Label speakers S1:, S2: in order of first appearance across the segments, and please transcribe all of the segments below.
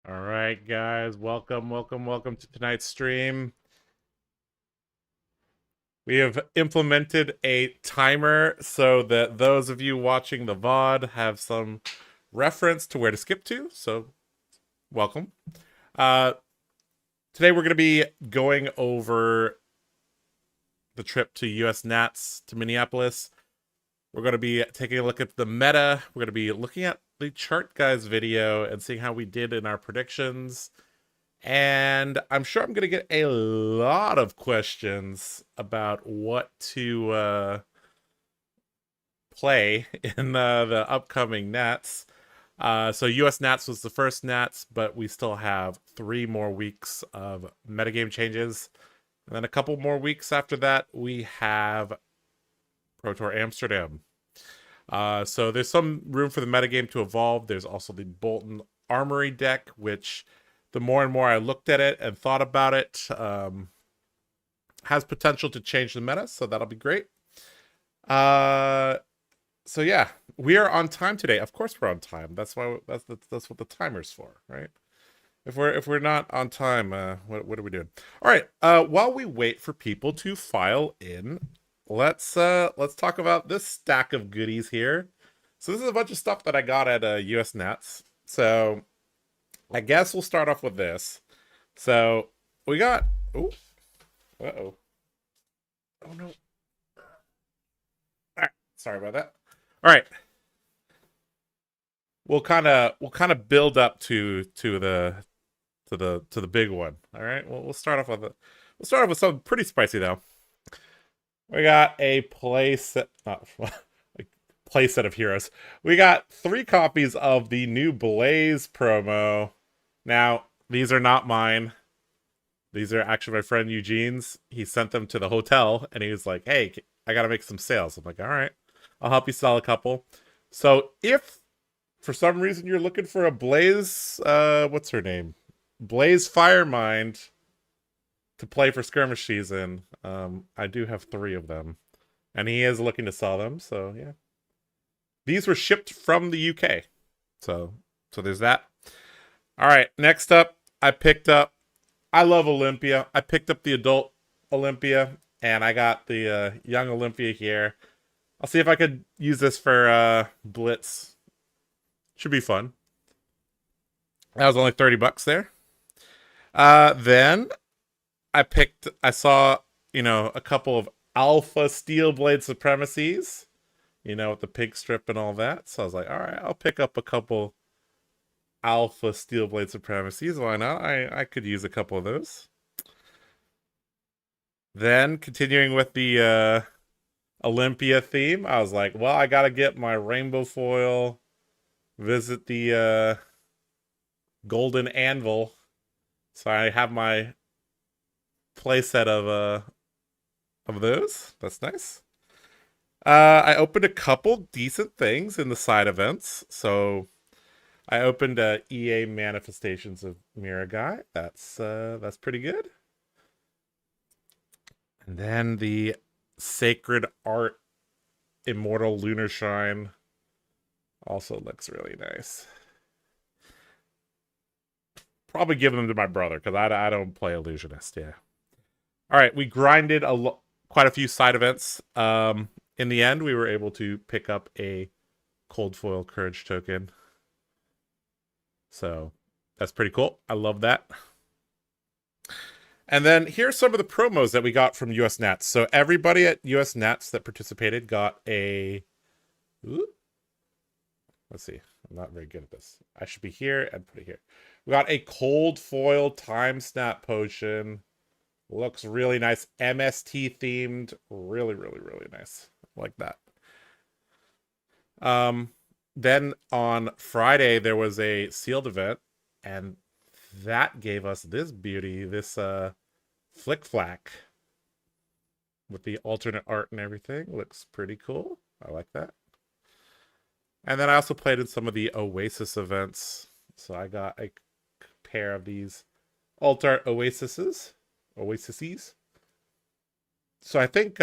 S1: All right, guys, welcome to tonight's stream. We have implemented a timer so that those of you watching the VOD have some reference to where to skip to. So, welcome. Uh, Today we're going to be going over the trip to US Nats to Minneapolis. We're going to be taking a look at the meta. We're going to be looking at the TheCardGuyz video and seeing how we did in our predictions. And I'm sure I'm going to get a lot of questions about what to play in the upcoming Nats. So US Nats was the first Nats, but we still have 3 more weeks of metagame changes. And then a couple more weeks after that, we have Pro Tour Amsterdam. So there's some room for the metagame to evolve. There's also the Bolton Armory deck, which the more and more I looked at it and thought about it, has potential to change the meta, so that'll be great. So yeah, we are on time today. Of course we're on time. That's why that's what the timer's for, right? If we're not on time, what are we doing? All right. While we wait for people to file in, let's talk about this stack of goodies here. So this is a bunch of stuff that I got at US Nats. So I guess we'll start off with this. So we got oh no. All right, sorry about that. All right. We'll kind of build up to the big one. All right. We'll start off with something pretty spicy though. We got a playset of heroes. We got 3 copies of the new Blaze promo. Now, these are not mine. These are actually my friend Eugene's. He sent them to the hotel, and he was like, hey, I gotta make some sales. I'm like, all right, I'll help you sell a couple. So if, for some reason, you're looking for a Blaze, what's her name? Blaze Firemind to play for skirmish season, I do have 3 of them. And he is looking to sell them, so yeah. These were shipped from the UK. So there's that. All right, next up, I love Olympia. I picked up the adult Olympia, and I got the young Olympia here. I'll see if I could use this for Blitz. Should be fun. That was only $30 there. Then I saw, a couple of Alpha Steelblade Supremacies, with the pig strip and all that. So I was like, all right, I'll pick up a couple Alpha Steelblade Supremacies. Why not? I could use a couple of those. Then, continuing with the Olympia theme, I was like, well, I gotta get my rainbow foil, visit the golden anvil. So I have my playset of those. That's nice. I opened a couple decent things in the side events. So I opened EA Manifestations of Miragai. That's pretty good. And then the Sacred Art Immortal Lunar Shrine also looks really nice. Probably give them to my brother because I don't play Illusionist. Yeah. All right, we grinded quite a few side events. In the end, we were able to pick up a Cold Foil Courage token. So that's pretty cool. I love that. And then here's some of the promos that we got from US Nats. So everybody at US Nats that participated got a... Ooh. Let's see. I'm not very good at this. I should be here and put it here. We got a Cold Foil Time Snap Potion. Looks really nice. MST themed. Really, really, really nice. Like that. Then on Friday, there was a sealed event. And that gave us this beauty. This Flick Flack. With the alternate art and everything. Looks pretty cool. I like that. And then I also played in some of the Oasis events. So I got a pair of these alt art Oasises. So I think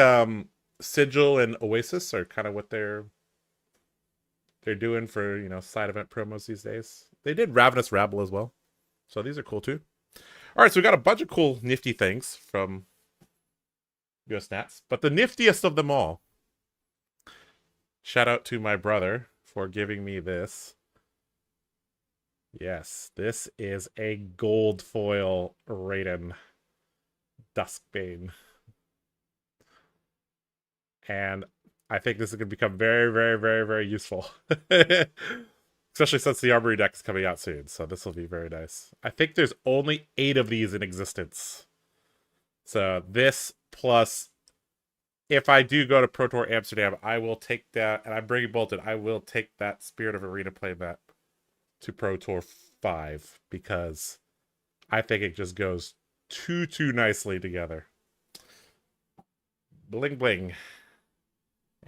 S1: Sigil and Oasis are kind of what they're doing for, side event promos these days. They did Ravenous Rabble as well. So these are cool too. All right, so we got a bunch of cool nifty things from US Nats, but the niftiest of them all. Shout out to my brother for giving me this. Yes, this is a gold foil Raiden Duskbane. And I think this is going to become very, very, very, very useful. Especially since the Armory deck is coming out soon. So this will be very nice. I think there's only 8 of these in existence. So this plus, if I do go to Pro Tour Amsterdam, I will take that, and I'm bringing Bolton, I will take that Spirit of Arena playmat to Pro Tour 5 because I think it just goes too nicely together. Bling bling.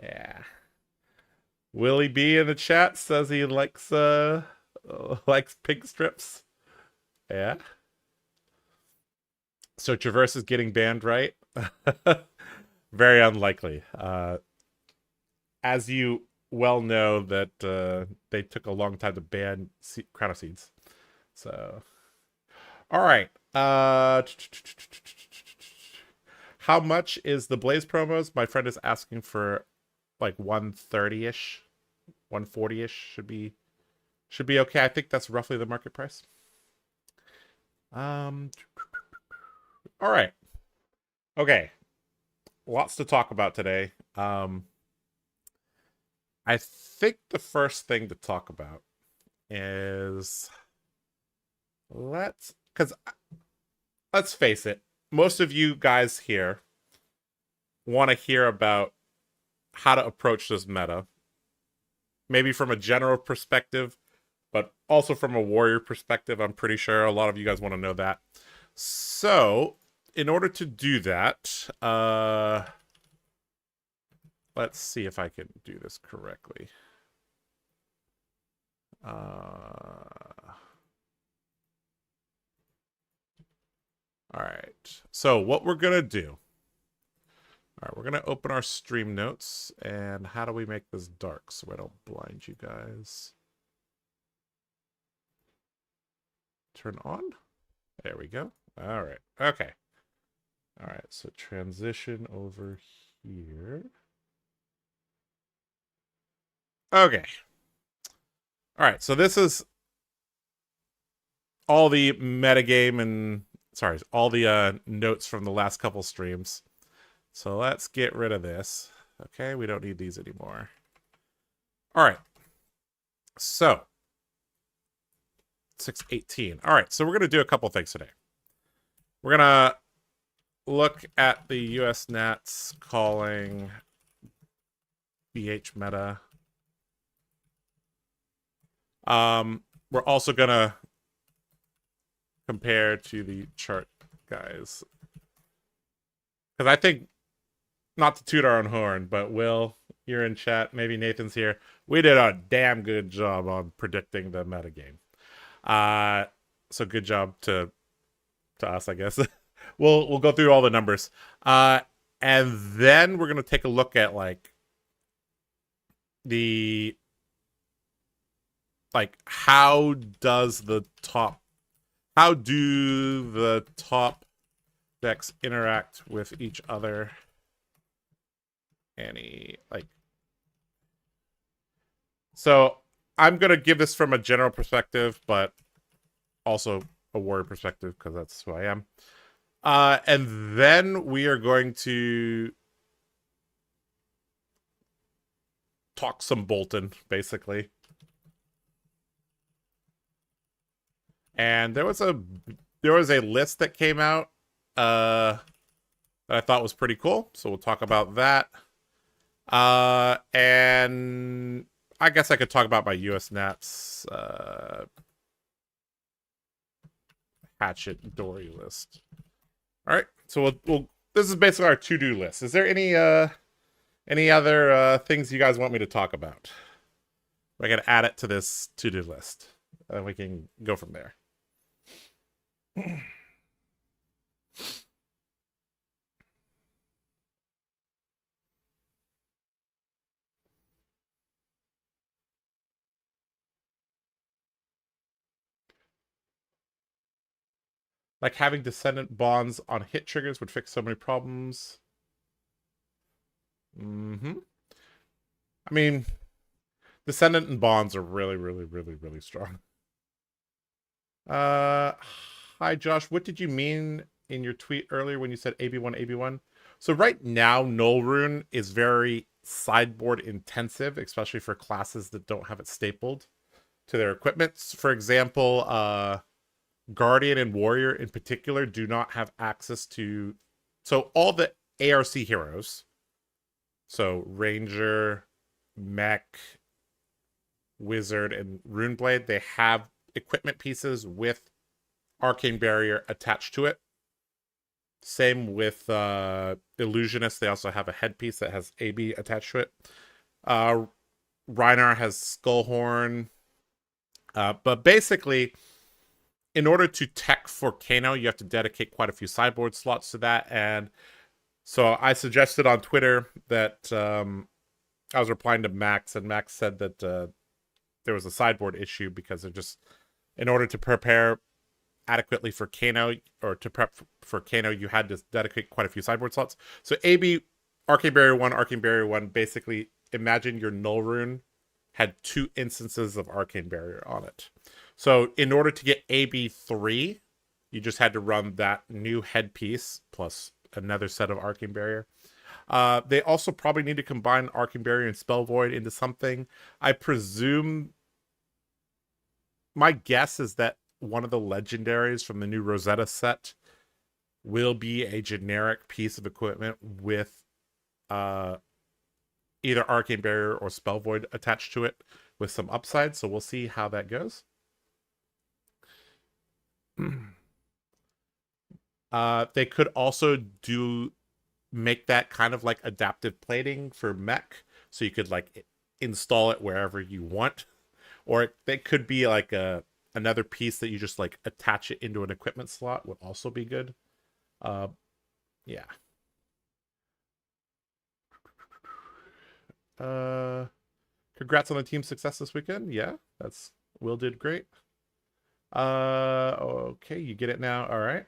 S1: Yeah. Willie B in the chat says he likes pink strips. Yeah. So Traverse is getting banned, right? Very unlikely. As you well know, that they took a long time to ban Crown of Seeds. So, all right. How much is the Blaze promos? My friend is asking for like 130-ish, 140-ish should be okay. I think that's roughly the market price. All right. Okay. Lots to talk about today. I think the first thing to talk about is let's face it, most of you guys here want to hear about how to approach this meta. Maybe from a general perspective, but also from a warrior perspective. I'm pretty sure a lot of you guys want to know that. So, in order to do that, let's see if I can do this correctly. All right. So what we're going to do. All right, we're going to open our stream notes. And how do we make this dark so I don't blind you guys? Turn on. There we go. All right. Okay. All right. So transition over here. Okay. All right. So this is all the metagame and all the notes from the last couple streams. So let's get rid of this. Okay, we don't need these anymore. All right. So 618. All right, so we're going to do a couple things today. We're going to look at the US Nats calling BH meta. We're also going to compare to the chart guys. Because I think, not to toot our own horn, but Will, you're in chat, maybe Nathan's here. We did a damn good job on predicting the metagame. So good job to us, I guess. we'll go through all the numbers. And then we're gonna take a look at how do the top decks interact with each other? So I'm gonna give this from a general perspective, but also a warrior perspective because that's who I am. And then we are going to talk some Bolton, basically. And there was a list that came out that I thought was pretty cool, so we'll talk about that. And I guess I could talk about my US Nats Hatchet Dory list. All right, so we'll this is basically our to-do list. Is there any other things you guys want me to talk about? I gotta add it to this to-do list, and we can go from there. Like having Descendant bonds on hit triggers would fix so many problems. I mean, Descendant and bonds are really, really, really, really strong. Uh, Hi Josh, what did you mean in your tweet earlier when you said AB1, AB1? So right now, Null Rune is very sideboard intensive, especially for classes that don't have it stapled to their equipment. For example, Guardian and Warrior in particular do not have access to... So all the ARC heroes, so Ranger, Mech, Wizard, and Runeblade, they have equipment pieces with Arcane Barrier attached to it. Same with Illusionist. They also have a headpiece that has AB attached to it. Rhinar has Skullhorn. But basically, in order to tech for Kano, you have to dedicate quite a few sideboard slots to that. And so I suggested on Twitter that I was replying to Max, and Max said that there was a sideboard issue because they're just, in order to prepare adequately for Kano, or to prep for Kano, you had to dedicate quite a few sideboard slots. So AB, Arcane Barrier 1, basically imagine your Null Rune had 2 instances of Arcane Barrier on it. So in order to get AB3, you just had to run that new headpiece plus another set of Arcane Barrier. They also probably need to combine Arcane Barrier and Spell Void into something. I presume, my guess is that one of the legendaries from the new Rosetta set will be a generic piece of equipment with either Arcane Barrier or Spell Void attached to it with some upside. So we'll see how that goes. They could also make that kind of like adaptive plating for mech, so you could like install it wherever you want, or it could be like another piece that you just like attach it into an equipment slot would also be good. Yeah. Congrats on the team's success this weekend. Yeah, Will did great. Okay, you get it now. All right.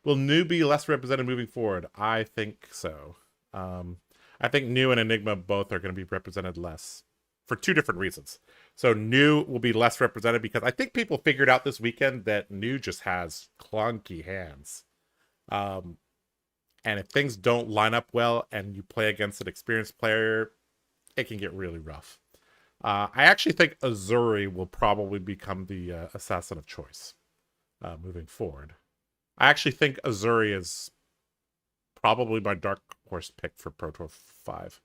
S1: Will New be less represented moving forward? I think so. I think New and Enigma both are going to be represented less for 2 different reasons. So New will be less represented because I think people figured out this weekend that New just has clunky hands. And if things don't line up well and you play against an experienced player, it can get really rough. I actually think Azuri will probably become the assassin of choice moving forward. I actually think Azuri is probably my dark horse pick for Pro Tour 5.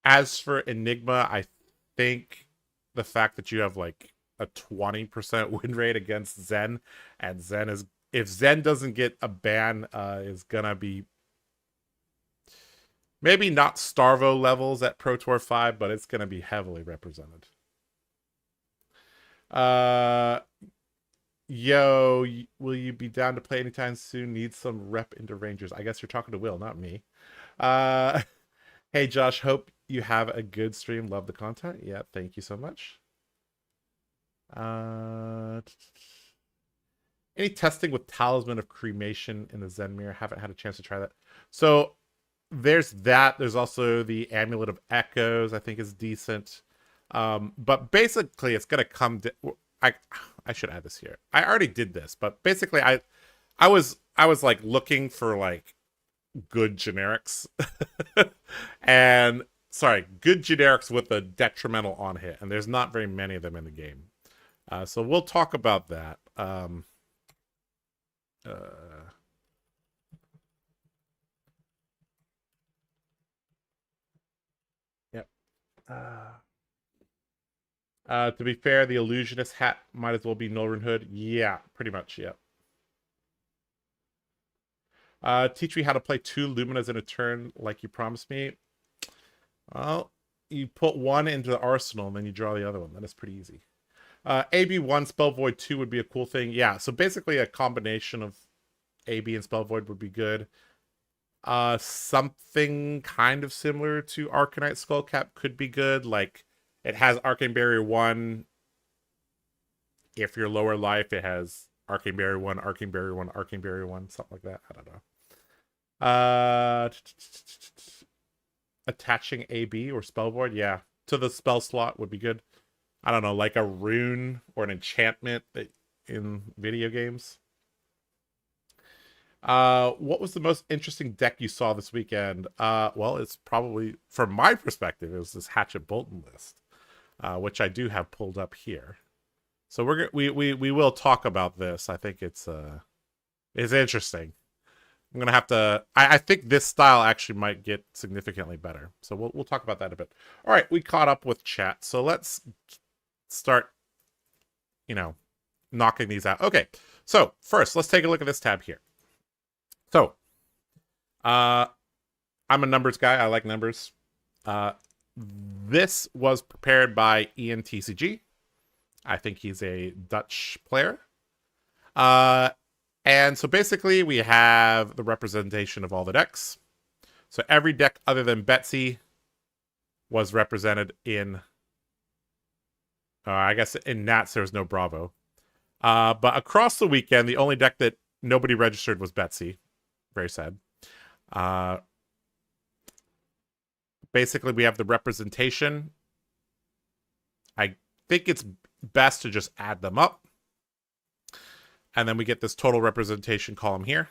S1: As for Enigma, I think the fact that you have like a 20% win rate against Zen, and Zen is, if Zen doesn't get a ban, is gonna be maybe not Starvo levels at Pro Tour 5, but it's gonna be heavily represented. Yo, will you be down to play anytime soon? Need some rep into Rangers. I guess you're talking to Will, not me. Hey Josh, hope you have a good stream. Love the content. Yeah, thank you so much. Any testing with Talisman of Cremation in the Zen Mirror? Haven't had a chance to try that. So there's that. There's also the Amulet of Echoes, I think is decent. But basically it's gonna come to, I should add this here. I already did this, but basically I was like looking for like good generics and good generics with a detrimental on hit, and there's not very many of them in the game. So we'll talk about that. Yep. To be fair, the Illusionist hat might as well be Null Rune Hood. Yeah, pretty much, yeah. Teach me how to play 2 Luminas in a turn like you promised me. Well, you put one into the arsenal and then you draw the other one. That is pretty easy. AB1 Spell Void 2 would be a cool thing. Yeah, so basically a combination of AB and Spell Void would be good. Something kind of similar to Arcanite Skullcap could be good. Like, it has Arcane Barrier 1 if you're lower life, it has Arcane Berry 1, Arcane Berry 1, Arcane Berry 1, something like that. I don't know. Attaching AB or Spellboard, yeah, to the spell slot would be good. I don't know, like a rune or an enchantment in video games. What was the most interesting deck you saw this weekend? Well, it's probably, from my perspective, it was this Hatchet Bolton list, which I do have pulled up here. So we will talk about this. I think it's interesting. I'm gonna have to. I think this style actually might get significantly better. So we'll talk about that a bit. All right, we caught up with chat. So let's start, knocking these out. Okay. So first, let's take a look at this tab here. So, I'm a numbers guy. I like numbers. This was prepared by TheCardGuyz. I think he's a Dutch player. And so basically we have the representation of all the decks. So every deck other than Betsy was represented in, I guess in Nats there was no Bravo. But across the weekend, the only deck that nobody registered was Betsy. Very sad. Basically, we have the representation. I think it's best to just add them up. And then we get this total representation column here.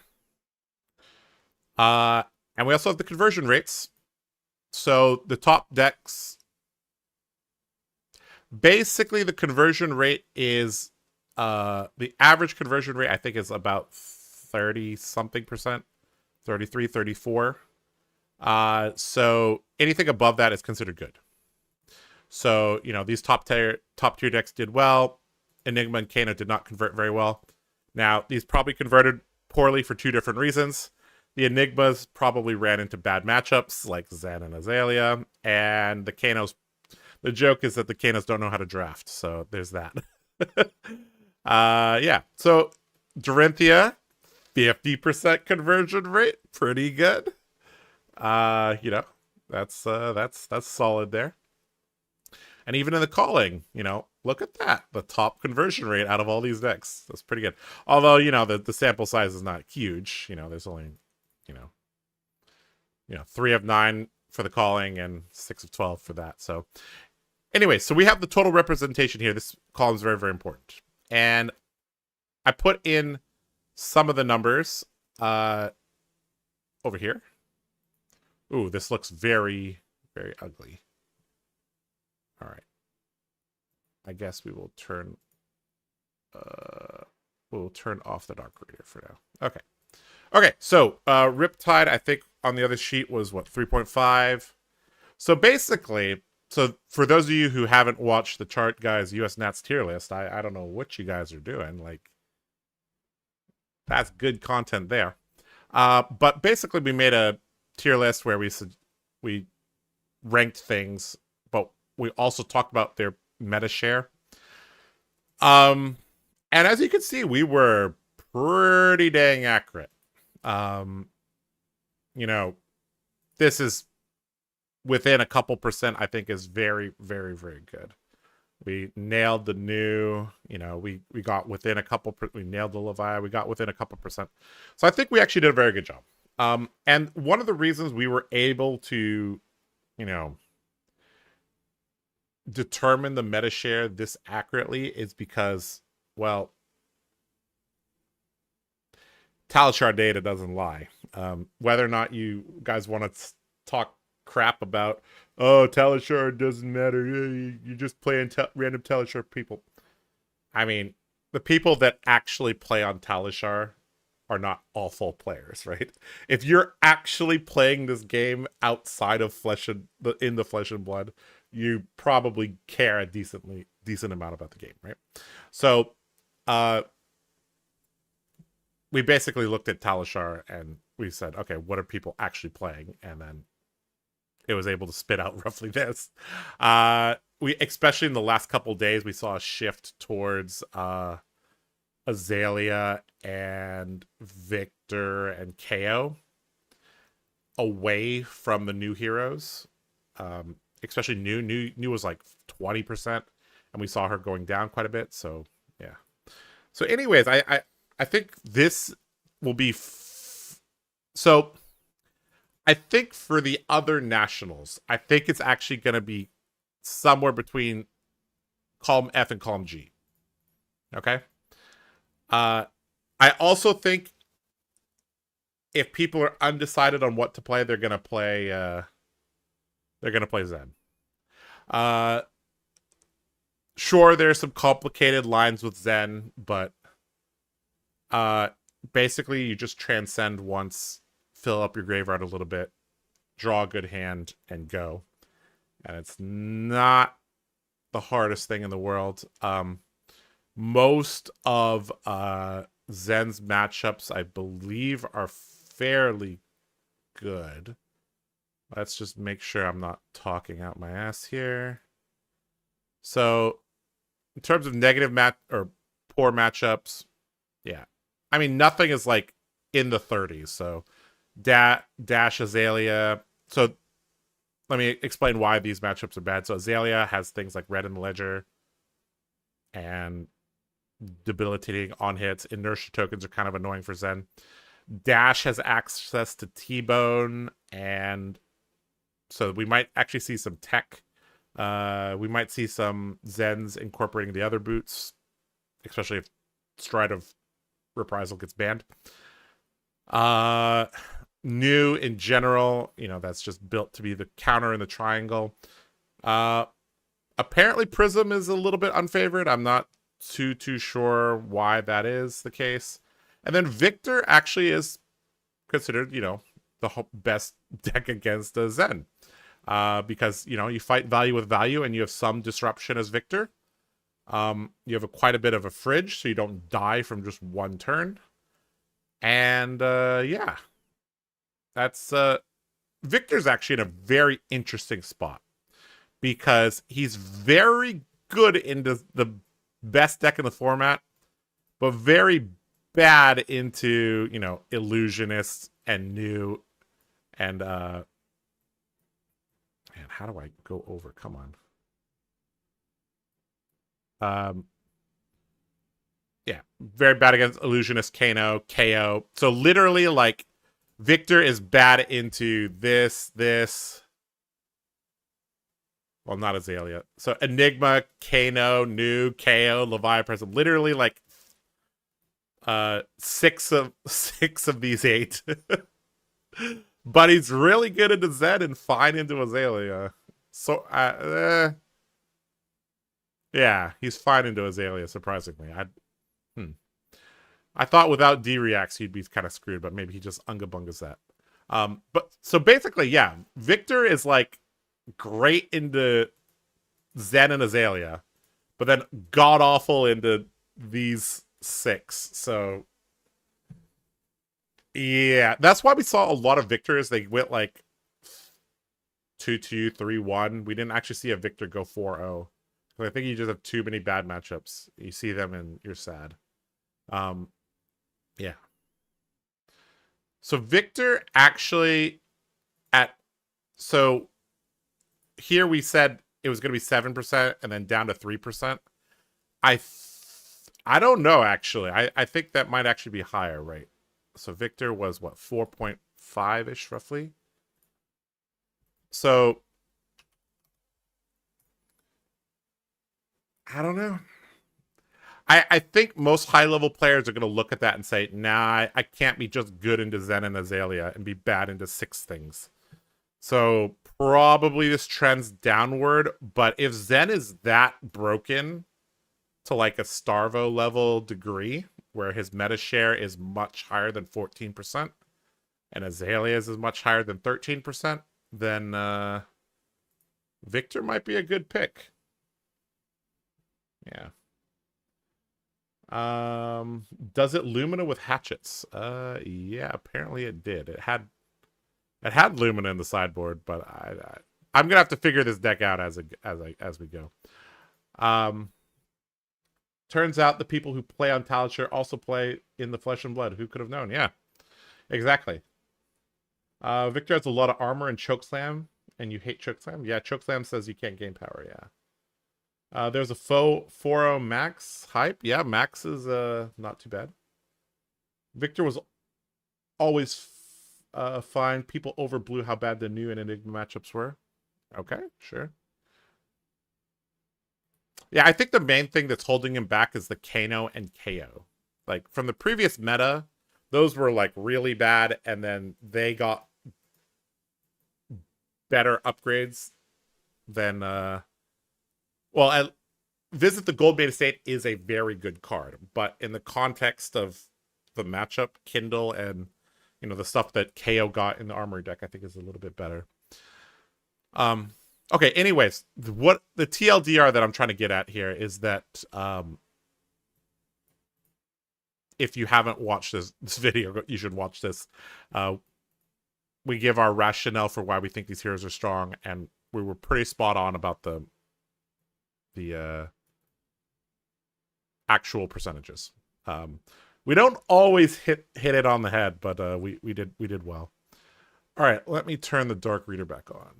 S1: And we also have the conversion rates. So the top decks, basically the conversion rate is, the average conversion rate I think is about 30-something%, 33, 34. So anything above that is considered good. So, these top tier decks did well. Enigma and Kano did not convert very well. Now, these probably converted poorly for two different reasons. The Enigmas probably ran into bad matchups like Zen and Azelia, and the Kanos, the joke is that the Kanos don't know how to draft, so there's that. Yeah, so Dorinthia, 50% conversion rate, pretty good. That's solid there. And even in the calling, look at that. The top conversion rate out of all these decks. That's pretty good. Although, the sample size is not huge. There's only, 3 of 9 for the calling and 6 of 12 for that. So anyway, so we have the total representation here. This column is very, very important. And I put in some of the numbers over here. Ooh, this looks very, very ugly. All right. I guess we will turn off the dark reader for now. Okay. Okay, so Riptide, I think on the other sheet was what, 3.5. So basically, for those of you who haven't watched the TheCardGuyz US Nats tier list, I don't know what you guys are doing. Like, that's good content there. But basically, we made a tier list where we ranked things, but we also talked about their meta share. And as you can see, we were pretty dang accurate. This is within a couple percent, I think is very, very, very good. We nailed the new, we got within a couple, we nailed the Levi, we got within a couple percent. So I think we actually did a very good job. And one of the reasons we were able to, determine the meta share this accurately is because, well, Talishar data doesn't lie. Whether or not you guys want to talk crap about, oh, Talishar doesn't matter, you're just playing random Talishar people. I mean, the people that actually play on Talishar are not awful players, right? If you're actually playing this game outside of in the Flesh and Blood, you probably care a decent amount about the game, right? So, we basically looked at Talishar and we said, okay, what are people actually playing? And then it was able to spit out roughly this. We, especially in the last couple days, we saw a shift towards Azelia and Victor and KO away from the new heroes. Especially new was like 20%, and we saw her going down quite a bit. So yeah, So, anyways, I think this will be so. I think for the other nationals, I think it's actually going to be somewhere between column F and column G. Okay. Uh, I also think if people are undecided on what to play, they're gonna play. They're gonna play Zen. Uh, sure, there's some complicated lines with Zen, but basically you just transcend once, fill up your graveyard a little bit, draw a good hand, and go. And it's not the hardest thing in the world. Most of Zen's matchups, I believe, are fairly good. Let's just make sure I'm not talking out my ass here. So, in terms of negative or poor matchups, yeah. I mean, nothing is like in the 30s. So, Dash Azelia. So, let me explain why these matchups are bad. So, Azelia has things like Red in the Ledger and debilitating on hits. Inertia tokens are kind of annoying for Zen. Dash has access to T-Bone, and so we might actually see some tech. We might see some Zens incorporating the other boots, especially if Stride of Reprisal gets banned. New in general, that's just built to be the counter in the triangle. Apparently Prism is a little bit unfavored. I'm not too sure why that is the case. And then Victor actually is considered, the best deck against Zen. Because, you fight value with value and you have some disruption as Victor. You have quite a bit of a fridge, so you don't die from just one turn. And, yeah. That's, Victor's actually in a very interesting spot. Because he's very good into the best deck in the format, but very bad into, Illusionists and New. And, man, how do I go over? Come on. Yeah, very bad against Illusionist, Kano, KO. So literally, like, Victor is bad into this. Well, not Azelia. So Enigma, Kano, New, KO, Leviathan. Literally, like, 6 of these 8. But he's really good into Zed and fine into Azelia. So, yeah, he's fine into Azelia, surprisingly. I thought without D-Reacts he'd be kind of screwed, but maybe he just unga-bungas that. But, so basically, yeah, Victor is, like, great into Zen and Azelia, but then god-awful into these 6, so... Yeah, that's why we saw a lot of Victors. They went like 2-2, 3-1. We didn't actually see a Victor go 4-0. I think you just have too many bad matchups. You see them and you're sad. Yeah. So Victor actually so here we said it was going to be 7% and then down to 3%. I don't know, actually. I think that might actually be higher, right? So Victor was, what, 4.5-ish, roughly? So, I don't know. I think most high-level players are going to look at that and say, nah, I can't be just good into Zen and Azelia and be bad into 6 things. So, probably this trends downward, but if Zen is that broken to like a Starvo level degree, where his meta share is much higher than 14%, and Azalea's is much higher than 13%, then Victor might be a good pick. Yeah. Does it Lumina with hatchets? Yeah, apparently it did. It had Lumina in the sideboard, but I'm gonna have to figure this deck out as we go. Turns out the people who play on Talishar also play in the Flesh and Blood. Who could have known? Yeah, exactly. Victor has a lot of armor and Chokeslam, and you hate Chokeslam? Yeah, Chokeslam says you can't gain power, yeah. There's a faux 4-0 Max hype. Yeah, Max is not too bad. Victor was always fine. People overblew how bad the new and Enigma matchups were. Okay, sure. Yeah, I think the main thing that's holding him back is the Kano and KO. Like, from the previous meta, those were, like, really bad, and then they got better upgrades than, well, Visit the Gold Beta State is a very good card, but in the context of the matchup, Kindle and, you know, the stuff that KO got in the Armory deck, I think is a little bit better. Okay, anyways, what the TLDR that I'm trying to get at here is that if you haven't watched this video, you should watch this. We give our rationale for why we think these heroes are strong, and we were pretty spot on about the actual percentages. We don't always hit it on the head, but we did well. All right, let me turn the dark reader back on.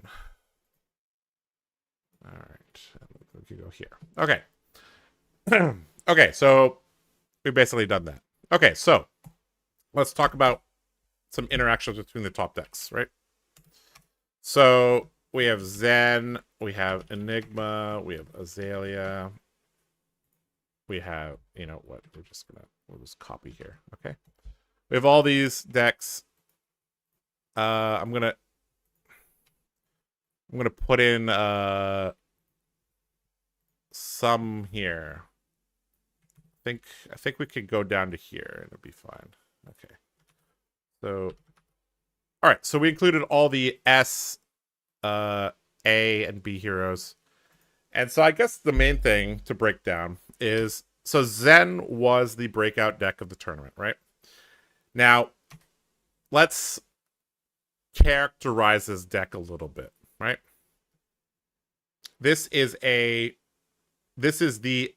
S1: All right, we can go here. Okay. Okay, so we've basically done that. Okay, so let's talk about some interactions between the top decks, right? So we have Zen, we have Enigma, we have Azelia, we have, you know what, we'll just copy here, okay? We have all these decks. I'm gonna put in some here. I think we could go down to here and it'll be fine. Okay. So, all right. So we included all the S, A, and B heroes, and so I guess the main thing to break down is, so Zen was the breakout deck of the tournament, right? Now, let's characterize this deck a little bit, right? This is the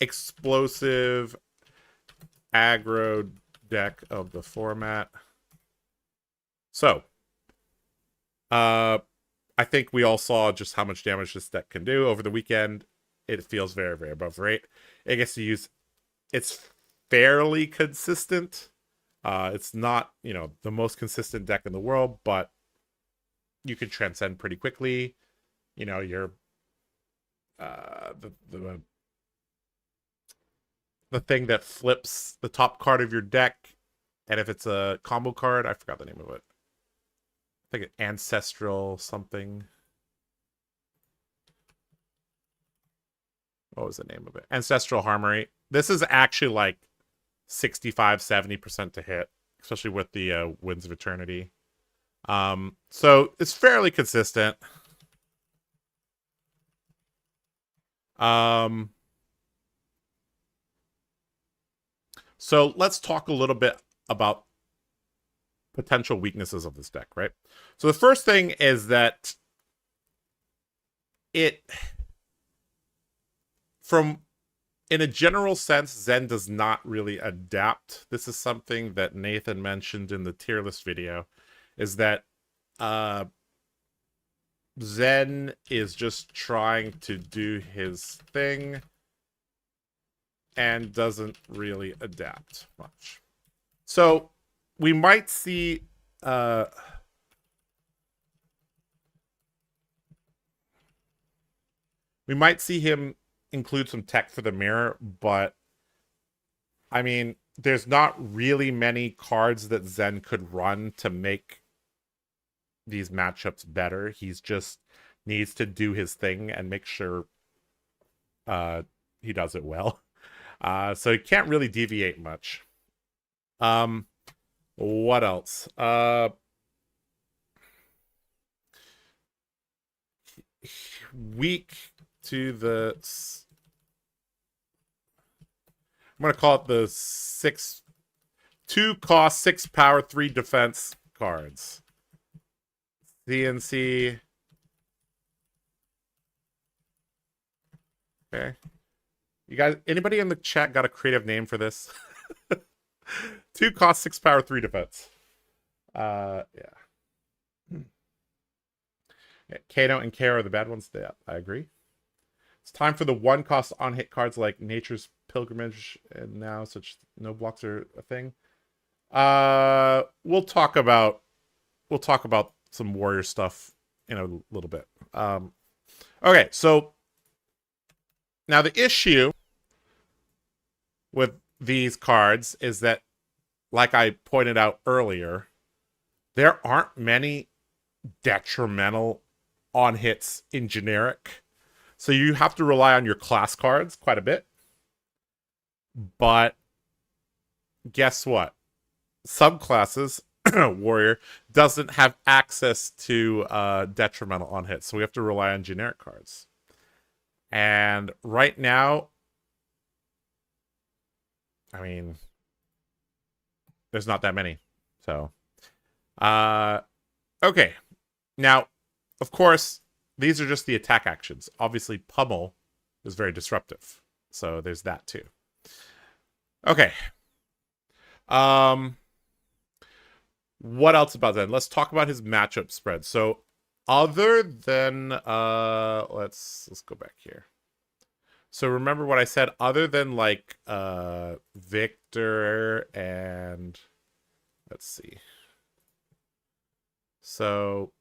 S1: explosive aggro deck of the format. So, I think we all saw just how much damage this deck can do over the weekend. It feels very, very above rate. It gets to use, it's fairly consistent. It's not, you know, the most consistent deck in the world, but you can transcend pretty quickly. You know, you're the thing that flips the top card of your deck, and if it's a combo card, I forgot the name of it. I think Ancestral something. What was the name of it? Ancestral Armory. This is actually like 65-70% to hit, especially with the Winds of Eternity. So it's fairly consistent. So let's talk a little bit about potential weaknesses of this deck, right? So the first thing is that in a general sense, Zen does not really adapt. This is something that Nathan mentioned in the tier list video, is that Zen is just trying to do his thing and doesn't really adapt much. So we might see him include some tech for the mirror, but I mean, there's not really many cards that Zen could run to make these matchups better. He's just needs to do his thing and make sure he does it well. So he can't really deviate much. What else? Weak to the, I'm gonna call it the 2 cost, 6 power, 3 defense cards. CNC. Okay. You guys, anybody in the chat got a creative name for this? 2 cost, 6 power, 3 defense. Yeah. Kano and KO are the bad ones. Yeah, I agree. It's time for the one cost on hit cards like Nature's Pilgrimage, and now such no blocks are a thing. We'll talk about some warrior stuff in a little bit. Okay, so now the issue with these cards is that, like I pointed out earlier, there aren't many detrimental on hits in generic. So you have to rely on your class cards quite a bit. But guess what? Subclasses, warrior, doesn't have access to detrimental on hits. So we have to rely on generic cards. And right now, I mean, there's not that many. So, okay. Now, of course, these are just the attack actions. Obviously, Pummel is very disruptive. So there's that too. Okay. What else about Zen? Let's talk about his matchup spread. So other than let's go back here. So remember what I said, other than like Victor and let's see. So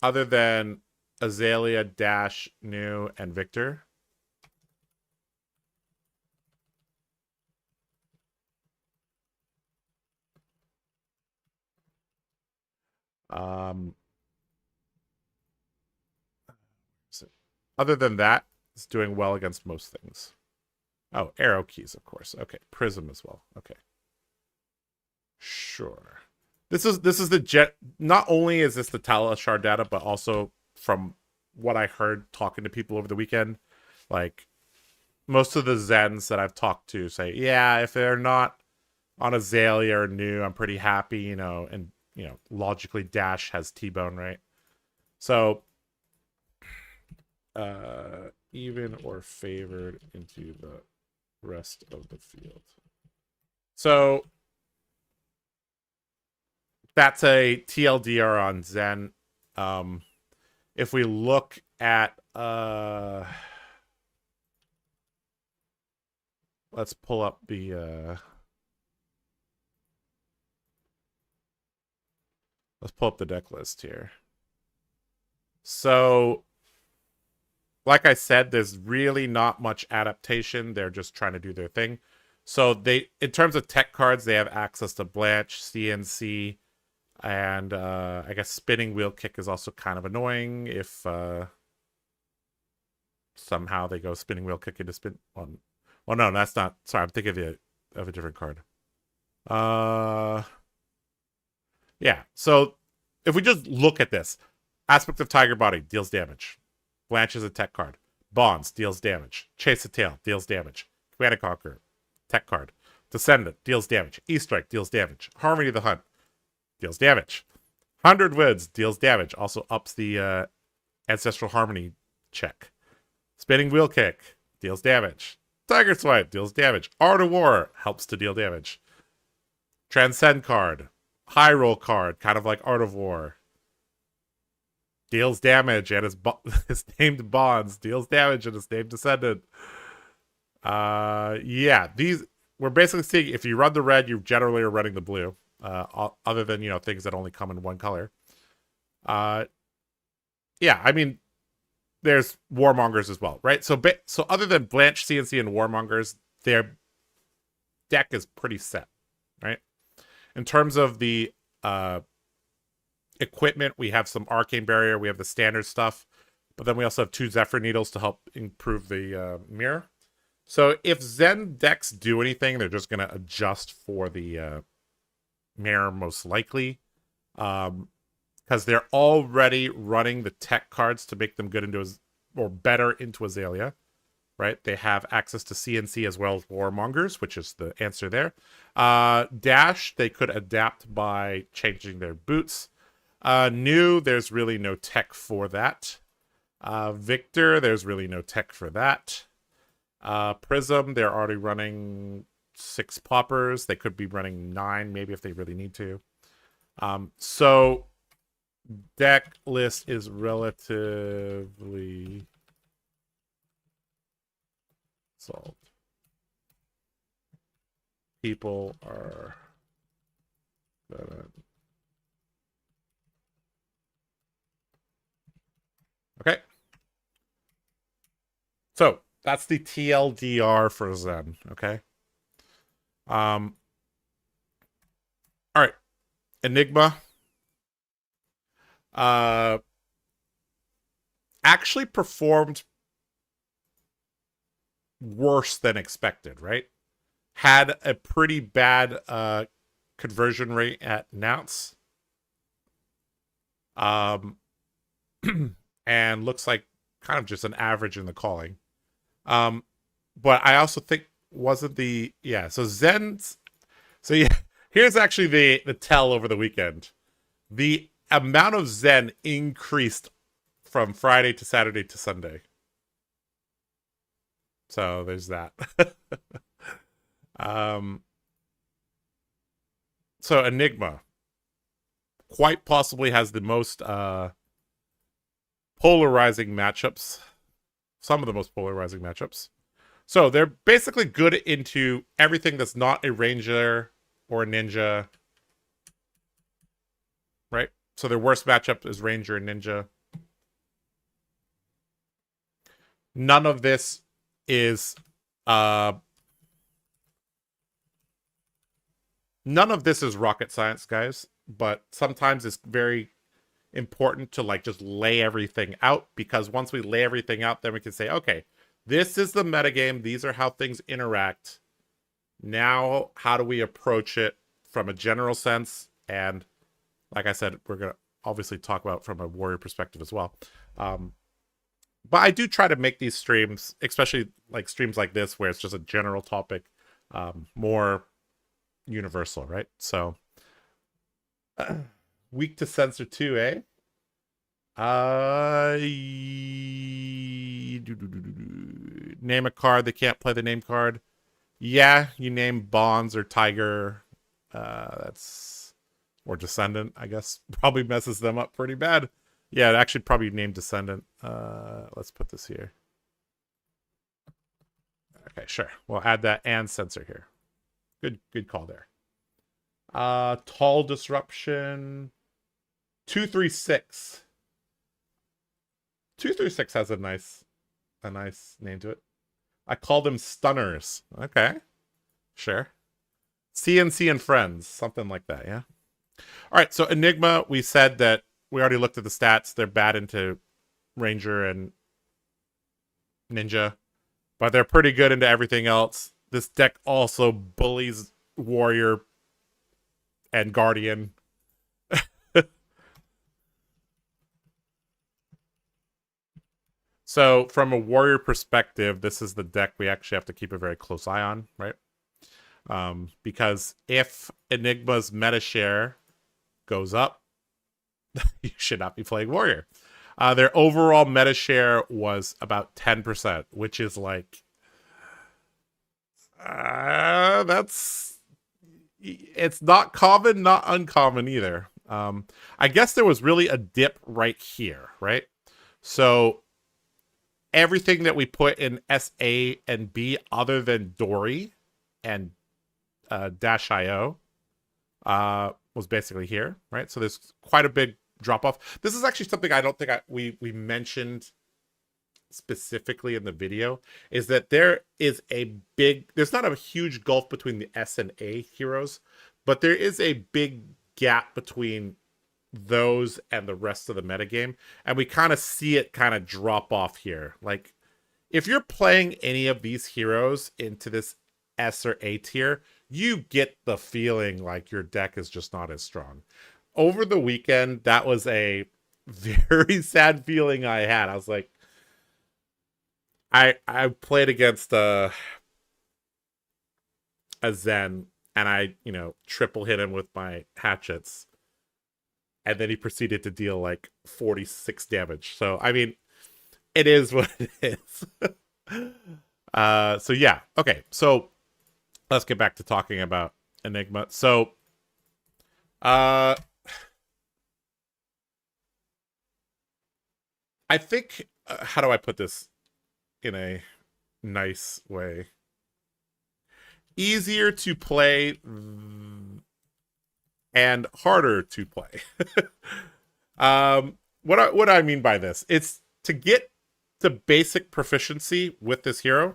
S1: other than Azelia, Dash, New, and Victor. Other than that, it's doing well against most things. Oh, arrow keys, of course. Okay, prism as well. Okay, sure. This is the jet. Not only is this the Talishar data, but also from what I heard talking to people over the weekend, like most of the Zens that I've talked to say, yeah, if they're not on Azelia or New, I'm pretty happy, you know, and you know, logically Dash has T-Bone, right? So even or favored into the rest of the field. So that's a TLDR on Zen. If we look at let's pull up the deck list here. So like I said, there's really not much adaptation. They're just trying to do their thing. So they, in terms of tech cards, they have access to Blanche, CNC, and I guess Spinning Wheel Kick is also kind of annoying if somehow they go Spinning Wheel Kick into spin. Well, no, that's not. Sorry, I'm thinking of a different card. Yeah. So if we just look at this, Aspect of Tiger Body deals damage. Blanche is a tech card. Bonds deals damage. Chase the Tail deals damage. Command and Conquer, tech card. Descendant deals damage. E-Strike deals damage. Harmony of the Hunt deals damage. 100 Woods deals damage. Also ups the Ancestral Harmony check. Spinning Wheel Kick deals damage. Tiger Swipe deals damage. Art of War helps to deal damage. Transcend card. High roll card, kind of like Art of War. Deals damage and his named Bonds. Deals damage and his named Descendant. Yeah, these we're basically seeing if you run the red, you generally are running the blue. Other than, you know, things that only come in one color. Yeah, I mean, there's Warmongers as well, right? So other than Blanche, CNC, and Warmongers, their deck is pretty set, right? In terms of the equipment, we have some Arcane Barrier, we have the standard stuff, but then we also have 2 Zephyr Needles to help improve the mirror. So if Zen decks do anything, they're just going to adjust for the mirror most likely, because they're already running the tech cards to make them good into or better into Azelia, right? They have access to CNC as well as Warmongers, which is the answer there. Dash, they could adapt by changing their boots. New, there's really no tech for that. Victor, there's really no tech for that. Prism, they're already running 6 poppers. They could be running 9, maybe if they really need to. So deck list is relatively solved. People are gonna... Okay. So that's the TLDR for Zen. Okay. All right. Enigma. Actually performed worse than expected, right? Had a pretty bad conversion rate at Nounce. And looks like kind of just an average in the calling. But I also think wasn't the so Zen's here's actually the tell over the weekend. The amount of Zen increased from Friday to Saturday to Sunday. So there's that. So Enigma quite possibly has the most polarizing matchups. Some of the most polarizing matchups. So they're basically good into everything that's not a ranger or a ninja. Right? So their worst matchup is ranger and ninja. None of this is rocket science, guys, but sometimes it's very important to like just lay everything out, because once we lay everything out, then we can say, okay, this is the metagame, these are how things interact. Now, how do we approach it from a general sense? And like I said, we're going to obviously talk about from a warrior perspective as well. But I do try to make these streams, especially like streams like this, where it's just a general topic, more universal, right? So, weak to censor too, eh? Name a card. They can't play the name card. Yeah, you name Bonds or Tiger. That's... Or Descendant, I guess. Probably messes them up pretty bad. Yeah, it actually probably named Descendant. Let's put this here. Okay, sure. We'll add that and censor here. Good call there. Tall Disruption. 236. 236 has a nice name to it. I call them Stunners. Okay. Sure. CNC and Friends. Something like that, yeah? All right, so Enigma, we said that we already looked at the stats. They're bad into Ranger and Ninja, but they're pretty good into everything else. This deck also bullies Warrior and Guardian. So from a Warrior perspective, this is the deck we actually have to keep a very close eye on, right? Because if Enigma's meta share goes up, you should not be playing Warrior. Their overall meta share was about 10%, which is like... that's... It's not common, not uncommon either. I guess there was really a dip right here, right? So everything that we put in SA and B other than Dory and Dash.io was basically here, right? So there's quite a big drop off. This is actually something I don't think we mentioned specifically in the video, is that there is there's not a huge gulf between the S and A heroes, but there is a big gap between those and the rest of the metagame, and we kind of see it kind of drop off here. Like, if you're playing any of these heroes into this S or A tier, you get the feeling like your deck is just not as strong. Over the weekend, that was a very sad feeling I had. I was like, I played against a Zen, and I, triple hit him with my hatchets. And then he proceeded to deal like 46 damage. So, I mean, it is what it is. So, yeah. Okay. So, let's get back to talking about Enigma. So, I think, how do I put this in a nice way. Easier to play and harder to play. What I mean by this, it's to get to basic proficiency with this hero.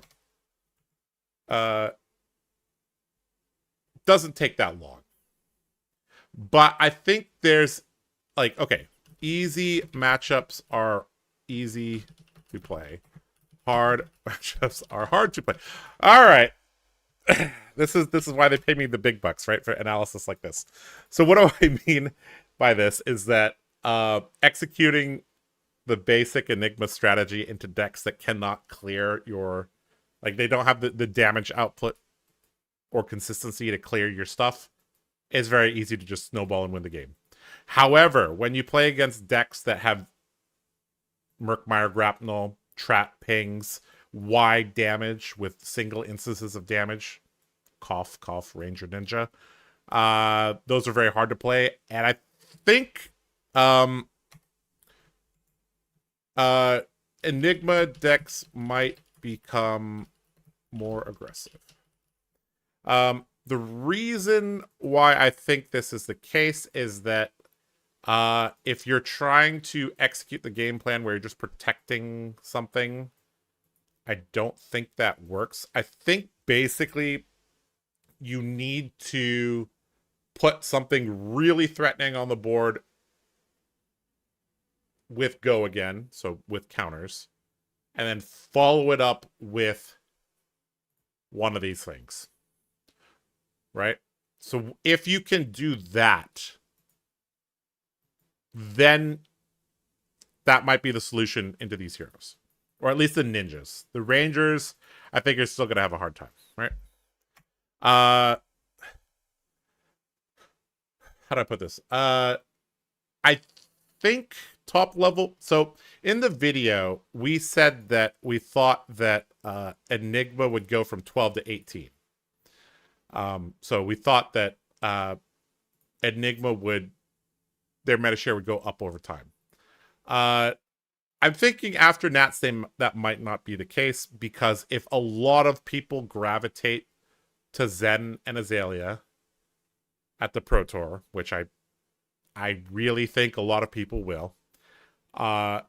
S1: Doesn't take that long. But I think there's like, okay, easy matchups are easy to play. Hard matchups are hard to play. All right. This is why they pay me the big bucks, right? For analysis like this. So what do I mean by this is that executing the basic Enigma strategy into decks that cannot clear your, like, they don't have the damage output or consistency to clear your stuff, is very easy to just snowball and win the game. However, when you play against decks that have Murkmire Grapnel, trap pings, wide damage with single instances of damage, cough, Ranger Ninja, those are very hard to play. And I think Enigma decks might become more aggressive. The reason why I think this is the case is that if you're trying to execute the game plan where you're just protecting something, I don't think that works. I think basically you need to put something really threatening on the board with go again, so with counters, and then follow it up with one of these things. Right? So if you can do that, then that might be the solution into these heroes. Or at least the ninjas. The rangers, I think, are still going to have a hard time, right? How do I put this? I think top level... So in the video, we said that we thought that Enigma would go from 12 to 18. So we thought that Enigma would... their meta share would go up over time. I'm thinking after Nat's Day that might not be the case, because if a lot of people gravitate to Zen and Azelia at the Pro Tour, which I really think a lot of people will, that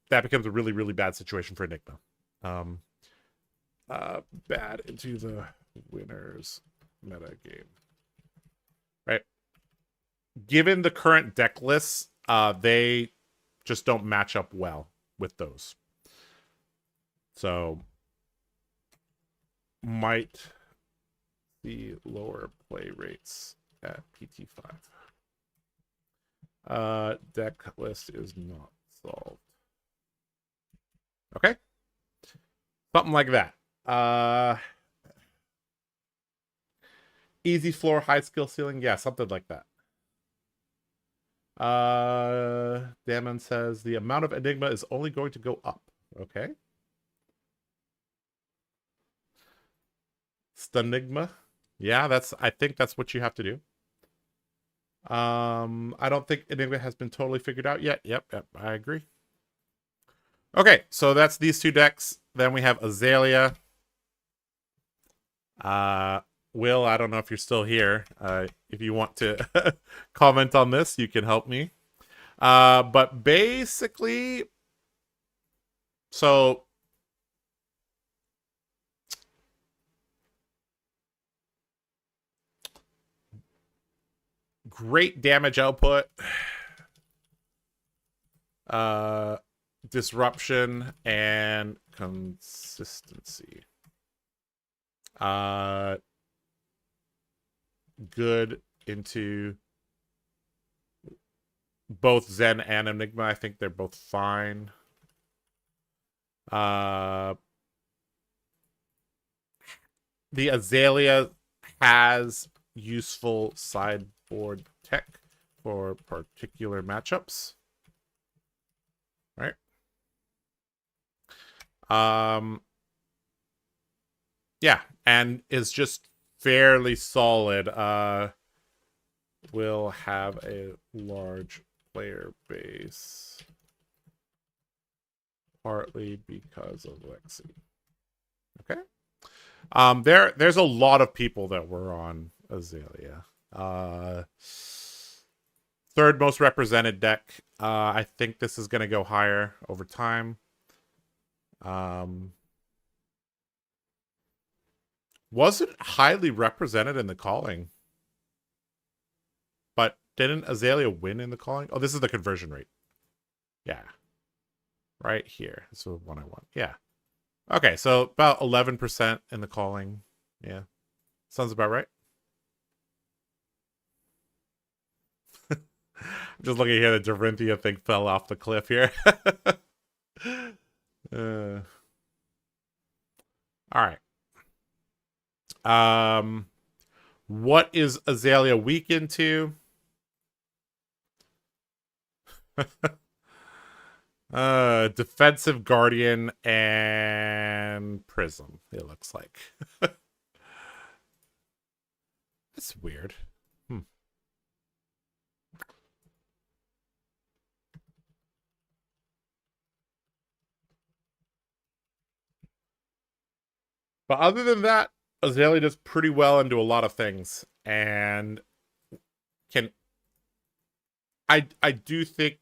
S1: becomes a really, really bad situation for Enigma. Bad into the winners meta game. Right? Given the current deck lists, they just don't match up well with those. So might see lower play rates at PT5. Deck list is not solved. Okay. Something like that. Easy floor, high skill ceiling. Yeah, something like that. Damon says the amount of Enigma is only going to go up. Okay. Stunigma. Yeah, I think that's what you have to do. I don't think Enigma has been totally figured out yet. Yep, I agree. Okay, so that's these two decks. Then we have Azelia. Will, I don't know if you're still here. If you want to comment on this, you can help me. But basically, so great damage output, disruption, and consistency. Good into both Zen and Enigma. I think they're both fine. The Azelia has useful sideboard tech for particular matchups. Right? Yeah, and is just fairly solid. Will have a large player base, partly because of Lexi. Okay. There's a lot of people that were on Azelia. Third most represented deck. I think this is gonna go higher over time. Wasn't highly represented in the calling. But didn't Azelia win in the calling? Oh, this is the conversion rate. Yeah. Right here. This is the one I want. Yeah. Okay, so about 11% in the calling. Yeah. Sounds about right. Just looking here, the Dorinthia thing fell off the cliff here. All right. What is Azelia weak into? Defensive Guardian and Prism, it looks like. That's weird. But other than that, Azelia does pretty well into a lot of things, and can I do think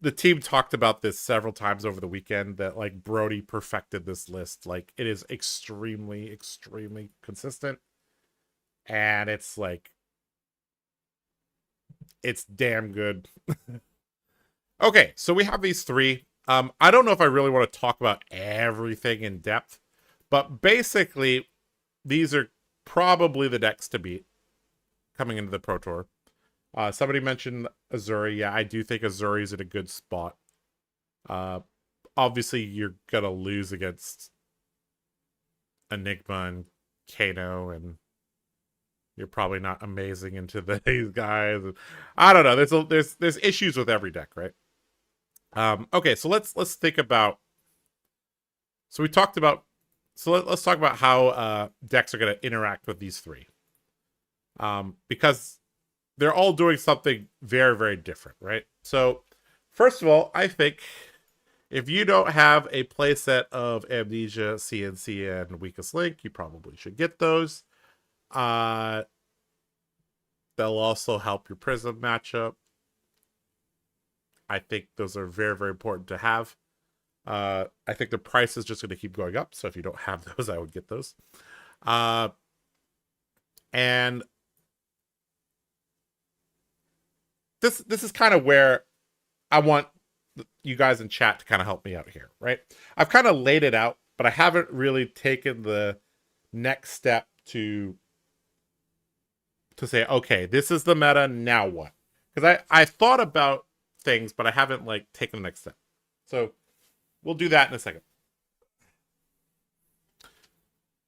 S1: the team talked about this several times over the weekend that like Brody perfected this list. Like it is extremely consistent, and it's like it's damn good. Okay, so we have these three. I don't know if I really want to talk about everything in depth, but basically, these are probably the decks to beat coming into the Pro Tour. Somebody mentioned Azuri. Yeah, I do think Azuri's in a good spot. Obviously, you're going to lose against Enigma and Kano, and you're probably not amazing into these guys. I don't know. There's issues with every deck, right? Okay, so let's think about. So we talked about. So let's talk about how decks are going to interact with these three. Because they're all doing something very different, right? So first of all, I think if you don't have a playset of Amnesia, CNC, and Weakest Link, you probably should get those. They'll also help your Prism matchup. I think those are very important to have. I think the price is just going to keep going up, so if you don't have those, I would get those. And this is kind of where I want you guys in chat to kind of help me out here, right? I've kind of laid it out, but I haven't really taken the next step to say, okay, this is the meta, now what? Because I thought about things, but I haven't like taken the next step. So we'll do that in a second.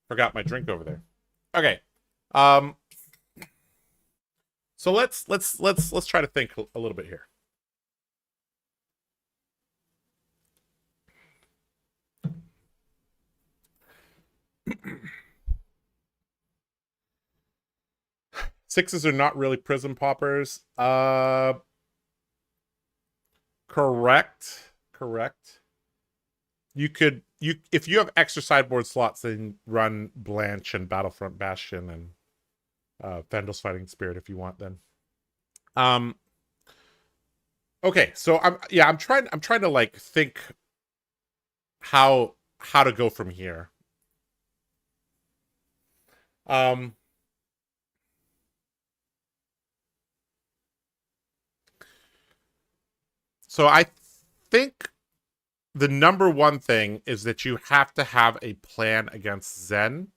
S1: Forgot my drink over there. Okay. So let's try to think a little bit here. Sixes are not really prism poppers. Correct. You if you have extra sideboard slots, then run Blanche and Battlefront Bastion and Vandal's Fighting Spirit if you want. Then, okay. So I'm trying to like think how to go from here. So I think the number one thing is that you have to have a plan against Zen.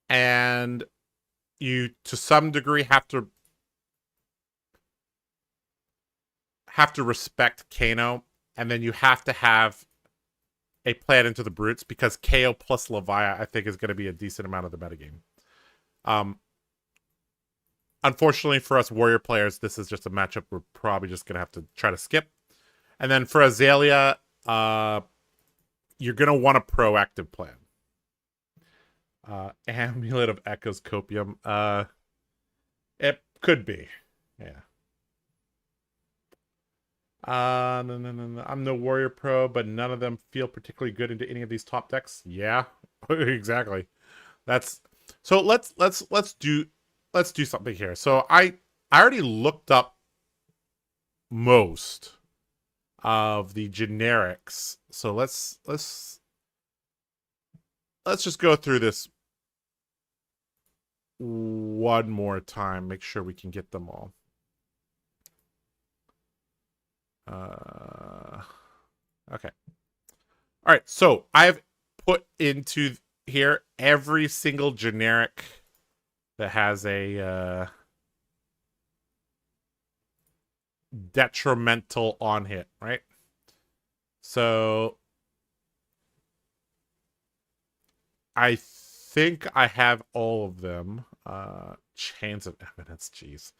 S1: And you, to some degree, have to respect Kano. And then you have to have a plan into the Brutes, because KO plus Leviah, I think, is going to be a decent amount of the metagame. Unfortunately for us Warrior players, this is just a matchup we're probably just going to have to try to skip. And then for Azelia, you're going to want a proactive plan. Amulet of Echoes Copium. It could be. Yeah. No. I'm no Warrior Pro, but none of them feel particularly good into any of these top decks. Yeah, exactly. That's so. Let's do something here. So I already looked up most of the generics. So let's just go through this one more time. Make sure we can get them all. Okay. All right. So I've put into here every single generic that has a detrimental on hit, right? So I think I have all of them. Chains of evidence, jeez.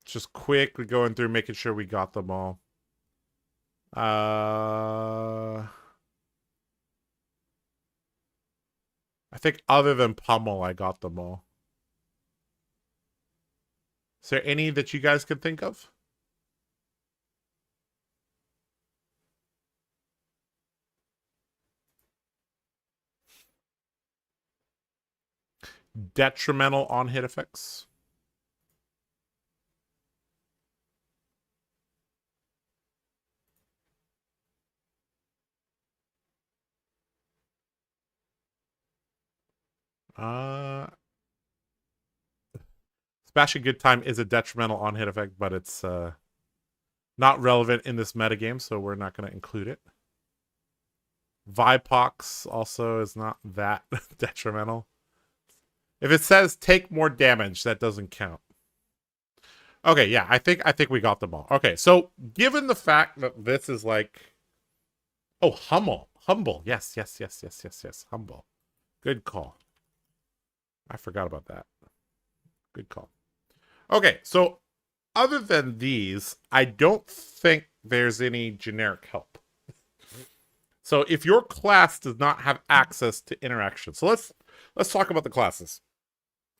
S1: Just quickly going through, making sure we got them all. I think other than Pummel, I got them all. Is there any that you guys could think of? Detrimental on hit effects. Smashing Good Time is a detrimental on hit effect, but it's not relevant in this metagame, so we're not going to include it. Vipox also is not that detrimental. If it says take more damage, that doesn't count. Okay, yeah, I think we got them all. Okay, so given the fact that this is like, oh, humble, yes, humble. Good call. I forgot about that. Good call. Okay, so other than these, I don't think there's any generic help. So if your class does not have access to interaction, so let's talk about the classes.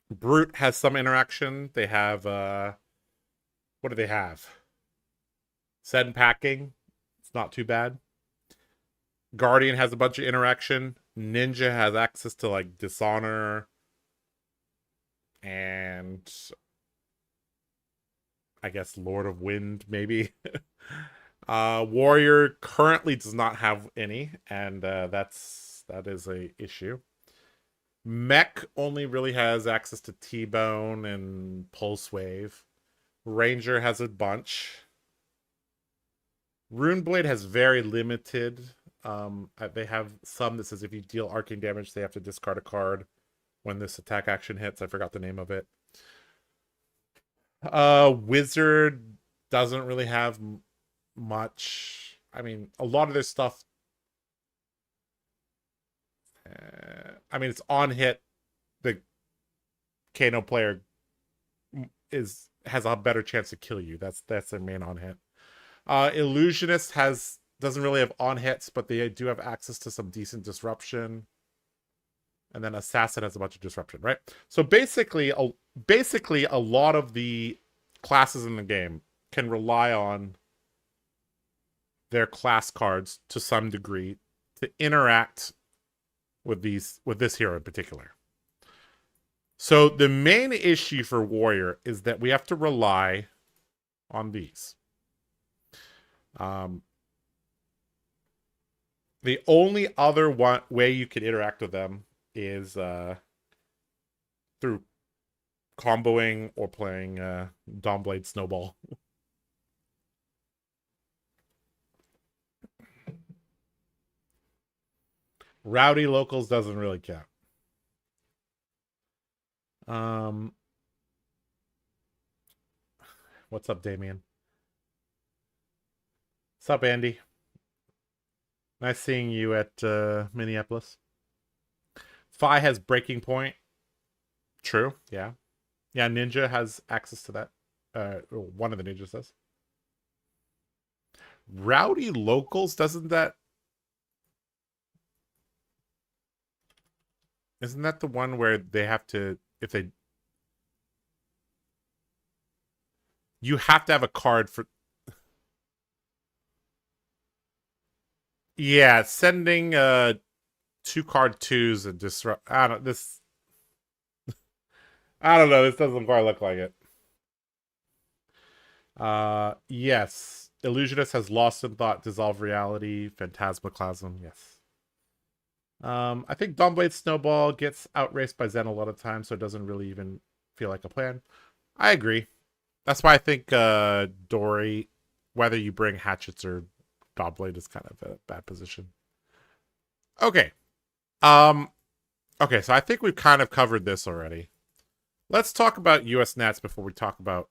S1: Brute has some interaction. They have what do they have? Send packing. It's not too bad. Guardian has a bunch of interaction. Ninja has access to like Dishonor and I guess Lord of Wind, maybe. Warrior currently does not have any, and that is a issue. Mech only really has access to T-Bone and Pulse Wave. Ranger has a bunch. Runeblade has very limited. They have some that says if you deal arcane damage, they have to discard a card when this attack action hits. I forgot the name of it. Wizard doesn't really have much. I mean, a lot of their stuff. I mean, it's on hit. The Kano player has a better chance to kill you. That's their main on hit. Illusionist doesn't really have on hits, but they do have access to some decent disruption. And then Assassin has a bunch of disruption, right? So basically a lot of the classes in the game can rely on their class cards to some degree to interact with this hero in particular. So the main issue for Warrior is that we have to rely on these. The only other way you can interact with them is through comboing or playing Dawnblade Snowball. Rowdy Locals doesn't really count. What's up, Damien? What's up, Andy? Nice seeing you at Minneapolis. Phi has Breaking Point. True, yeah. Yeah, Ninja has access to that. One of the ninjas does. Rowdy Locals, doesn't that... Isn't that the one where they have to... If they You have to have a card for... Yeah, sending 2-card 2s and disrupt... I don't know, this doesn't quite look like it. Yes. Illusionist has Lost in Thought, Dissolve Reality, Phantasmaclasm, yes. I think Dawnblade Snowball gets outraced by Zen a lot of times, so it doesn't really even feel like a plan. I agree. That's why I think Dory, whether you bring hatchets or Dawnblade, is kind of a bad position. Okay. Okay, so I think we've kind of covered this already. Let's talk about US Nats before we talk about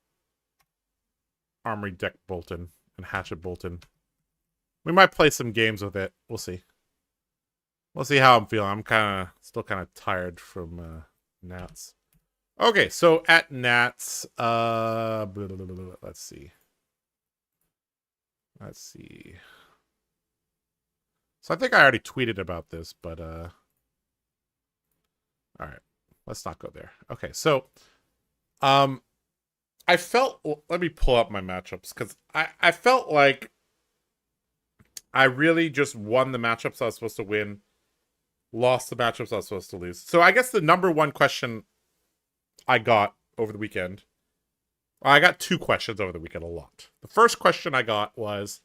S1: Armory Deck Bolton and Hatchet Bolton. We might play some games with it. We'll see. We'll see how I'm feeling. I'm still kind of tired from Nats. Okay, so at Nats, let's see. Let's see. So I think I already tweeted about this, but all right. Let's not go there. Okay, so I felt, let me pull up my matchups, because I felt like I really just won the matchups I was supposed to win, lost the matchups I was supposed to lose. So I guess the number one question I got over the weekend, I got 2 questions over the weekend a lot. The first question I got was,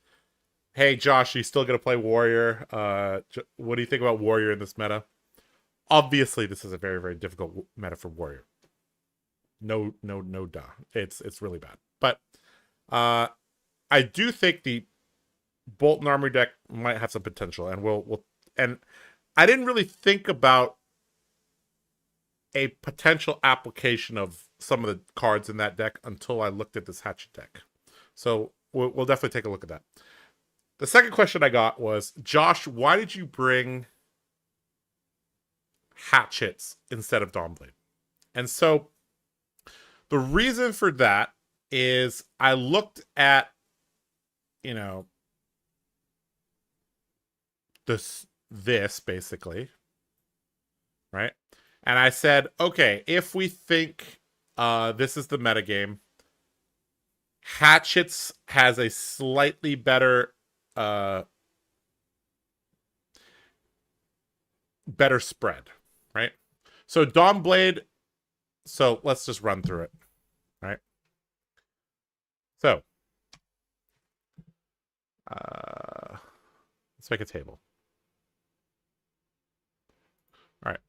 S1: hey, Josh, are you still going to play Warrior? What do you think about Warrior in this meta? Obviously, this is a very, very difficult meta for Warrior. No, duh. It's really bad. But I do think the Bolton Armory deck might have some potential, and and I didn't really think about a potential application of some of the cards in that deck until I looked at this hatchet deck. So we'll definitely take a look at that. The second question I got was, Josh, why did you bring hatchets instead of Dawnblade? And so the reason for that is I looked at, you know, this basically, right? And I said, okay, if we think this is the metagame, hatchets has a slightly better spread, right? So Dawnblade, so let's just run through it, right? So let's make a table. All right.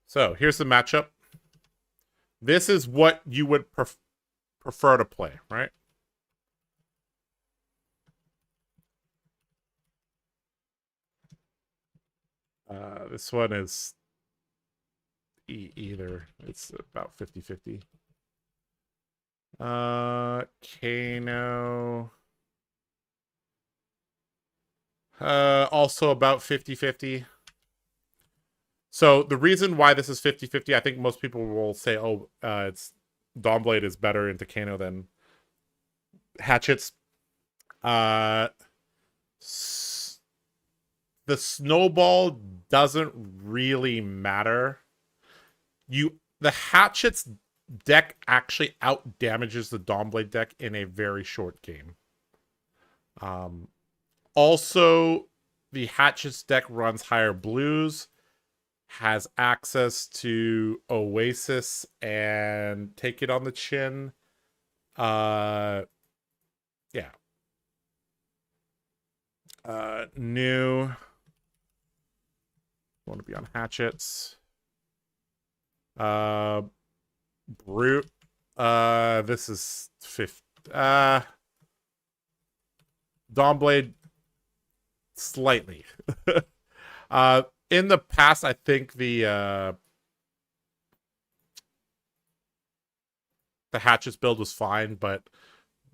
S1: So here's the matchup. This is what you would prefer to play, right? This one is either. It's about 50-50. Kano. Also about 50-50. So the reason why this is 50-50, I think most people will say, oh, it's Dawnblade is better into Kano than hatchets. The snowball doesn't really matter. The hatchets deck actually out damages the Dawnblade deck in a very short game. Also, the hatchets deck runs higher blues, has access to Oasis and Take It on the Chin. Yeah. New. Want to be on hatchets. Brute. This is 50. Dawnblade slightly. In the past, I think the hatchets build was fine, but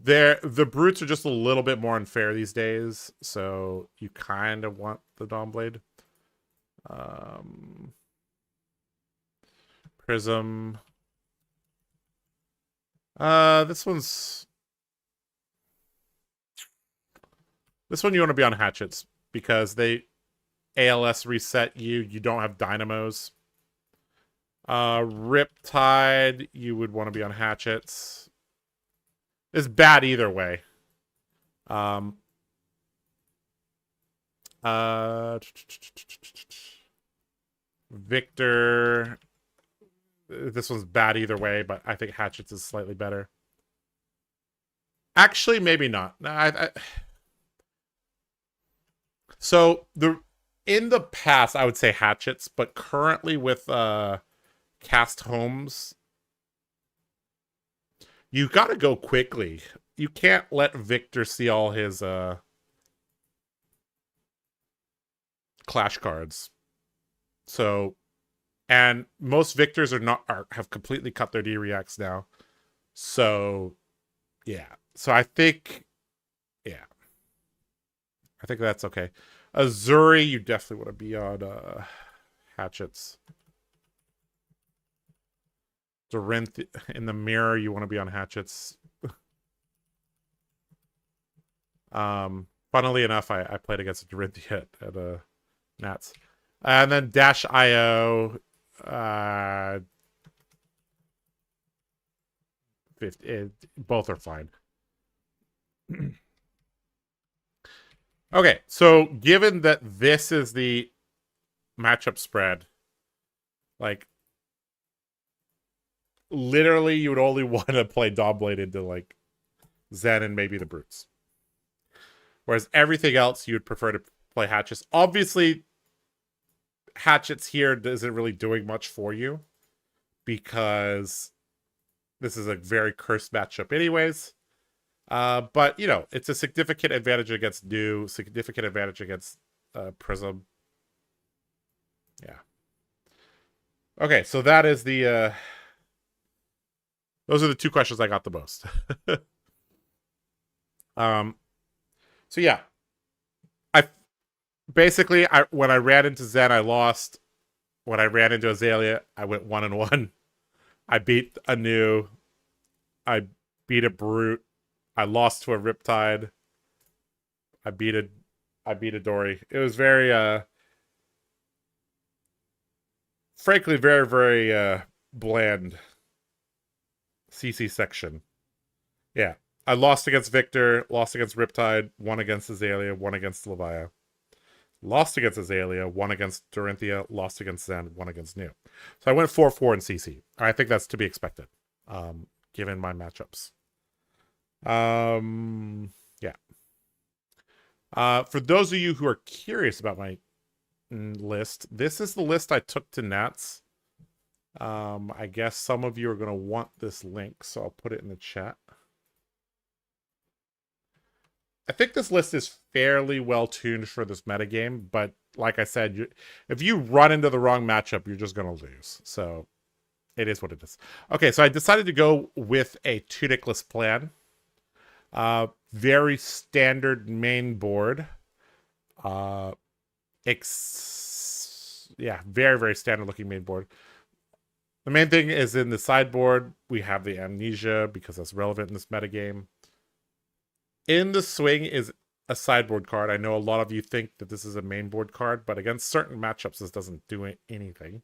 S1: the brutes are just a little bit more unfair these days, so you kind of want the Dawnblade. Prism. This one you want to be on hatchets because they ALS reset you. You don't have dynamos. Riptide, you would want to be on hatchets. It's bad either way. Uh, Victor. This one's bad either way, but I think Hatchets is slightly better. Actually, maybe not. So in the past, I would say Hatchets, but currently with cast homes, you got to go quickly. You can't let Victor see all his clash cards. So, and most Victors have completely cut their D-Reacts now. So, yeah. So I think that's okay. Azuri, you definitely want to be on Hatchets. Dorinth in the mirror, you want to be on Hatchets. Funnily enough, I played against Dorinthia at Nats. And then Dash IO, 50, both are fine. Okay, so given that this is the matchup spread, like, literally you would only want to play Dawnblade into, like, Zen and maybe the Brutes. Whereas everything else you would prefer to play Hatchets. Obviously, Hatchets here isn't really doing much for you because this is a very cursed matchup anyways. But, you know, it's a significant advantage against New, significant advantage against Prism. Yeah. Okay, so that is the... those are the two questions I got the most. So yeah. When I ran into Zen, I lost. When I ran into Azelia, I went 1-1. I beat a New. I beat a Brute. I lost to a Riptide. I beat a Dory. It was very frankly very, very bland CC section. Yeah. I lost against Victor, lost against Riptide, won against Azelia, won against Levia. Lost against Azelia, won against Dorinthia, lost against Zen, won against New. So I went 4-4 in CC. I think that's to be expected, given my matchups. Yeah. For those of you who are curious about my list, this is the list I took to Nats. I guess some of you are going to want this link, so I'll put it in the chat. I think this list is fairly well tuned for this metagame, but like I said, if you run into the wrong matchup, you're just going to lose. So it is what it is. Okay, so I decided to go with a tunicless plan. Very standard main board. Yeah, very, very standard looking main board. The main thing is in the sideboard, we have the Amnesia because that's relevant in this metagame. In the swing is a sideboard card. I know a lot of you think that this is a main board card, but against certain matchups, this doesn't do anything.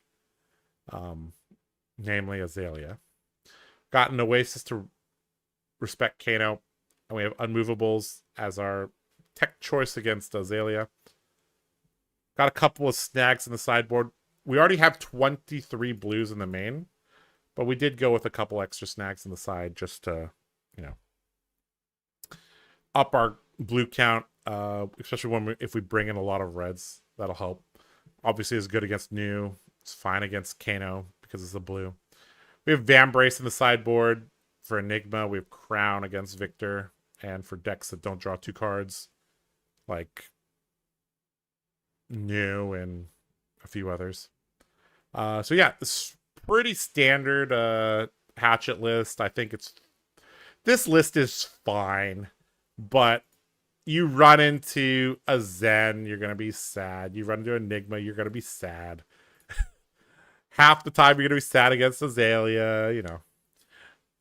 S1: Namely Azelia. Got an Oasis to respect Kano. And we have Unmovables as our tech choice against Azelia. Got a couple of snags in the sideboard. We already have 23 blues in the main, but we did go with a couple extra snags in the side just to, you know, up our blue count, especially if we bring in a lot of reds. That'll help. Obviously, it's good against New. It's fine against Kano because it's a blue. We have Vambrace in the sideboard. For Enigma, we have Crown against Victor. And for decks that don't draw 2 cards, like New and a few others. So yeah, it's pretty standard hatchet list. I think this list is fine, but you run into a Zen, you're gonna be sad. You run into Enigma, you're gonna be sad. Half the time you're gonna be sad against Azelia, you know.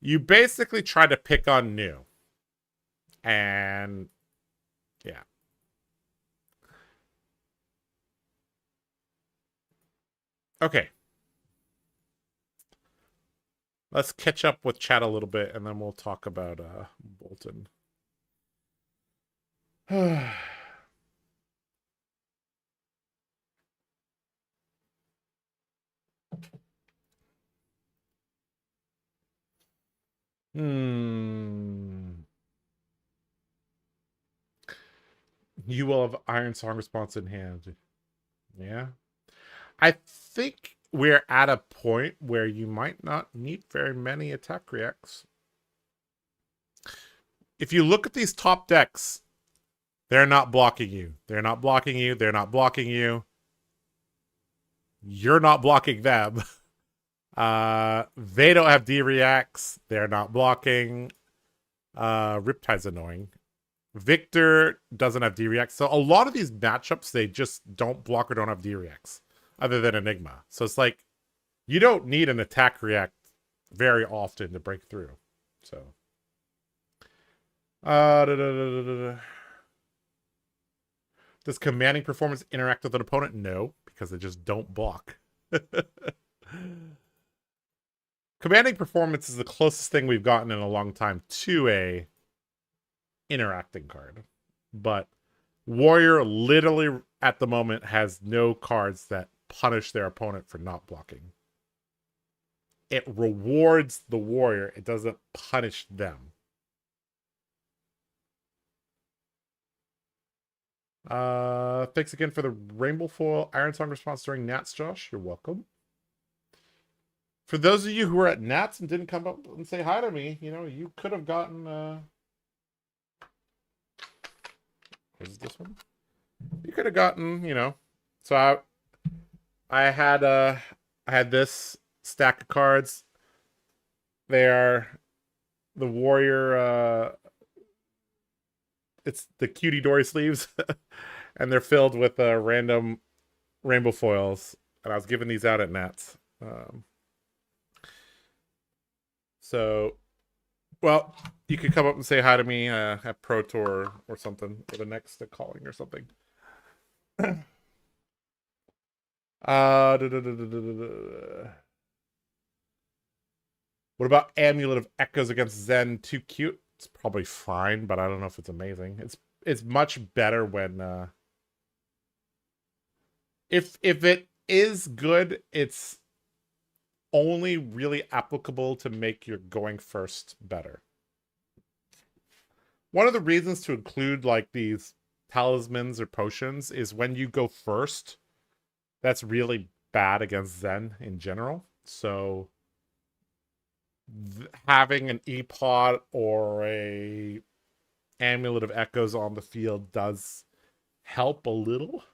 S1: You basically try to pick on New. And yeah. Okay. Let's catch up with chat a little bit, and then we'll talk about Bolton. You will have Iron Song response in hand. Yeah. I think we're at a point where you might not need very many attack reacts. If you look at these top decks, they're not blocking you. They're not blocking you. They're not blocking you. You're not blocking them. They don't have D reacts. They're not blocking. Riptide's annoying. Victor doesn't have D reacts. So a lot of these matchups, they just don't block or don't have D reacts, other than Enigma. So it's like, you don't need an attack react very often to break through. So. Does commanding performance interact with an opponent? No, because they just don't block. Commanding performance is the closest thing we've gotten in a long time to a interacting card. But Warrior literally at the moment has no cards that punish their opponent for not blocking. It rewards the Warrior. It doesn't punish them. Thanks again for the Rainbow Foil Iron Song response during Nats, Josh. You're welcome. For those of you who were at Nats and didn't come up and say hi to me, you know, you could have gotten what is this one? You could have gotten, you know. So I had this stack of cards. They are the Warrior it's the Cutie Dory sleeves. And they're filled with random rainbow foils. And I was giving these out at Nats. So, well, you could come up and say hi to me at Pro Tour or something, or the next calling or something. What about Amulet of Echoes against Zen? Too cute. It's probably fine, but I don't know if it's amazing. It's much better when if it is good, it's only really applicable to make your going first better. One of the reasons to include like these talismans or potions is when you go first, that's really bad against Zen in general. So having an E-Pod or a Amulet of Echoes on the field does help a little.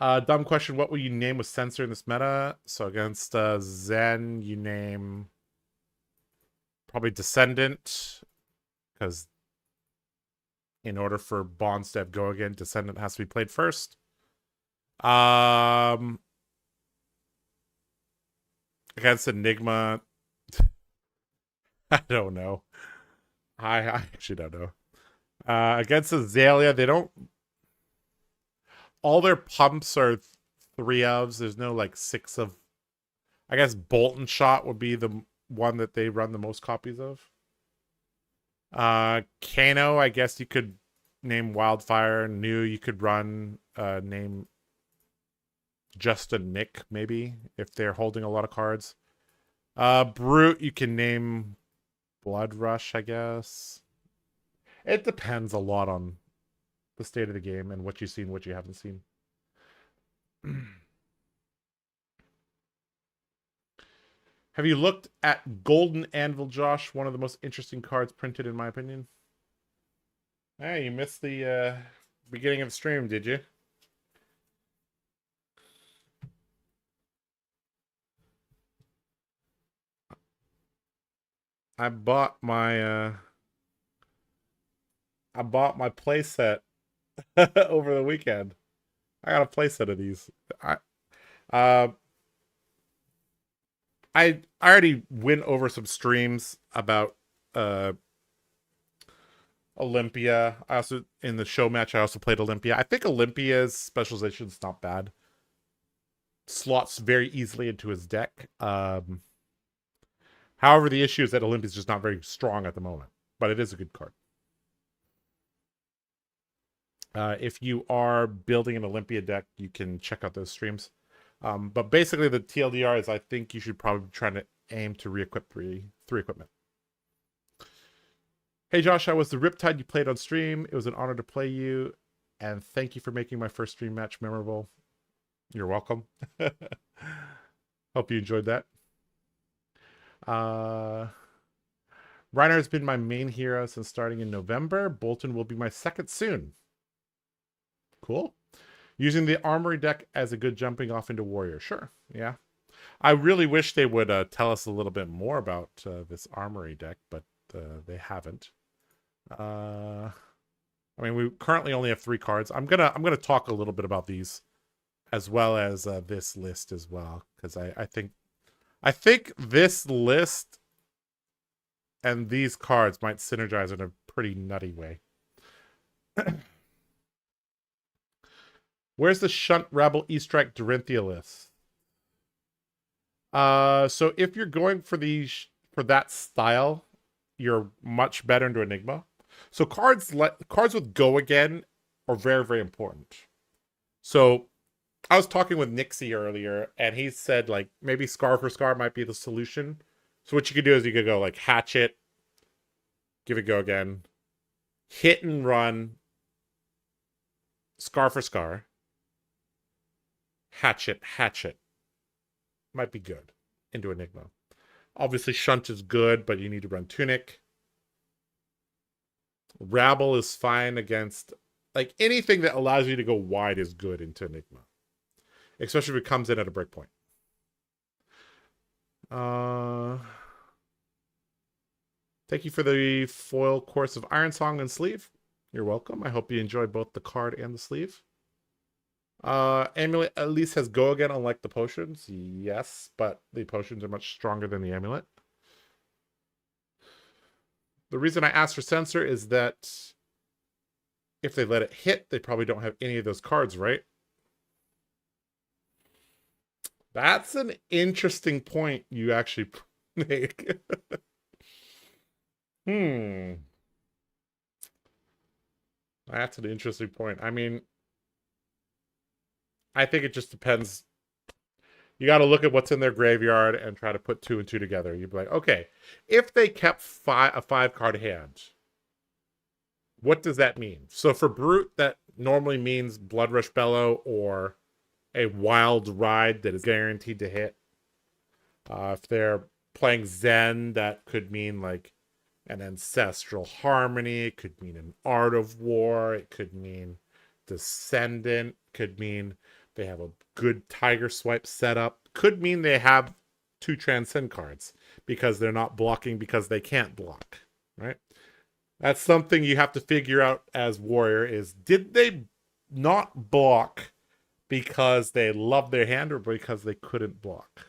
S1: Dumb question. What will you name with Censor in this meta? So against Zen, you name probably Descendant, because in order for Bonds to have go again, Descendant has to be played first. Against Enigma, I don't know. I actually don't know. Against Azelia, they don't. All their pumps are 3 ofs. There's no like 6 of. I guess Bolton Shot would be the one that they run the most copies of. Kano, I guess you could name Wildfire. New, you could run name just a Nick, maybe, if they're holding a lot of cards. Brute, you can name Blood Rush, I guess. It depends a lot on the state of the game and what you've seen, what you haven't seen. Have you looked at Golden Anvil, Josh? One of the most interesting cards printed, in my opinion. Hey, you missed the beginning of the stream, did you? I bought my playset over the weekend. I got a playset of these. I already went over some streams about Olympia. I also, in the show match, I also played Olympia. I think Olympia's specialization is not bad. slots very easily into his deck. However, the issue is that Olympia's just not very strong at the moment, but it is a good card. If you are building an Olympia deck, you can check out those streams. But basically, the TLDR is I think you should probably try to aim to re-equip three equipment. Hey Josh, I was the Riptide you played on stream. It was an honor to play you, and thank you for making my first stream match memorable. You're welcome. Hope you enjoyed that. Reiner has been my main hero since starting in November. Bolton will be my second soon. Cool. Using the Armory deck as a good jumping off into Warrior. Sure. Yeah. I really wish they would tell us a little bit more about this Armory deck, but they haven't. I mean, we currently only have 3 cards. I'm gonna talk a little bit about these, as well as this list as well, because I think this list and these cards might synergize in a pretty nutty way. Where's the Shunt Rabble E-Strike Dorinthia list? So if you're going for that style, you're much better into Enigma. So cards with Go Again are very, very important. So I was talking with Nixie earlier, and he said like maybe Scar for Scar might be the solution. So what you could do is you could go like Hatchet, give it Go Again, Hit and Run, Scar for Scar, Hatchet. Might be good into Enigma. Obviously, Shunt is good, but you need to run Tunic. Rabble is fine against... like, anything that allows you to go wide is good into Enigma. Especially if it comes in at a breakpoint. Thank you for the foil course of Iron Song and sleeve. You're welcome. I hope you enjoyed both the card and the sleeve. Amulet at least has Go Again, unlike the potions. Yes, but the potions are much stronger than the amulet. The reason I asked for Censor is that if they let it hit, they probably don't have any of those cards, right? That's an interesting point you actually make. That's an interesting point. I mean, I think it just depends. You got to look at what's in their graveyard and try to put 2 and 2 together. You'd be like, okay, if they kept a 5-card hand, what does that mean? So for Brute, that normally means Blood Rush Bellow or a Wild Ride that is guaranteed to hit. If they're playing Zen, that could mean like an Ancestral Harmony. It could mean an Art of War. It could mean Descendant. It could mean they have a good Tiger Swipe setup. Could mean they have 2 Transcend cards because they're not blocking because they can't block, right? That's something you have to figure out as Warrior is, did they not block because they love their hand or because they couldn't block?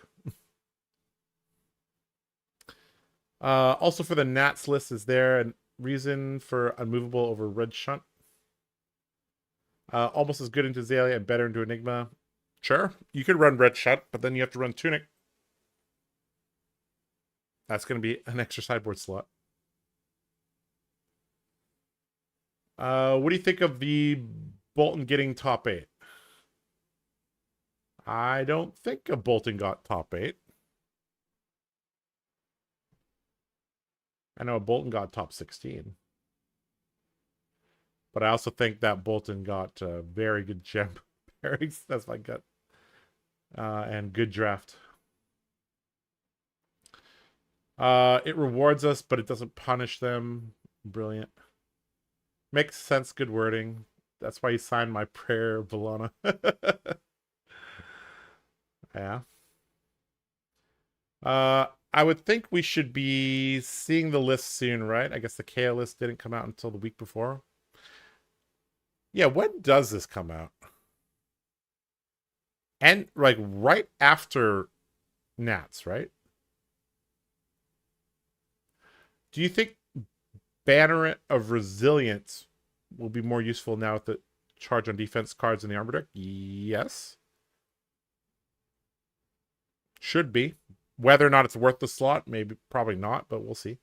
S1: Also for the Nats list, is there a reason for Unmovable over Red Shunt? Almost as good into Azelia and better into Enigma. Sure, you could run Red Shunt, but then you have to run Tunic. That's going to be an extra sideboard slot. What do you think of the Bolton getting top 8? I don't think a Bolton got top 8. I know a Bolton got top 16. But I also think that Bolton got very good gem pairings. That's my gut. And good draft. It rewards us, but it doesn't punish them. Brilliant. Makes sense. Good wording. That's why you signed my prayer, Valona. Yeah. I would think we should be seeing the list soon, right? I guess the KO list didn't come out until the week before. Yeah, when does this come out? And like right after Nats, right? Do you think Banner of Resilience will be more useful now with the charge on defense cards in the armor deck? Yes. Should be. Whether or not it's worth the slot, maybe, probably not, but we'll see.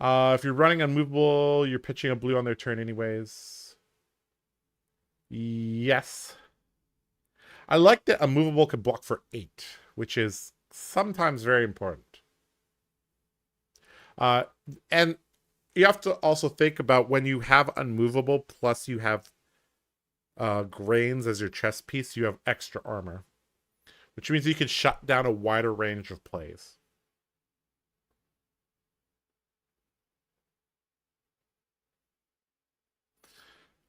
S1: If you're running unmovable, you're pitching a blue on their turn anyways. Yes. I like that a movable can block for 8, which is sometimes very important. And you have to also think about when you have unmovable, plus you have grains as your chess piece, you have extra armor. Which means you can shut down a wider range of plays.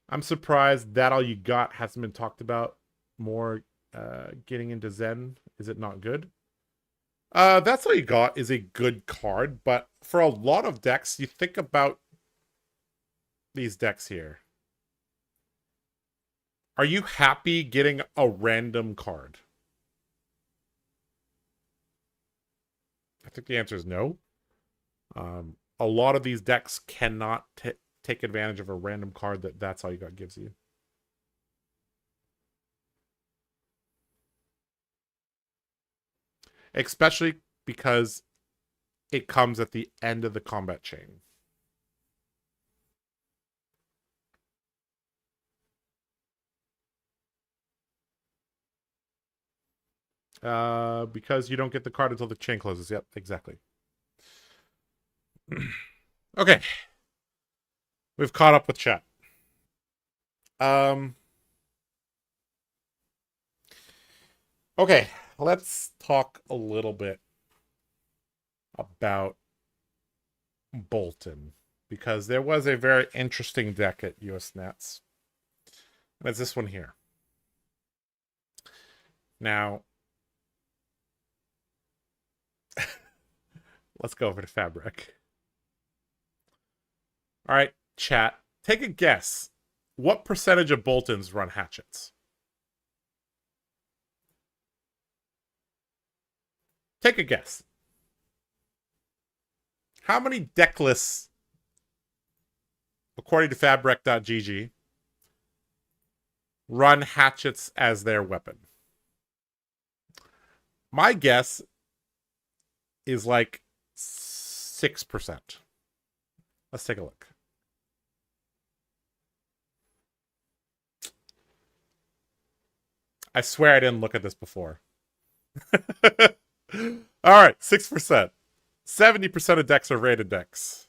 S1: I'm surprised that all you got hasn't been talked about more. Getting into Zen, is it not good? That's all you got is a good card, but for a lot of decks, you think about these decks here. Are you happy getting a random card? I think the answer is no. A lot of these decks cannot take advantage of a random card that's all you got gives you. Especially because it comes at the end of the combat chain. Because you don't get the card until the chain closes. Yep, exactly. Okay. We've caught up with chat. Okay, let's talk a little bit about Bolton, because there was a very interesting deck at US Nets. And it's this one here. Now, let's go over to Fabric. All right, chat, take a guess. What percentage of Boltons run hatchets? Take a guess. How many deck lists, according to fabric.gg, run hatchets as their weapon? My guess is like 6%. Let's take a look. I swear I didn't look at this before. All right, 6%. 70% of decks are rated decks.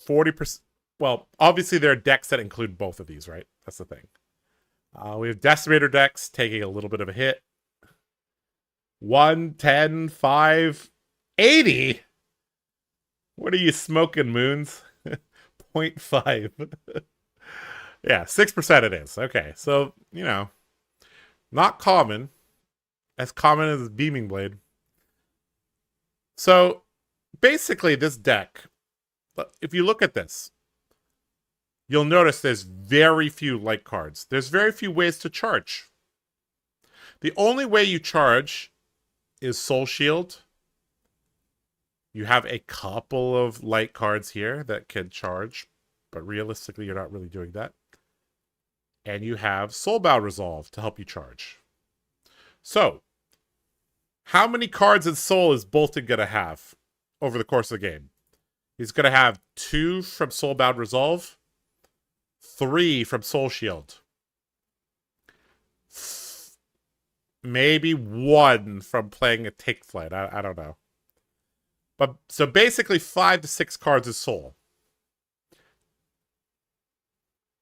S1: 40%. Well, obviously there are decks that include both of these, right? That's the thing. We have Decimator decks taking a little bit of a hit. 1, 10, 5, 80. What are you smoking, Moons? 0.5. Yeah, 6% it is. Okay, so, you know, not common. As common as Beaming Blade. So, basically, this deck, if you look at this, you'll notice there's very few light cards. There's very few ways to charge. The only way you charge is Soul Shield. You have a couple of light cards here that can charge, but realistically, you're not really doing that. And you have Soulbound Resolve to help you charge. So, how many cards in Soul is Bolton going to have over the course of the game? He's going to have 2 from Soulbound Resolve, 3 from Soul Shield, maybe 1 from playing a Take Flight. I don't know. But so basically 5 to 6 cards is Soul.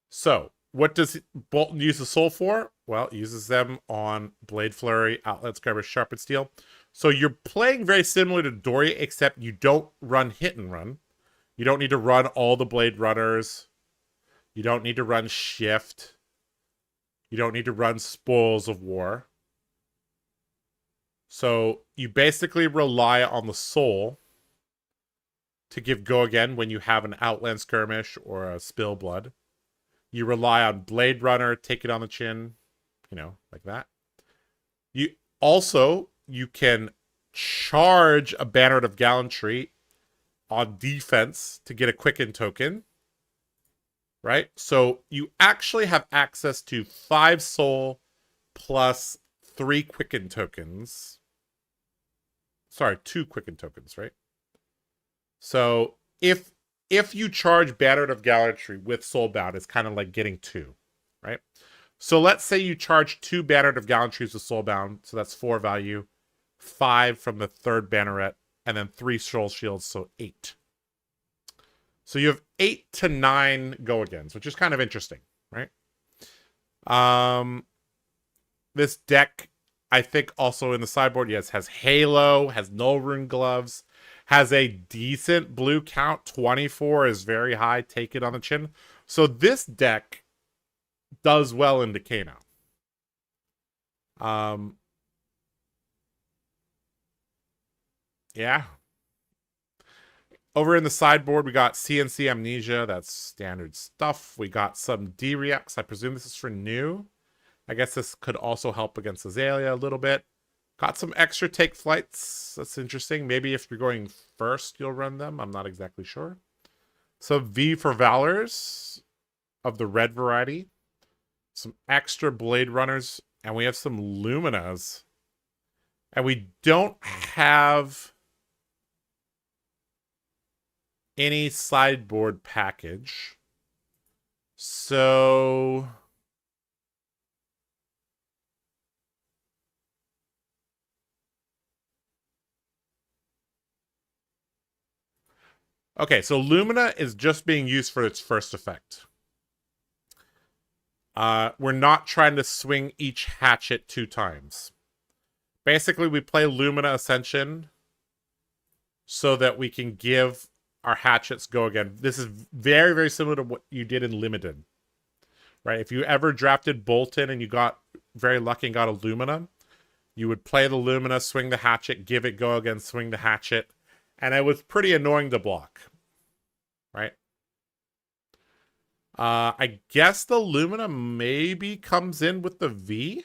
S1: So, what does Bolton use the Soul for? Well, it uses them on Blade Flurry, Outlet Skirmish, Sharpened Steel. So you're playing very similar to Dory, except you don't run Hit and Run. You don't need to run all the Blade Runners. You don't need to run Shift. You don't need to run Spoils of War. So you basically rely on the Soul to give Go Again when you have an Outland Skirmish or a Spill Blood. You rely on Blade Runner, take it on the chin, you know, like that. You can charge a Banner of Gallantry on defense to get a Quicken token. right? So you actually have access to 5 soul plus 3 quicken tokens. Sorry, 2 quicken tokens, right? So if you charge Banner of Gallantry with Soulbound, it's kind of like getting 2, right? So let's say you charge 2 Banner of Gallantries with Soulbound, so that's 4 value, 5 from the 3rd Banneret, and then 3 Soul Shields, so 8. So you have 8 to 9 go-agains, which is kind of interesting, right? This deck, I think also in the sideboard, yes, has Halo, has Null Rune Gloves, has a decent blue count. 24 is very high. Take it on the chin. So this deck does well into Kano. Yeah. Over in the sideboard, we got CNC Amnesia. That's standard stuff. We got some D-Reacts. I presume this is for new. I guess this could also help against Azelia a little bit. Got some extra take flights. That's interesting. Maybe if you're going first, you'll run them. I'm not exactly sure. So V for Valors of the red variety. Some extra Blade Runners. And we have some Luminas. And we don't have any sideboard package. So okay, so Lumina is just being used for its first effect. We're not trying to swing each hatchet 2 times. Basically, we play Lumina Ascension so that we can give our hatchets go again. This is very, very similar to what you did in Limited. Right? If you ever drafted Bolton and you got very lucky and got a Lumina, you would play the Lumina, swing the hatchet, give it go again, swing the hatchet. And it was pretty annoying to block. Right? I guess the Lumina maybe comes in with the V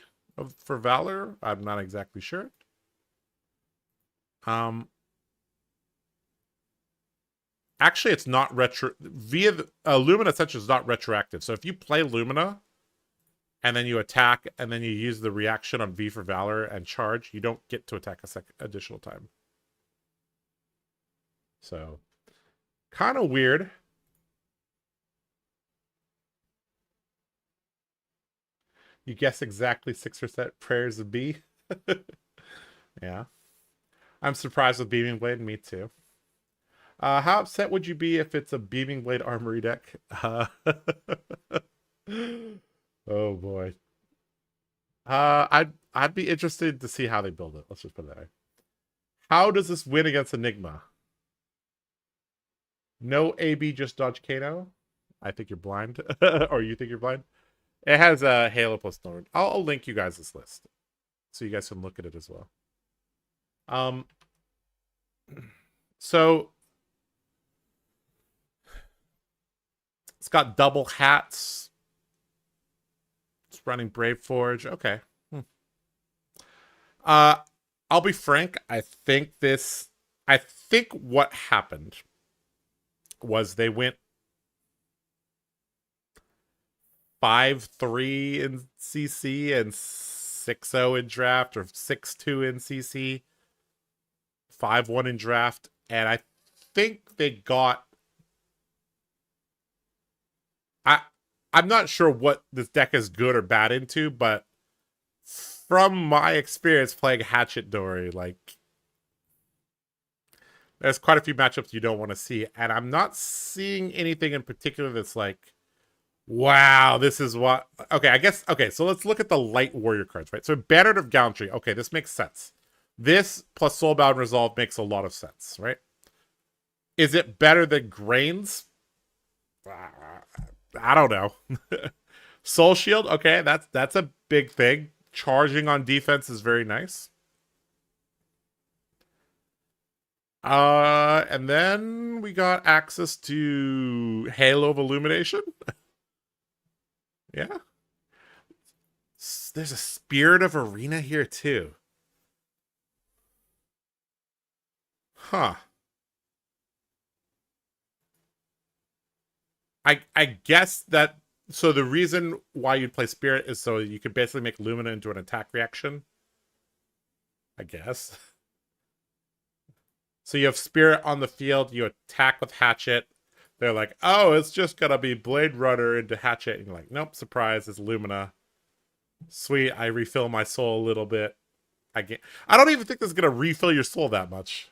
S1: for Valor. I'm not exactly sure. Actually, it's not retro. Via Lumina Ascension is not retroactive. So if you play Lumina and then you attack and then you use the reaction on V for Valor and charge, you don't get to attack a second additional time. So kind of weird. You guess exactly 6% prayers of B. Yeah. I'm surprised with Beaming Blade. Me too. How upset would you be if it's a Beaming Blade Armory deck? Oh boy. I'd be interested to see how they build it. Let's just put it that way. How does this win against Enigma? No AB, just dodge Kano. I think you're blind, or you think you're blind. It has a Halo plus Norn. I'll link you guys this list so you guys can look at it as well. So it's got double hats. It's running Brave Forge. Okay. I'll be frank. I think what happened was they went 5-3 in CC and 6-0 in draft, or 6-2 in CC, 5-1 in draft, and I think they got. I'm not sure what this deck is good or bad into, but from my experience playing Hatchet Dory, like, there's quite a few matchups you don't want to see, and I'm not seeing anything in particular that's like, wow, this is what. Okay, I guess. Okay, so let's look at the light warrior cards, right? So Banner of Gallantry. Okay, this makes sense. This plus Soulbound Resolve makes a lot of sense, right? Is it better than Grains? I don't know. Soul Shield, okay, that's a big thing. Charging on defense is very nice. And then we got access to Halo of Illumination. Yeah. There's a Spirit of Arena here too. Huh. I guess that, so the reason why you'd play Spirit is so you could basically make Lumina into an attack reaction. I guess. So you have Spirit on the field, you attack with Hatchet. They're like, oh, it's just gonna be Blade Runner into Hatchet. And you're like, nope, surprise, it's Lumina. Sweet, I refill my soul a little bit. I don't even think this is gonna refill your soul that much.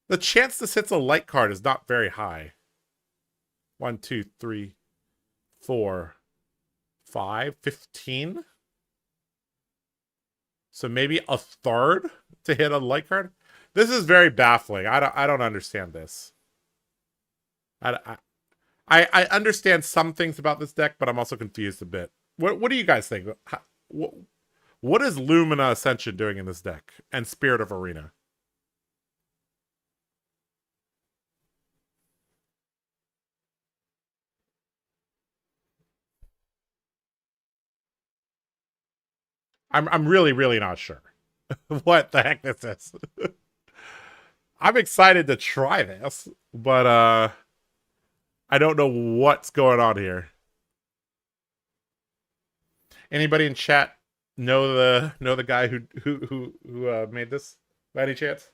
S1: The chance this hits a light card is not very high. 1, 2, 3, 4, 5, 15. So maybe a third to hit a light card. This is very baffling. I don't understand this. I understand some things about this deck, but I'm also confused a bit. What do you guys think? What is Lumina Ascension doing in this deck? And Spirit of Arena? I'm really not sure what the heck this is. I'm excited to try this, but I don't know what's going on here. Anybody in chat know the guy who made this by any chance?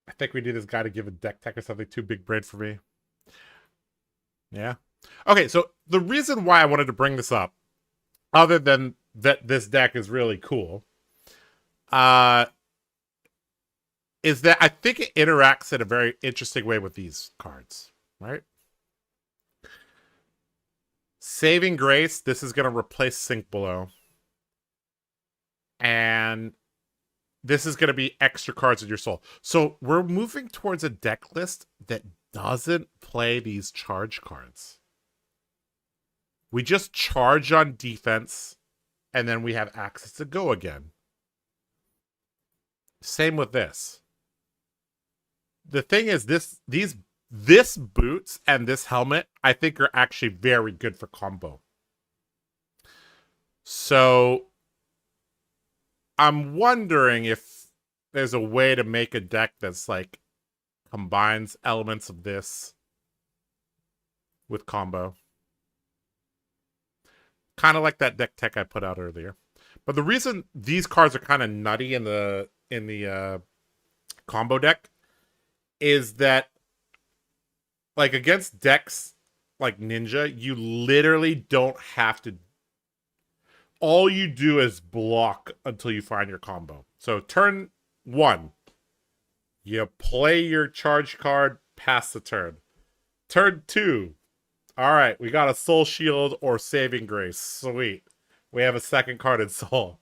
S1: I think we need this guy to give a deck tech or something too big brain for me. Yeah. Okay, so the reason why I wanted to bring this up, other than that this deck is really cool, is that I think it interacts in a very interesting way with these cards, right? Saving Grace, this is going to replace Sink Below. And this is going to be extra cards in your soul. So we're moving towards a deck list that doesn't play these charge cards. We just charge on defense, and then we have access to go again. Same with this. The thing is, this boots and this helmet, I think, are actually very good for combo. So I'm wondering if there's a way to make a deck that's like combines elements of this with combo. Kind of like that deck tech I put out earlier. But the reason these cards are kind of nutty in the combo deck is that, like, against decks like Ninja, you literally don't have to. All you do is block until you find your combo. So turn 1, you play your charge card, pass the turn. Turn 2, all right, we got a Soul Shield or Saving Grace. Sweet. We have a second card in Soul.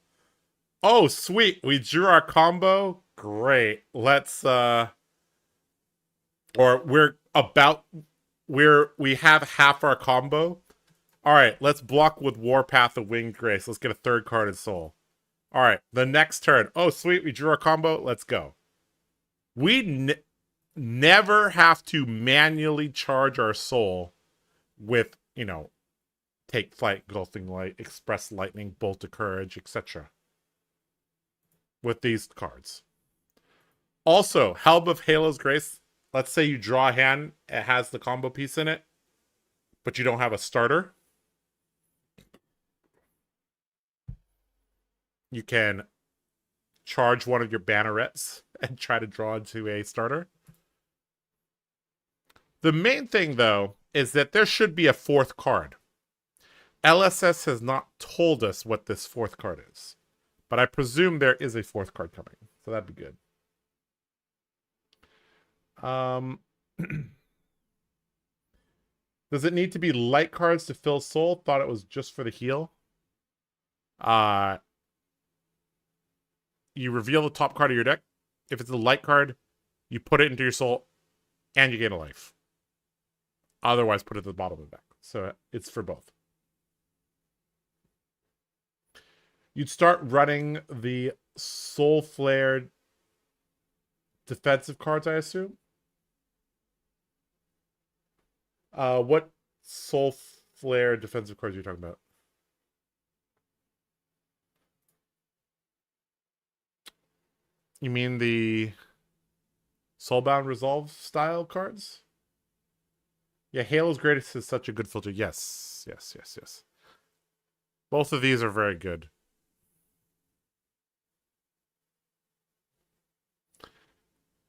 S1: Oh, sweet. We drew our combo. Great. Let's we have half our combo. All right, let's block with Warpath of Winged Grace. Let's get a third card in Soul. All right, the next turn. Oh, sweet, we drew our combo. Let's go. We never have to manually charge our Soul with, Take Flight, Engulfing Light, Express Lightning, Bolt of Courage, etc. with these cards. Also, Helm of Halo's Grace. Let's say you draw a hand, it has the combo piece in it, but you don't have a starter. You can charge one of your bannerets and try to draw into a starter. The main thing, though, is that there should be a fourth card. LSS has not told us what this fourth card is, but I presume there is a fourth card coming, so that'd be good. Does it need to be light cards to fill soul? Thought it was just for the heal. You reveal the top card of your deck. If it's a light card, you put it into your soul, and you gain a life. Otherwise, put it at the bottom of the deck. So it's for both. You'd start running the Soul Flared defensive cards, I assume. What Soul flare defensive cards you're talking about? You mean the Soulbound Resolve style cards? Yeah, Halo's Greatest is such a good filter. Yes, yes, yes, yes. Both of these are very good.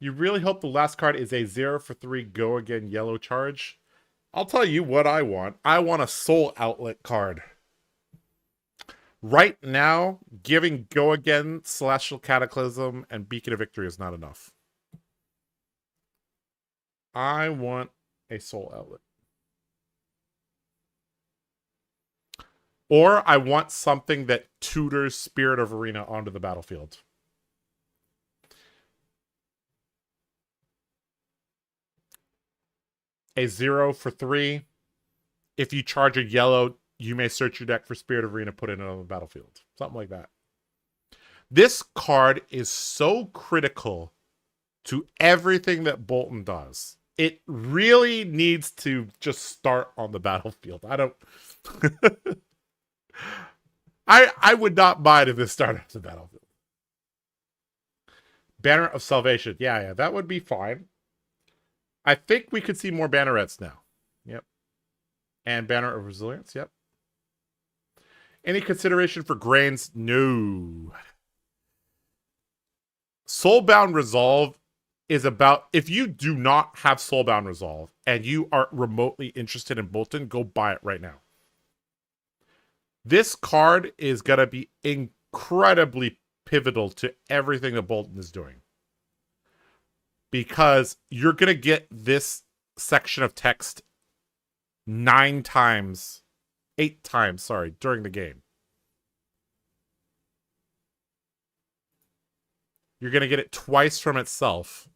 S1: You really hope the last card is a 0 for 3 go again yellow charge. I'll tell you what I want. I want a Soul Outlet card. Right now, giving Go Again, Celestial Cataclysm, and Beacon of Victory is not enough. I want a Soul Outlet. Or I want something that tutors Spirit of Arena onto the battlefield. A 0 for 3. If you charge a yellow, you may search your deck for Spirit of Arena, put it on the battlefield. Something like that. This card is so critical to everything that Bolton does. It really needs to just start on the battlefield. I don't... I would not mind if this started on the battlefield. Banner of Salvation. Yeah, that would be fine. I think we could see more bannerets now. Yep. And Banner of Resilience. Yep. Any consideration for grains? No. Soulbound Resolve is about... If you do not have Soulbound Resolve and you are remotely interested in Bolton, go buy it right now. This card is going to be incredibly pivotal to everything that Bolton is doing. Because you're going to get this section of text 8 times, during the game. You're going to get it twice from itself.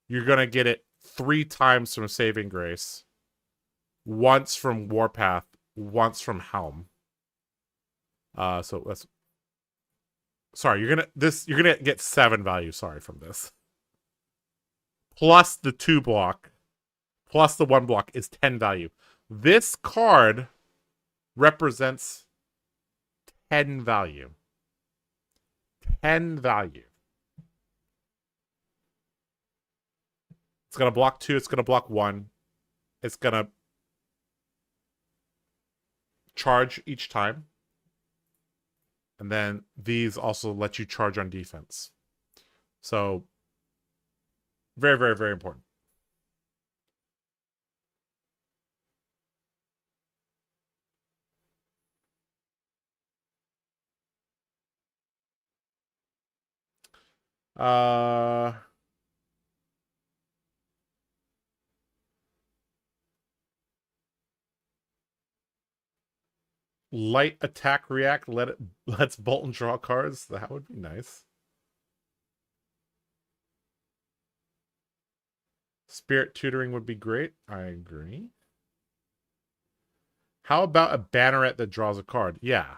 S1: You're going to get it 3 times from Saving Grace. Once from Warpath, once from Helm. So let's... Sorry, you're gonna get 7 value, from this. Plus the 2 block, plus the 1 block is 10 value. This card represents 10 value. 10 value. It's gonna block 2, it's gonna block 1. It's gonna charge each time. And then these also let you charge on defense. So, very, very, very important. Light attack react, lets Bolton draw cards. That would be nice. Spirit tutoring would be great. I agree. How about a banneret that draws a card? Yeah.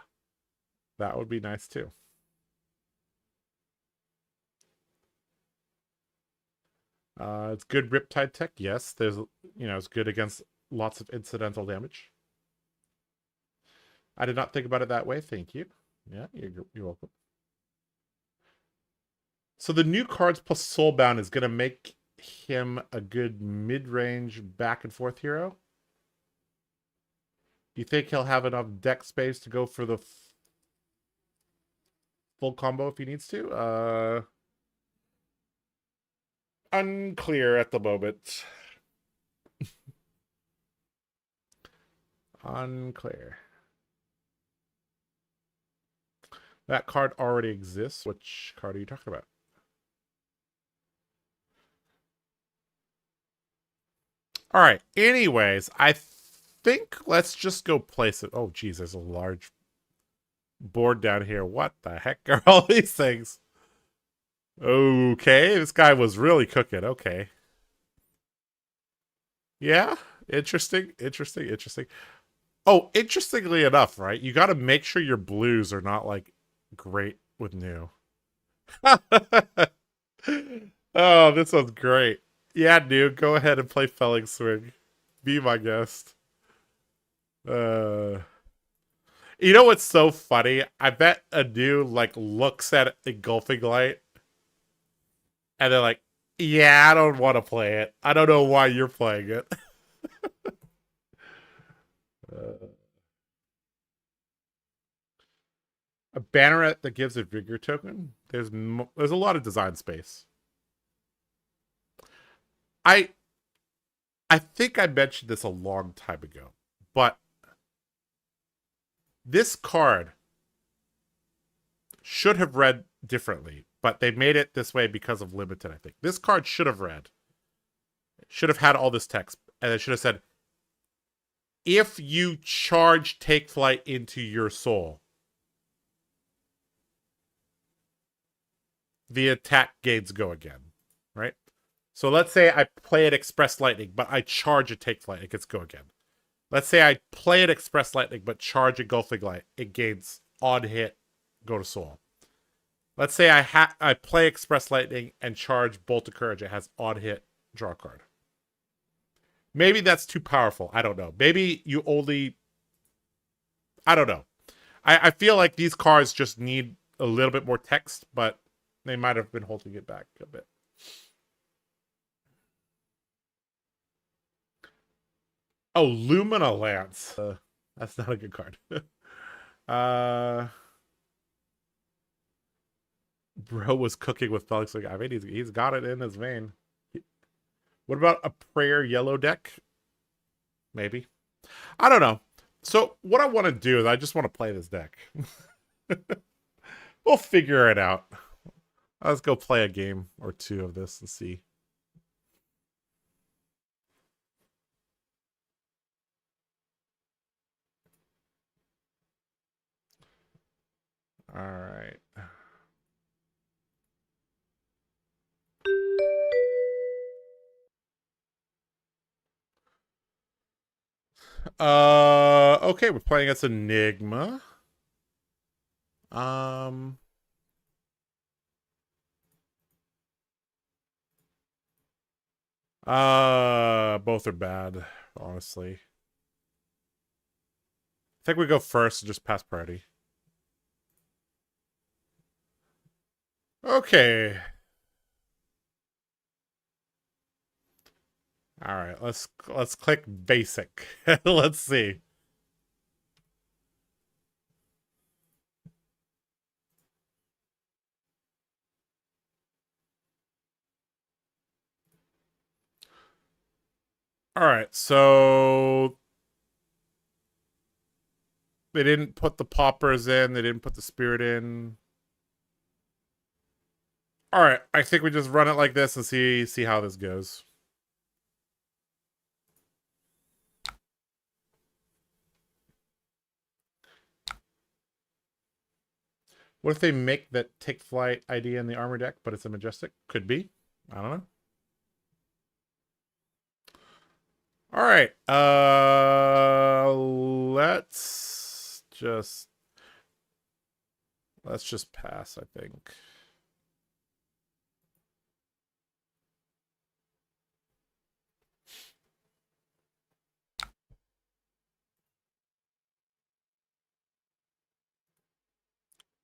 S1: That would be nice too. It's good Riptide tech. Yes, there's it's good against lots of incidental damage. I did not think about it that way. Thank you. Yeah, you're welcome. So the new cards plus Soulbound is going to make him a good mid-range back and forth hero. Do you think he'll have enough deck space to go for the full combo if he needs to? Unclear at the moment. Unclear. That card already exists. Which card are you talking about? All right. Anyways, I think let's just go place it. Oh, geez, there's a large board down here. What the heck are all these things? Okay, this guy was really cooking. Okay. Yeah, interesting. Oh, interestingly enough, right? You got to make sure your blues are not, like, great with new. Oh, this one's great. Yeah, dude, go ahead and play Felling Swing. Be my guest. Uh, you know what's so funny? I bet a dude like looks at Engulfing Light and they're like, "Yeah, I don't want to play it. I don't know why you're playing it." A banneret that gives a vigor token. There's a lot of design space. I I think I mentioned this a long time ago, but this card should have read differently, but they made it this way because of limited, I think. This card should have read, should have had all this text, and it should have said, if you charge Take Flight into your soul, the attack gains go again, right? So let's say I play it Express Lightning, but I charge a Take Flight, it gets go again. Let's say I play it Express Lightning, but charge Engulfing Light, it gains odd hit, go to soul. Let's say I play Express Lightning and charge Bolt of Courage. It has odd hit, draw a card. Maybe that's too powerful. I don't know. Maybe you only... I don't know. I feel like these cards just need a little bit more text, but they might have been holding it back a bit. Oh, Lumina Lance. That's not a good card. Bro was cooking with Felix. I mean, he's got it in his vein. What about a prayer yellow deck? Maybe. I don't know. So what I want to do is I just want to play this deck. We'll figure it out. Let's go play a game or two of this and see. All right. Okay, we're playing against Enigma. Both are bad, honestly. I think we go first and just pass party. Okay. All right, let's click basic. Let's see. All right, so they didn't put the poppers in, they didn't put the spirit in. All right, I think we just run it like this and see how this goes. What if they make that Take Flight idea in the armor deck, but it's a Majestic? Could be. I don't know. All right. Let's just pass, I think.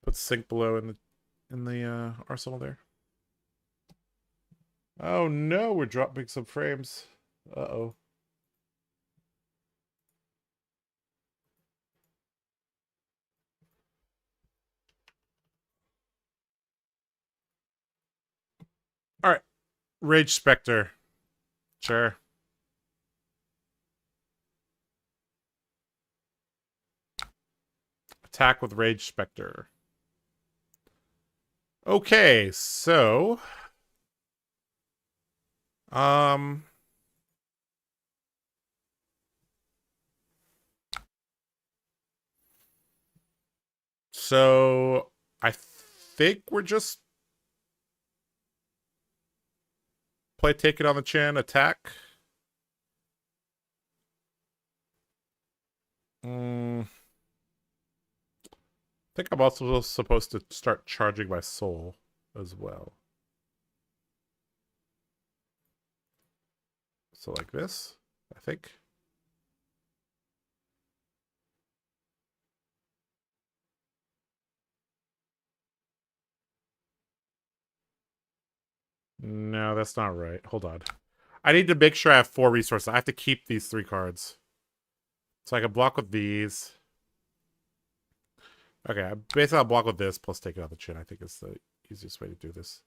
S1: Put Sink Below in the arsenal there. Oh no, we're dropping some frames. Uh-oh. All right. Rage Spectre. Sure. Attack with Rage Spectre. Okay, so so I think we're just play Take It on the Chin, attack. I think I'm also supposed to start charging my soul as well. So like this, I think. No, that's not right. Hold on. I need to make sure I have 4 resources. I have to keep these 3 cards. So I can block with these. Okay, basically I'll block with this plus take it out the chin. I think it's the easiest way to do this.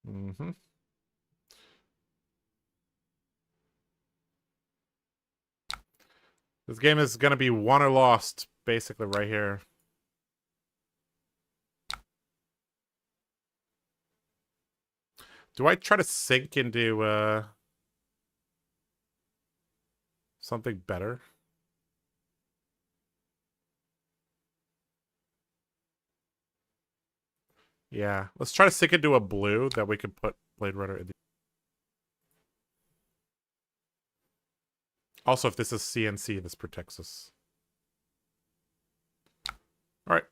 S1: Mm-hmm. This game is going to be won or lost, basically, right here. Do I try to sink into something better? Yeah, let's try to sink into a blue that we can put Blade Runner in. Also, if this is CNC, this protects us. All right.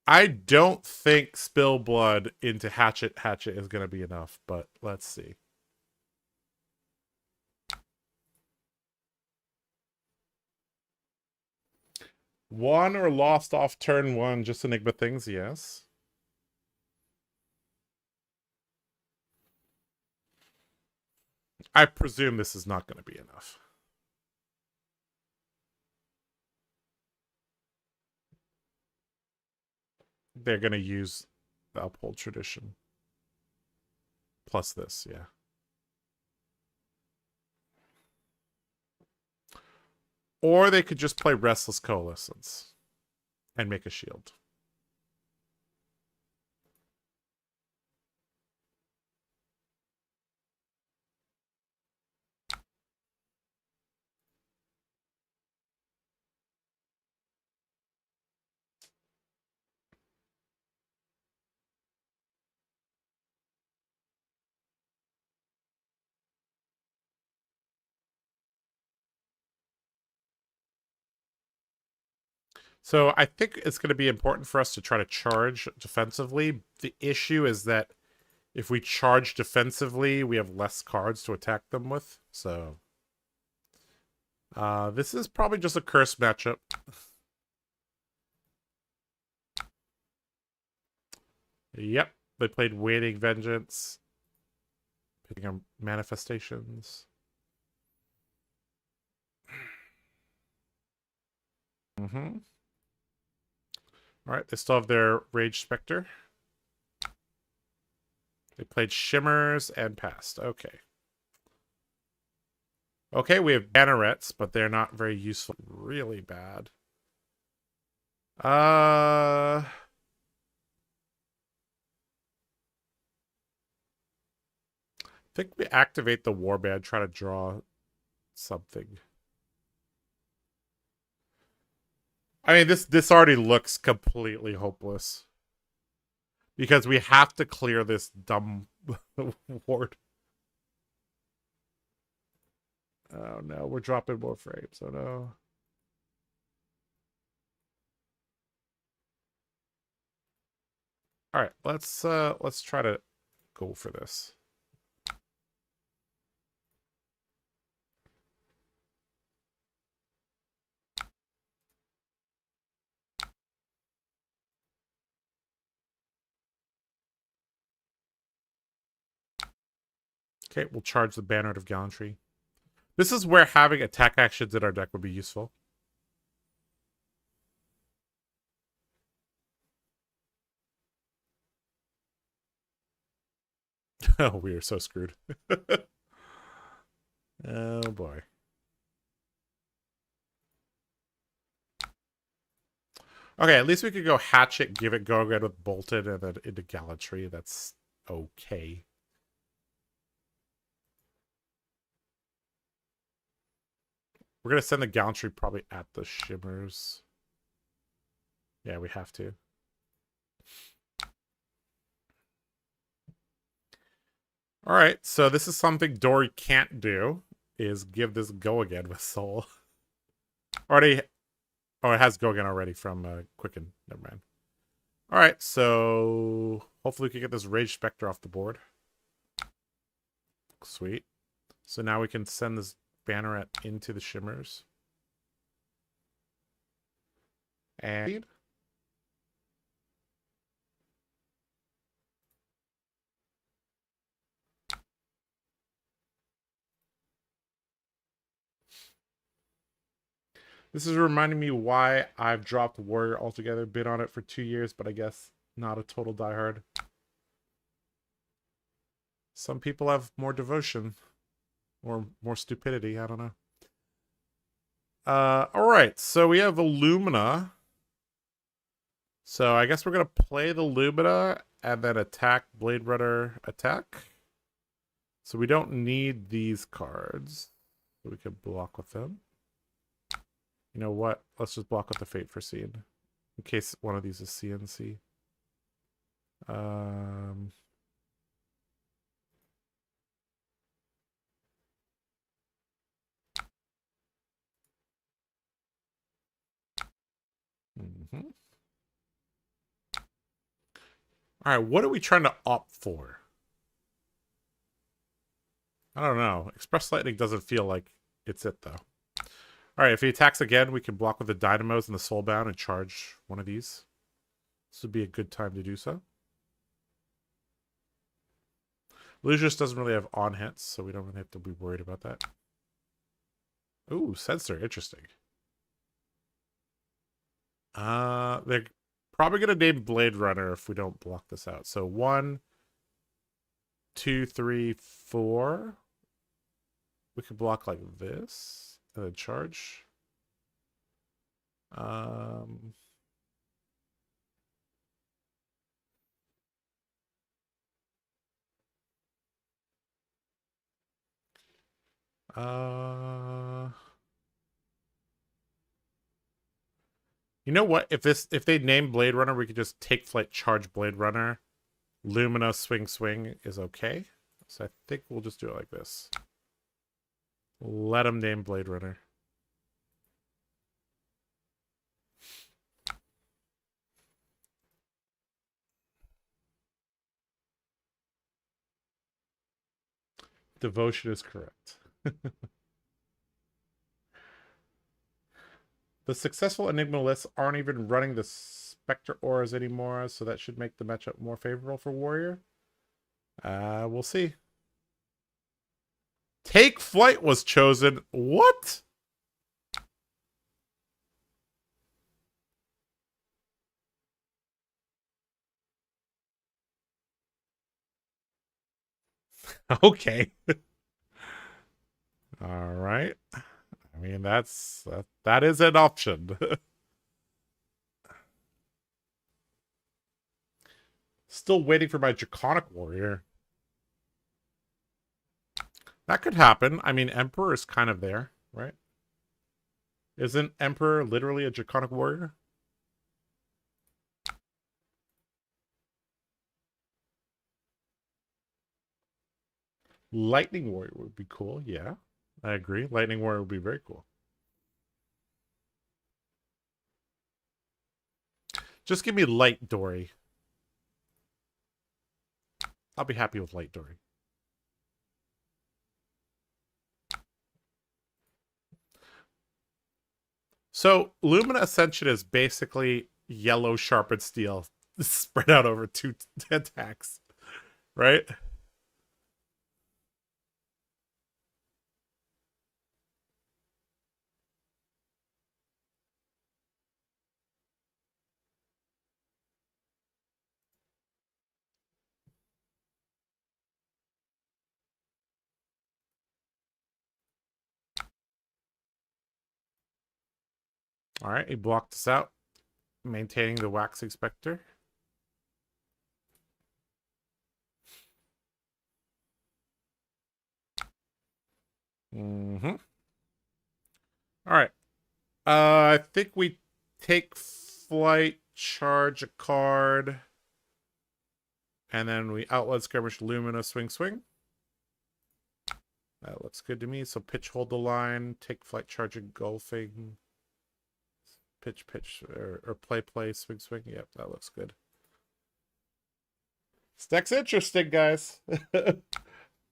S1: I don't think Spill Blood into Hatchet is going to be enough, but let's see. Won or lost off turn 1, just Enigma things, yes. I presume this is not going to be enough. They're going to use the Uphold Tradition. Plus this, yeah. Or they could just play Restless Coalescence and make a shield. So I think it's going to be important for us to try to charge defensively. The issue is that if we charge defensively, we have less cards to attack them with. So this is probably just a curse matchup. Yep, they played Waiting Vengeance. Picking on Manifestations. Mm-hmm. Alright, they still have their Rage Spectre. They played Shimmers and passed. Okay. Okay, we have Bannerets, but they're not very useful. Really bad. I think we activate the Warband, try to draw something. I mean, this already looks completely hopeless. Because we have to clear this dumb ward. Oh no, we're dropping more frames. Oh no. All right, let's try to go for this. Okay, we'll charge the Banner of Gallantry. This is where having attack actions in our deck would be useful. Oh, we are so screwed. Oh boy. Okay, at least we could go Hatchet, give it go again with Bolton, and then into Gallantry. That's okay. We're going to send the Gallantry probably at the Shimmers. Yeah, we have to. All right, so this is something Dory can't do, is give this go again with Soul. Already, oh, it has go again already from Quicken. Never mind. All right, so hopefully we can get this Rage Spectre off the board. Sweet. So now we can send this Banneret into the Shimmers. And this is reminding me why I've dropped Warrior altogether. Been on it for 2 years, but I guess not a total diehard. Some people have more devotion or more stupidity. I don't know. All right, so we have Illumina. So I guess we're gonna play the Lumina and then attack Blade Runner attack. So we don't need these cards. So we can block with them. You know what? Let's just block with the Fate Foreseen. In case one of these is CNC. All right, what are we trying to opt for? I don't know. Express Lightning doesn't feel like it's it, though. All right, if he attacks again, we can block with the Dynamos and the Soulbound and charge one of these. This would be a good time to do so. Lucius doesn't really have on hits, so we don't really have to be worried about that. Ooh, Sensor, interesting. They're probably gonna name Blade Runner if we don't block this out. So 1, 2, 3, 4. We could block like this and then charge. You know what? If they name Blade Runner, we could just take flight, charge Blade Runner. Lumina swing is okay. So I think we'll just do it like this. Let him name Blade Runner. Devotion is correct. The successful Enigma lists aren't even running the Spectre auras anymore, so that should make the matchup more favorable for Warrior. We'll see. Take Flight was chosen. What? Okay. All right. I mean, that is an option. Still waiting for my Draconic Warrior. That could happen. I mean, Emperor is kind of there, right? Isn't Emperor literally a Draconic Warrior? Lightning Warrior would be cool, yeah. I agree. Lightning Warrior would be very cool. Just give me Light Dory. I'll be happy with Light Dory. So, Lumina Ascension is basically yellow sharpened steel spread out over 2 attacks, right? All right, he blocked us out, maintaining the Waxing Spectre. All right. I think we take flight, charge a card, and then we outlet skirmish Lumina swing. That looks good to me. So pitch, hold the line, take flight, charge engulfing, pitch, or play, swing. Yep, that looks good. This deck's interesting, guys.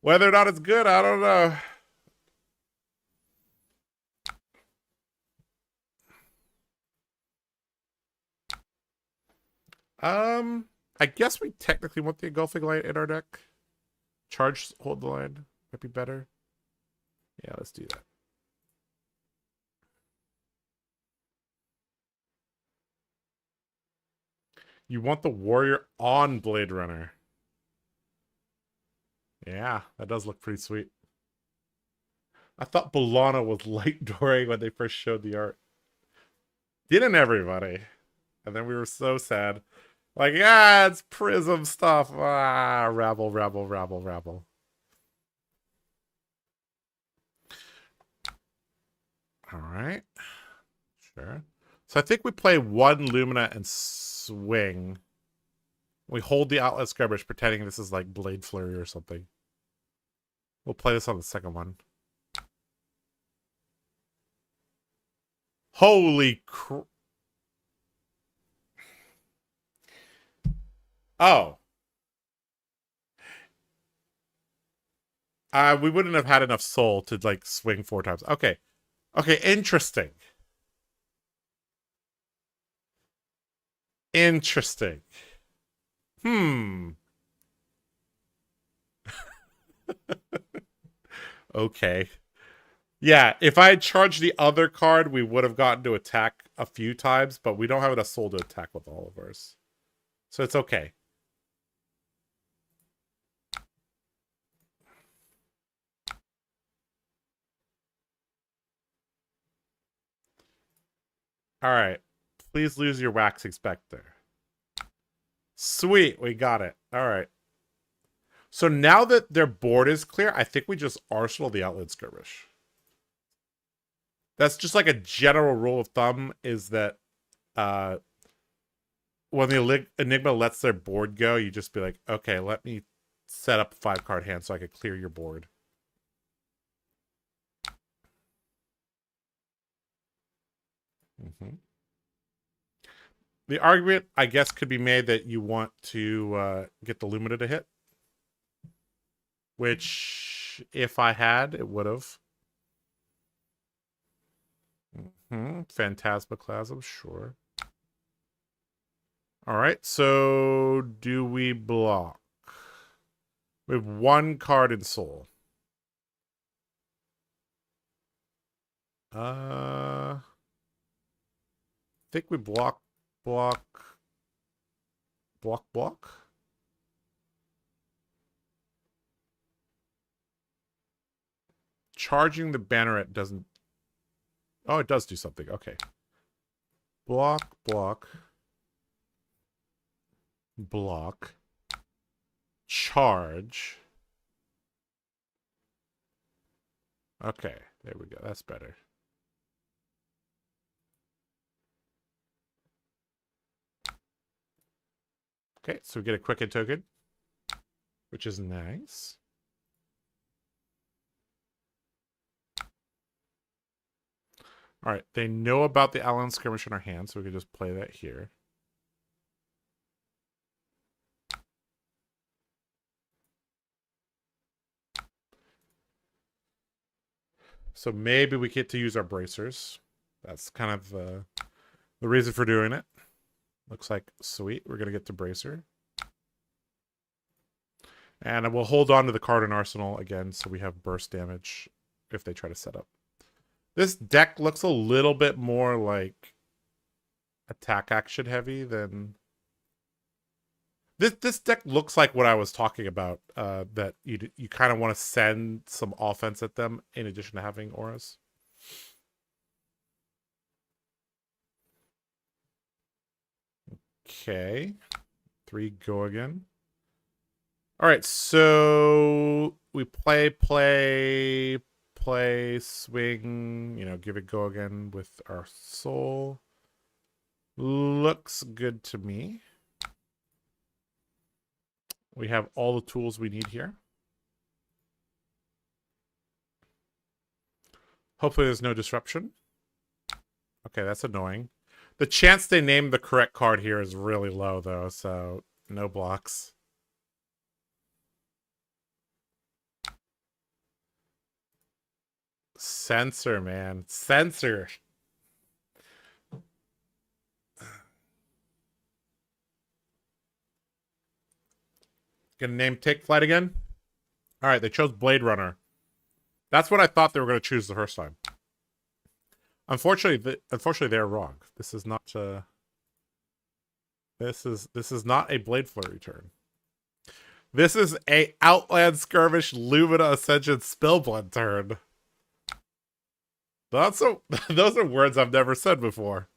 S1: Whether or not it's good, I don't know. I guess we technically want the engulfing light in our deck. Charge, hold the line. Might be better. Yeah, let's do that. You want the warrior on Blade Runner. Yeah, that does look pretty sweet. I thought Bolana was light dooring when they first showed the art. Didn't everybody? And then we were so sad. Like, ah, it's Prism stuff. Ah, rabble, rabble, rabble, rabble. All right. Sure. So I think we play one Lumina and swing. We hold the Outlet Skirmish, pretending this is like Blade Flurry or something. We'll play this on the second one. Holy crap. Oh. We wouldn't have had enough soul to, like, swing 4 times. Okay. Okay, interesting. Interesting. Okay. Yeah, if I had charged the other card, we would have gotten to attack a few times, but we don't have enough soul to attack with all of ours. So it's okay. Alright. Please lose your Wax Inspector. Sweet, we got it. Alright. So now that their board is clear, I think we just arsenal the Outlet Skirmish. That's just like a general rule of thumb, is that when the Enigma lets their board go, you just be like, okay, let me set up a 5-card hand so I can clear your board. The argument, I guess, could be made that you want to get the Lumina to hit. Which, if I had, it would have. Phantasmaclasm, sure. Alright, so do we block? We have 1 card in soul. I think we block. Charging the banneret doesn't... Oh, it does do something. Okay. Block. Charge. Okay, there we go. That's better. Okay, so we get a Quicken token, which is nice. All right, they know about the Allen Skirmish in our hand, so we can just play that here. So maybe we get to use our bracers. That's kind of the reason for doing it. Looks like, sweet, we're going to get to bracer. And we'll hold on to the card in Arsenal again, so we have burst damage if they try to set up. This deck looks a little bit more like attack action heavy than... This deck looks like what I was talking about, that you kind of want to send some offense at them in addition to having auras. Okay. 3 go again. All right, so we play, swing, you know, give it go again with our soul. Looks good to me. We have all the tools we need here. Hopefully there's no disruption. Okay, that's annoying. The chance they name the correct card here is really low, though, so no blocks. Censor, man. Censor. Gonna name Take Flight again? Alright, they chose Blade Runner. That's what I thought they were going to choose the first time. Unfortunately, they're wrong. This is not this is not a Blade Flurry turn. This is a Outland Skirmish Lumina Ascension Spellblood turn. Those are words I've never said before.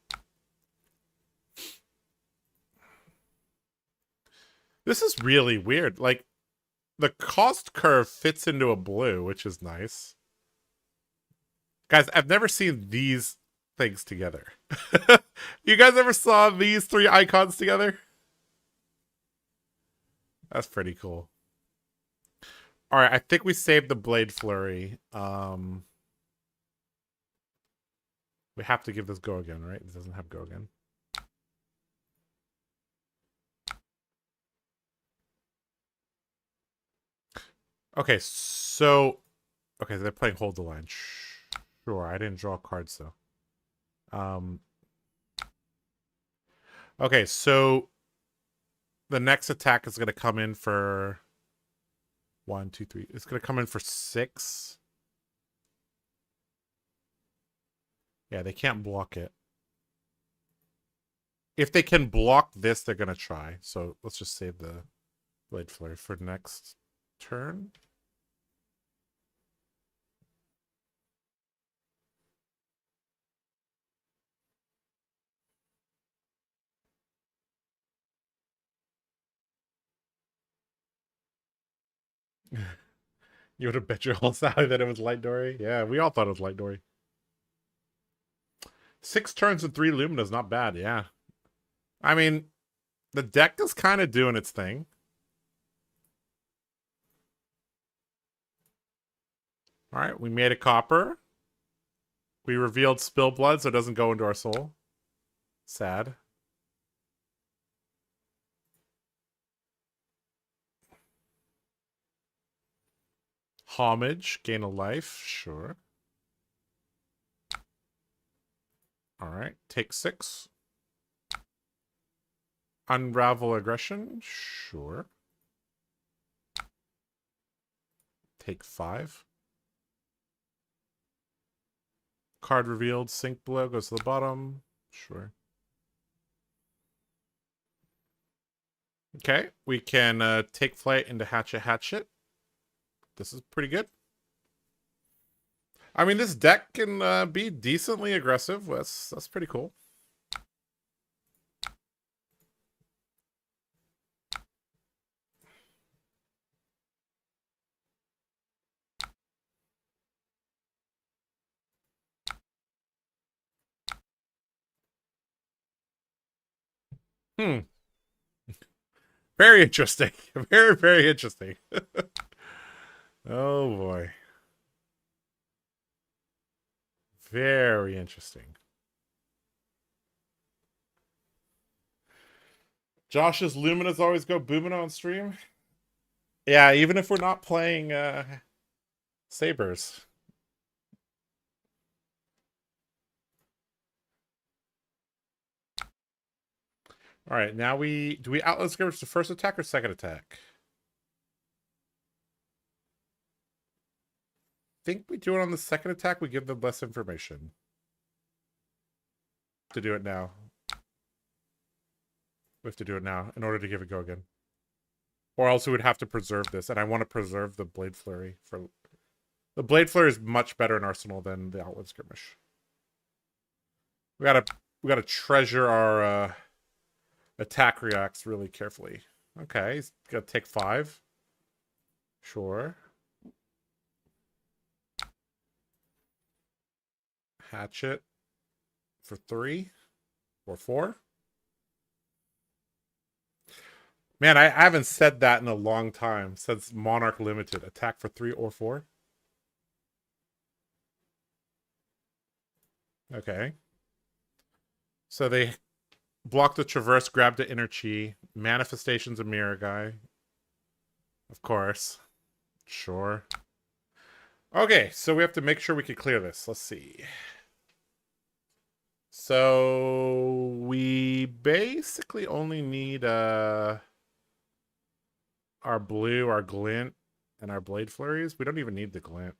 S1: This is really weird. Like, the cost curve fits into a blue, which is nice. Guys, I've never seen these things together. You guys ever saw these three icons together? That's pretty cool. Alright, I think we saved the Blade Flurry. We have to give this go again, right? It doesn't have go again. Okay, so... Okay, they're playing Hold the Line. Sure, I didn't draw cards, though. Okay, so... The next attack is going to come in for... 1, 2, 3. It's going to come in for 6. Yeah, they can't block it. If they can block this, they're going to try. So let's just save the Blade Flurry for next turn. You would have bet your whole salary that it was Light Dory? Yeah, we all thought it was Light Dory. 6 turns and 3 Lumina's not bad, yeah. I mean, the deck is kind of doing its thing. Alright, we made a copper. We revealed Spill Blood so it doesn't go into our soul. Sad. Homage, gain a life, sure. Alright, take 6. Unravel aggression, sure. Take 5. Card revealed, sink below, goes to the bottom, sure. Okay, we can take flight into Hatchet. This is pretty good. I mean, this deck can be decently aggressive. That's pretty cool. Very interesting. Very, very interesting. Oh, boy. Very interesting. Josh's Luminas always go booming on stream. Yeah, even if we're not playing Sabers. All right, now do we Outland Skirmish the first attack or second attack? I think we do it on the second attack. We give them less information. To do it now. We have to do it now in order to give it go again. Or else we would have to preserve this, and I want to preserve the Blade Flurry for. The Blade Flurry is much better in Arsenal than the Outland Skirmish. We gotta treasure our attack reacts really carefully. Okay, he's gonna take 5. Sure. Hatchet for 3 or 4. Man, I haven't said that in a long time since Monarch Limited. Attack for 3 or 4. Okay. So they blocked the Traverse, grabbed the Inner Chi. Manifestation's a Mirror Guy. Of course. Sure. Okay, so we have to make sure we can clear this. Let's see. So we basically only need our blue, our glint, and our blade flurries. We don't even need the glint.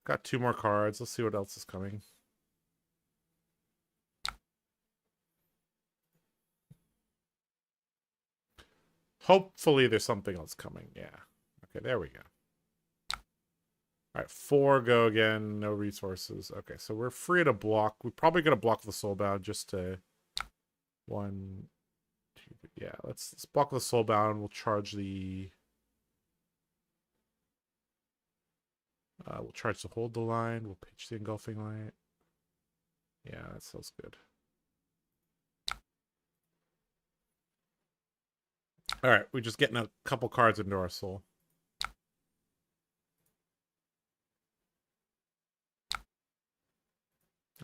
S1: Got 2 more cards. Let's see what else is coming. Hopefully there's something else coming. Yeah. Okay, there we go. All right, 4 go again. No resources. Okay, so we're free to block. We're probably going to block the soulbound just to 1, 2. Yeah, let's block the soulbound. We'll charge the we'll charge to hold the line. We'll pitch the engulfing light. Yeah, that sounds good. All right, we're just getting a couple cards into our soul.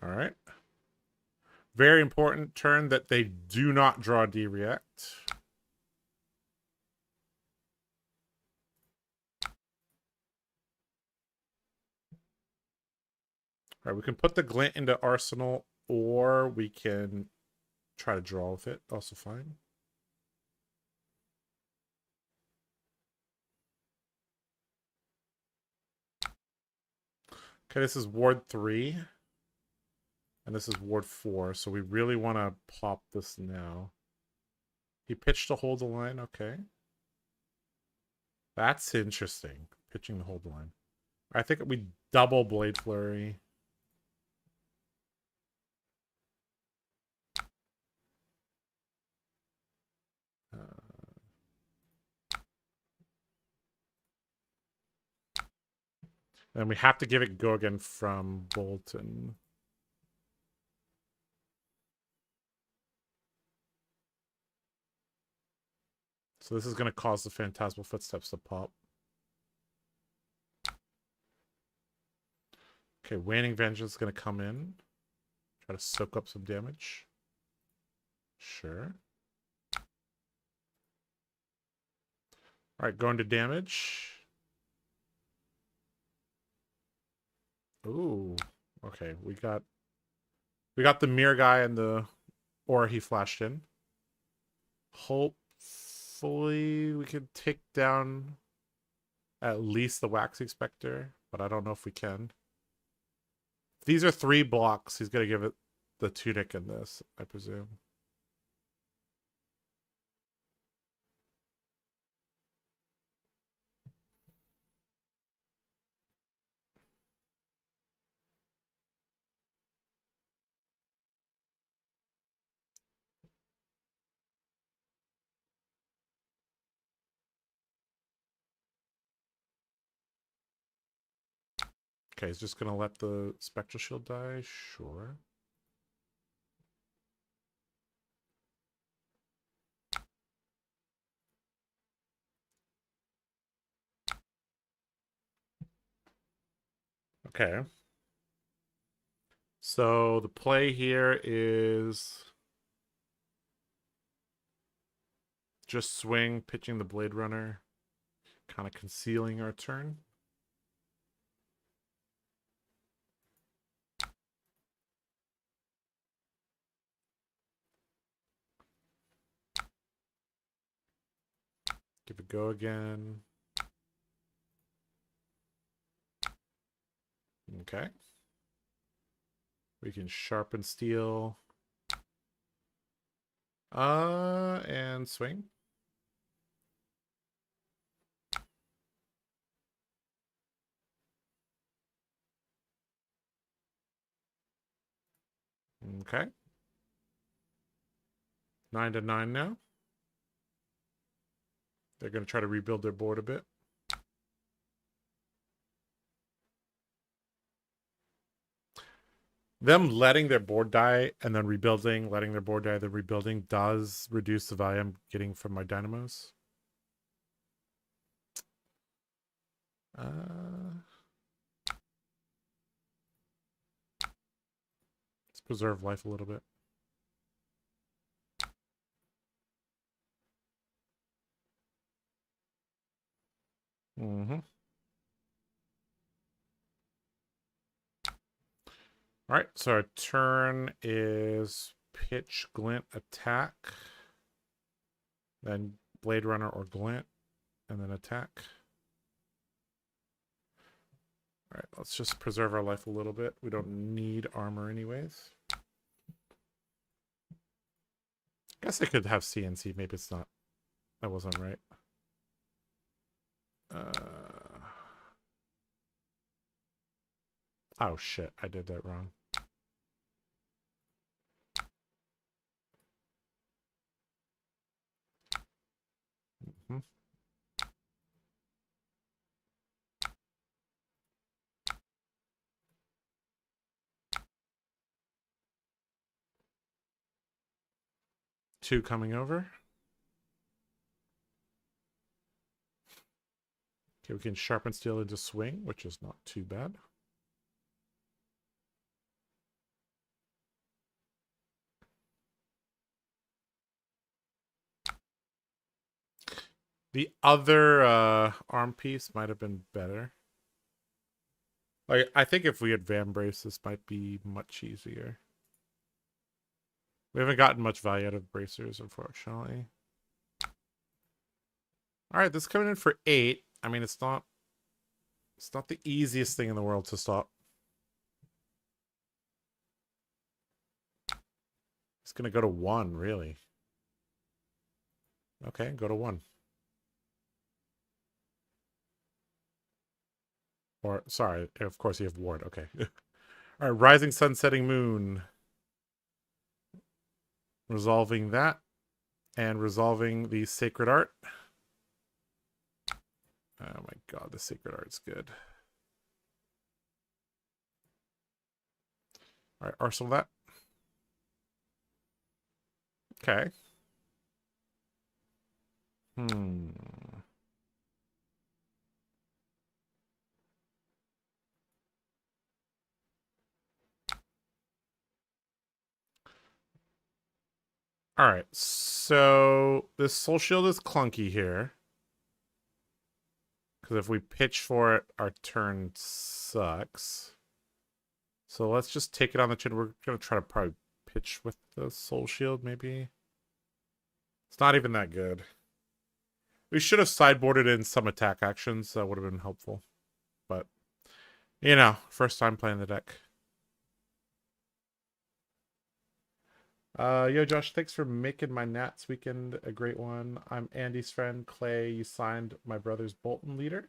S1: All right. Very important turn that they do not draw D-React. All right, we can put the glint into Arsenal, or we can try to draw with it. Also fine. Okay, this is Ward 3. And this is Ward 4. So we really want to pop this now. He pitched to hold the line. Okay. That's interesting. Pitching to hold the line. I think we double Blade Flurry. And we have to give it go again from Bolton. So this is going to cause the Phantasmal Footsteps to pop. Okay, Waning Vengeance is going to come in. Try to soak up some damage. Sure. Alright, going to damage. Ooh. Okay, we got the mirror guy and the aura he flashed in. Hopefully we can take down at least the Waxing Spectre, but I don't know if we can. These are 3 blocks. He's going to give it the tunic in this, I presume. Okay, he's just going to let the Spectral Shield die. Sure. Okay. So the play here is just swing, pitching the Blade Runner, kind of concealing our turn. Give it go again. Okay. We can sharpen steel. And swing. Okay. 9-9 now. They're going to try to rebuild their board a bit. Them letting their board die and then rebuilding, letting their board die, then rebuilding does reduce the value I'm getting from my dynamos. Let's preserve life a little bit. All right, so our turn is pitch, glint, attack, then Blade Runner or glint, and then attack. All right, let's just preserve our life a little bit. We don't need armor anyways. Guess I could have CNC. Maybe it's not. That wasn't right. Oh, shit. I did that wrong. Mm-hmm. Two coming over. Okay, we can sharpen steel into swing, which is not too bad. The other arm piece might have been better. Like, I think if we had Van Brace, this might be much easier. We haven't gotten much value out of bracers, unfortunately. All right, this is coming in for 8. I mean, it's not the easiest thing in the world to stop. It's gonna go to 1, really. Okay, go to 1. Or, sorry, of course you have ward. Okay. All right, rising sun, setting moon. Resolving that. And resolving the sacred art. Oh my god, the sacred art's good. All right, arsenal that. Okay. All right, so this soul shield is clunky here. Because if we pitch for it, our turn sucks. So let's just take it on the chin. We're going to try to probably pitch with the soul shield, maybe. It's not even that good. We should have sideboarded in some attack actions. That would have been helpful. But, you know, first time playing the deck. Yo, Josh, thanks for making my Nats weekend a great one. I'm Andy's friend, Clay. You signed my brother's Bolton leader.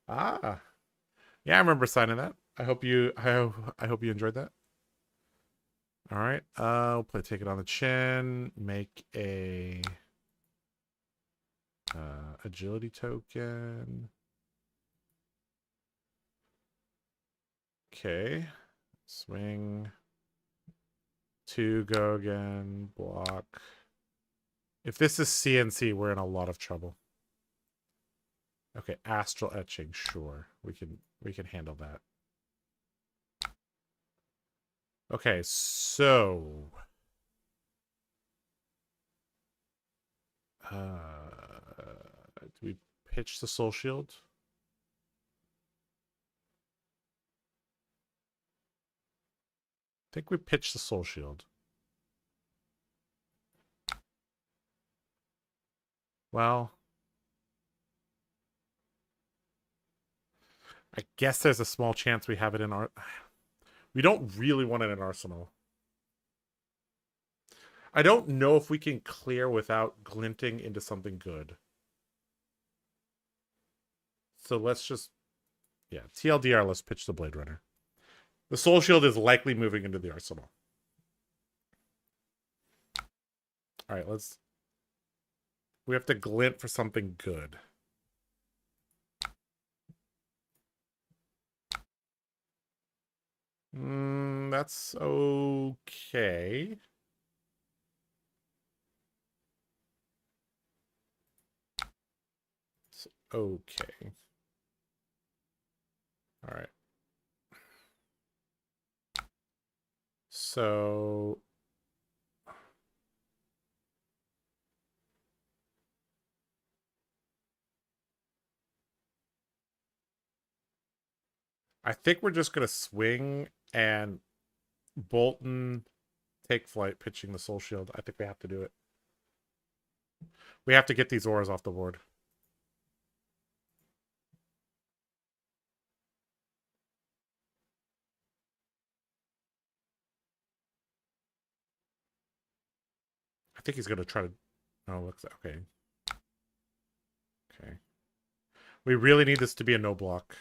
S1: Ah, yeah, I remember signing that. I hope you enjoyed that. All right, we'll play Take It on the Chin. Make a agility token. Okay, swing. 2, go again, block. If this is CNC, we're in a lot of trouble. Okay, astral etching, sure. We can handle that. Okay, so do we pitch the soul shield? I think we pitch the soul shield. Well, I guess there's a small chance we have it in our... We don't really want it in Arsenal. I don't know if we can clear without glinting into something good. So let's just... Yeah, TLDR, let's pitch the Blade Runner. The Soul Shield is likely moving into the Arsenal. All right, let's... We have to glint for something good. That's okay. It's okay. All right. So... I think we're just going to swing and Bolton, take flight, pitching the soul shield. I think we have to do it. We have to get these auras off the board. I think he's gonna try to. Oh, looks okay. Okay. We really need this to be a no block.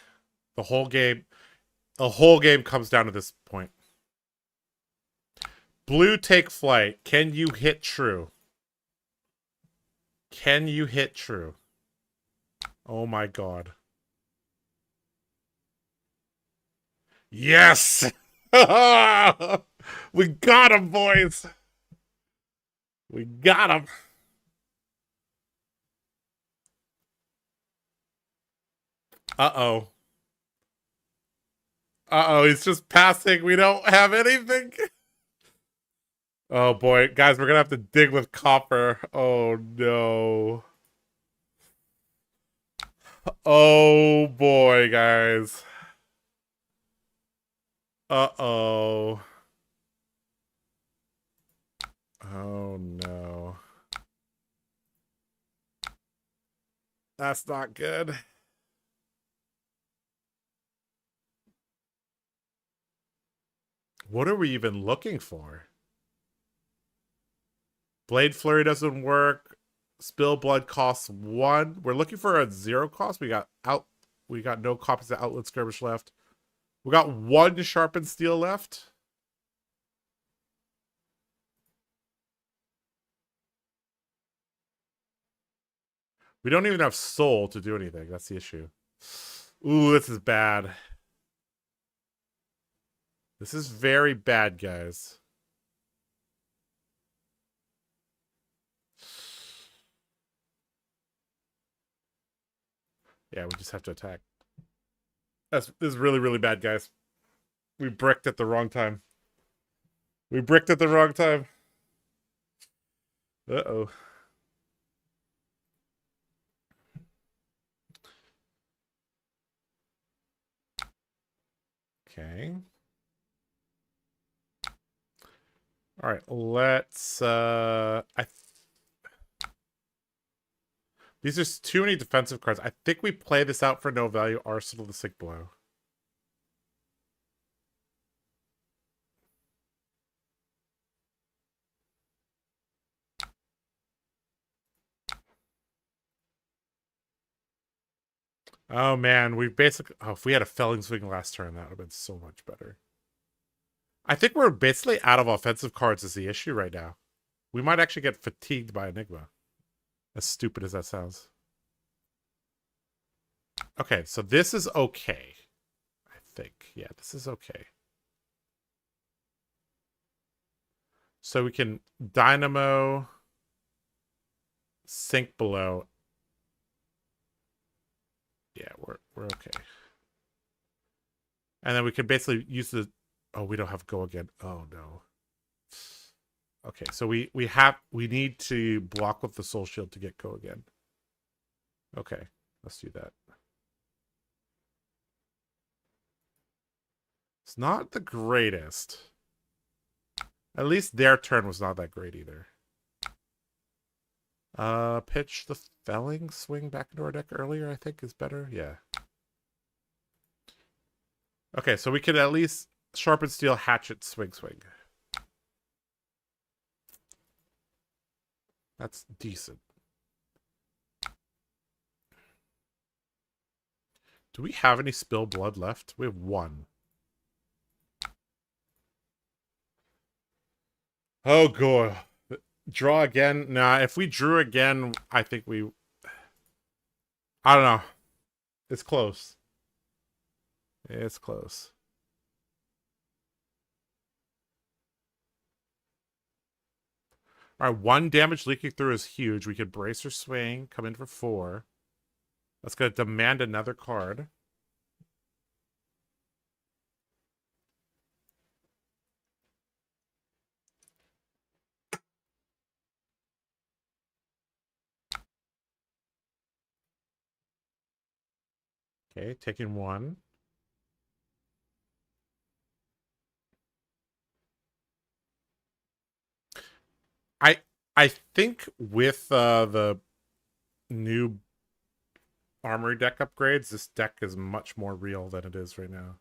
S1: The whole game comes down to this point. Blue, take flight. Can you hit true? Can you hit true? Oh my god. Yes! We got him, boys! We got him! Uh-oh. Uh-oh, he's just passing. We don't have anything. Oh boy, guys, we're gonna have to dig with copper. Oh no. Oh boy, guys. Uh-oh. Oh no. That's not good. What are we even looking for? Blade Flurry doesn't work. Spill Blood costs 1. We're looking for a 0 cost. We got no copies of Outlet Skirmish left. We got 1 Sharpened Steel left. We don't even have Soul to do anything. That's the issue. Ooh, this is bad. This is very bad, guys. Yeah, we just have to attack. This is really, really bad, guys. We bricked at the wrong time. We bricked at the wrong time. Uh-oh. Okay. All right, let's these are too many defensive cards. I think we play this out for no value. Arsenal the Sick Blow. Oh man, we basically if we had a Felling Swing last turn, that would have been so much better. I think we're basically out of offensive cards is the issue right now. We might actually get fatigued by Enigma. As stupid as that sounds. Okay, so this is okay. I think. Yeah, this is okay. So we can Dynamo, Sink Below. Yeah, we're okay. And then we can basically use the... Oh, we don't have Go Again. Oh, no. Okay, so we need to block with the Soul Shield to get Go Again. Okay, let's do that. It's not the greatest. At least their turn was not that great either. Pitch the Felling Swing back into our deck earlier, I think, is better. Yeah. Okay, so we could at least Sharpen Steel, Hatchet, Swing. That's decent. Do we have any Spill Blood left? We have 1. Oh, God. Draw again? Nah, if we drew again, I think we... I don't know. It's close. It's close. All right, 1 damage leaking through is huge. We could brace or swing, come in for 4. That's going to demand another card. Okay, taking 1. I I think with the new Armory deck upgrades, this deck is much more real than it is right now.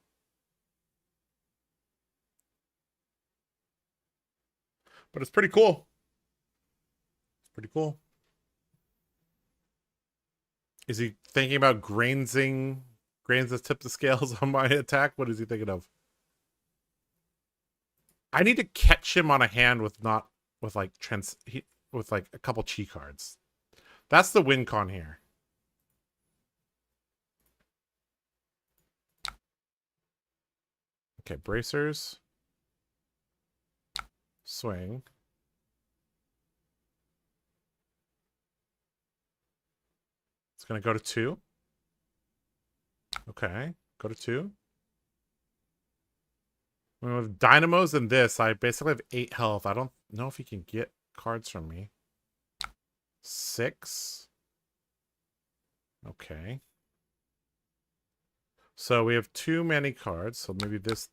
S1: But it's pretty cool. It's pretty cool. Is he thinking about grains that tip the scales on my attack? What is he thinking of? I need to catch him on a hand with not with like with like a couple chi cards. That's the win con here. Okay, bracers. Swing. It's gonna go to 2. Okay, go to 2. With dynamos and this, I basically have 8 health. I don't know if he can get cards from me. 6. Okay. So we have too many cards. So maybe this.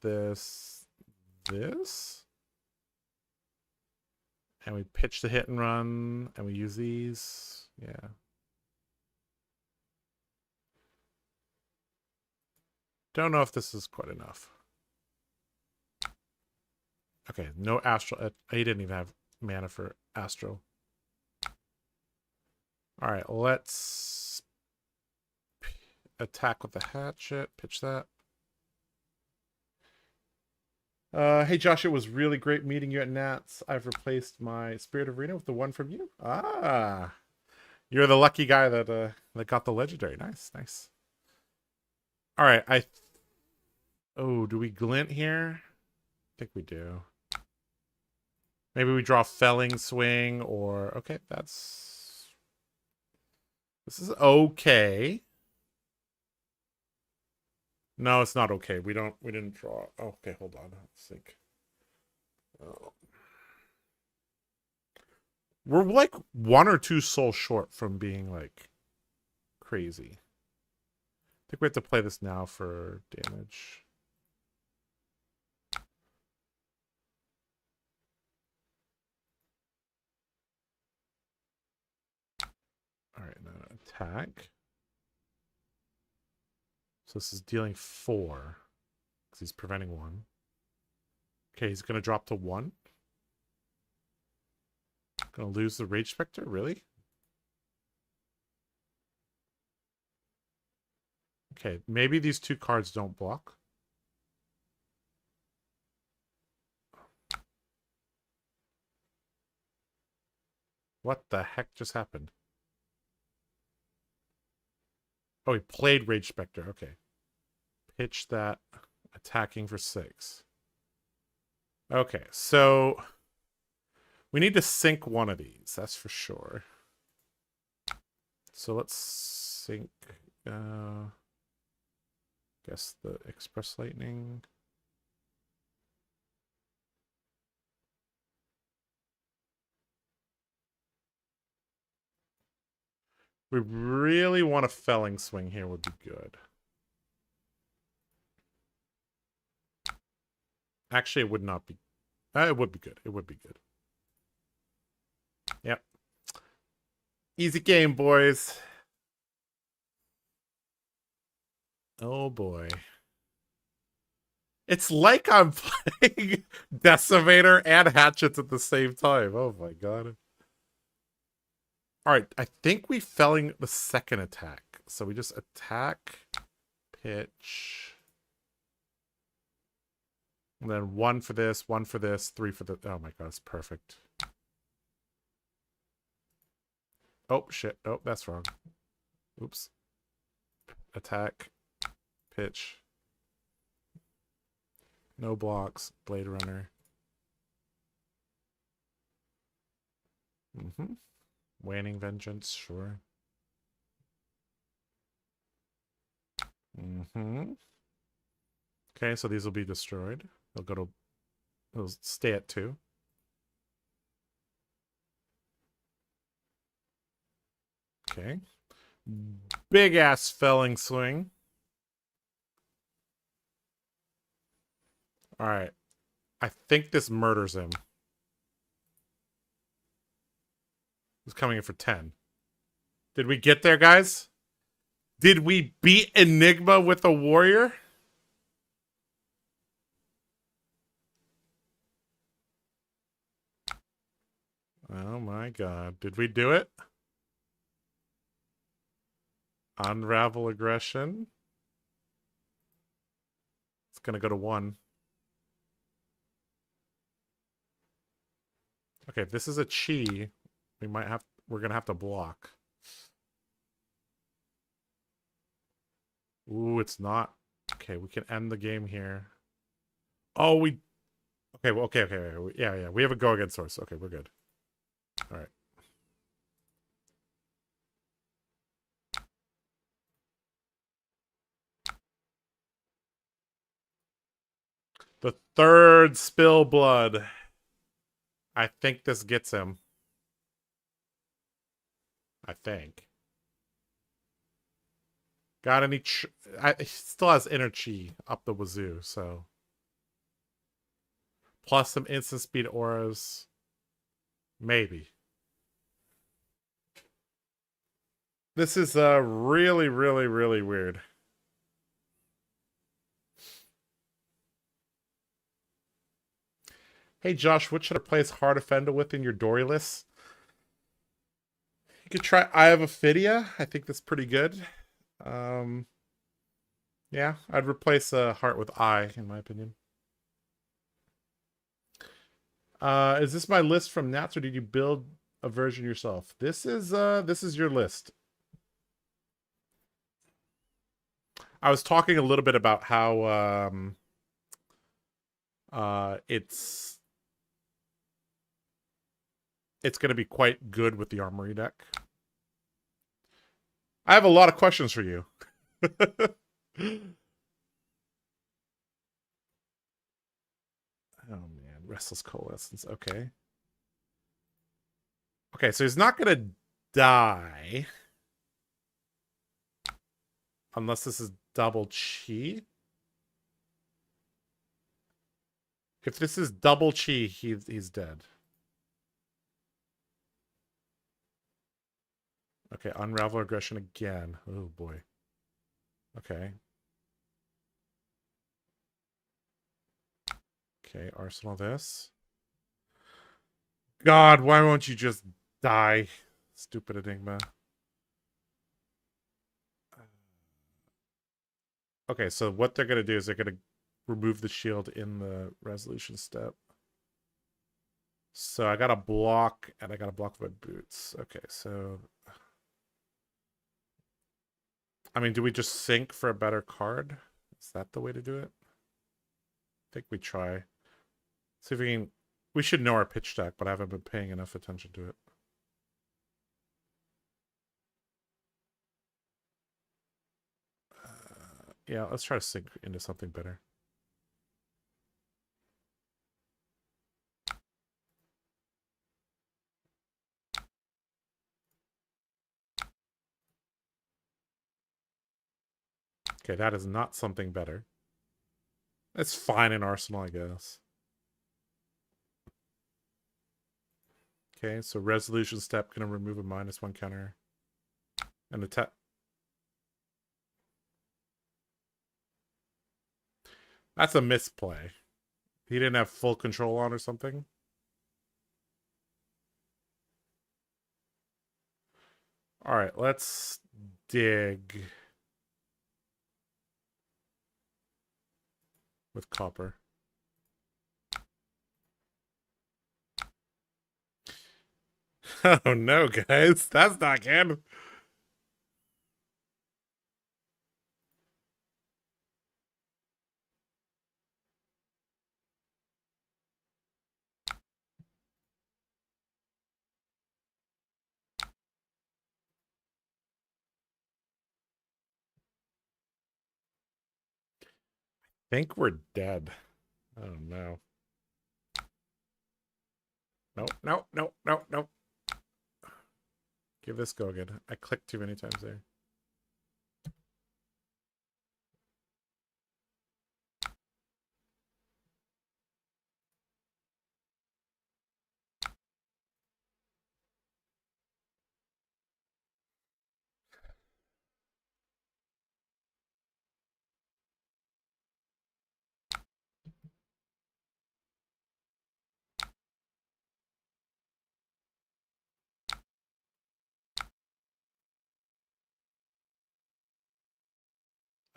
S1: And we pitch the hit and run. And we use these. Yeah. Don't know if this is quite enough. Okay, no Astral. He didn't even have mana for Astral. All right, let's attack with the hatchet. Pitch that. Hey Josh, it was really great meeting you at Nats. I've replaced my Spirit Arena with the one from you. Ah, you're the lucky guy that got the legendary. Nice, nice. All right, oh, do we glint here? I think we do. Maybe we draw Felling Swing or... Okay, this is okay. No, it's not okay. We didn't draw... Oh, okay, hold on. Let's think. Oh. We're like 1 or 2 souls short from being like crazy. I think we have to play this now for damage. All right, now attack. So this is dealing 4 because he's preventing 1. Okay, he's gonna drop to 1. Gonna lose the Rage Spectre, really? Okay, maybe these 2 cards don't block. What the heck just happened? Oh, he played Rage Spectre. Okay. Pitch that. Attacking for 6. Okay, so we need to sink one of these. That's for sure. So let's sink... guess the Express Lightning. We really want a Felling Swing here would be good. Actually, it would not be... it would be good. It would be good. Yep. Easy game, boys. Oh, boy. It's like I'm playing Decimator and Hatchets at the same time. Oh, my God. All right, I think we felling the second attack. So we just attack, pitch... And then 1 for this, 1 for this, 3 for the... Oh my god, it's perfect. Oh, shit. Oh, that's wrong. Oops. Attack. Pitch. No blocks. Blade Runner. Waning Vengeance, sure. Okay, so these will be destroyed. They'll stay at 2. Okay. Big ass Felling Swing. All right. I think this murders him. Who's coming in for 10? Did we get there, guys? Did we beat Enigma with a warrior? Oh my god. Did we do it? Unravel aggression. It's gonna go to 1. Okay, if this is a chi, we're gonna have to block. Ooh, it's not. Okay, we can end the game here. Oh, we... Okay, well, okay. Yeah. We have a go against source. Okay, we're good. All right. The third spill blood. I think this gets him. I think. Got any... he still has inner chi up the wazoo, so... Plus some instant speed auras. Maybe. This is really, really, really weird. Hey Josh, what should I place Hard Offender with in your Dory list? You could try Eye of Ophidia. I think that's pretty good. Yeah, I'd replace Heart with Eye, in my opinion. Is this my list from Nats, or did you build a version yourself? This is your list. I was talking a little bit about how it's going to be quite good with the Armory deck. I have a lot of questions for you. Oh man, Restless Coalescence. Okay. Okay, so he's not gonna die unless this is double chi. If this is double chi, he's dead. Okay, unravel aggression again. Oh boy. Okay. Okay, arsenal this. God, why won't you just die? Stupid Enigma. Okay, so what they're gonna do is they're gonna remove the shield in the resolution step. So I got a block, and I got a block with my boots. Okay, so... I mean, do we just sync for a better card? Is that the way to do it? I think we try. See if we can... We should know our pitch deck, but I haven't been paying enough attention to it. Yeah, let's try to sync into something better. Okay, that is not something better. It's fine in Arsenal, I guess. Okay, so resolution step gonna remove a -1 counter. And attack. That's a misplay. He didn't have full control on or something. Alright, let's dig with copper. Oh no, guys. That's not good. I think we're dead. Oh no. No. Give this go again. I clicked too many times there.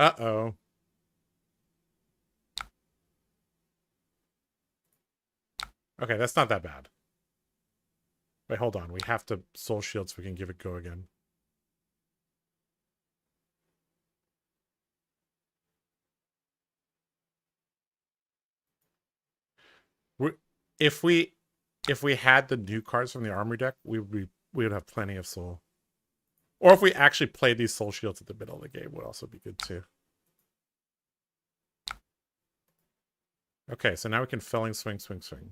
S1: Uh-oh. Okay, that's not that bad. Wait, hold on. We have to soul shield so we can give it go again. If we had the new cards from the armory deck, we would have plenty of soul. Or if we actually played these soul shields at the middle of the game, would also be good too. Okay, so now we can felling swing, swing, swing.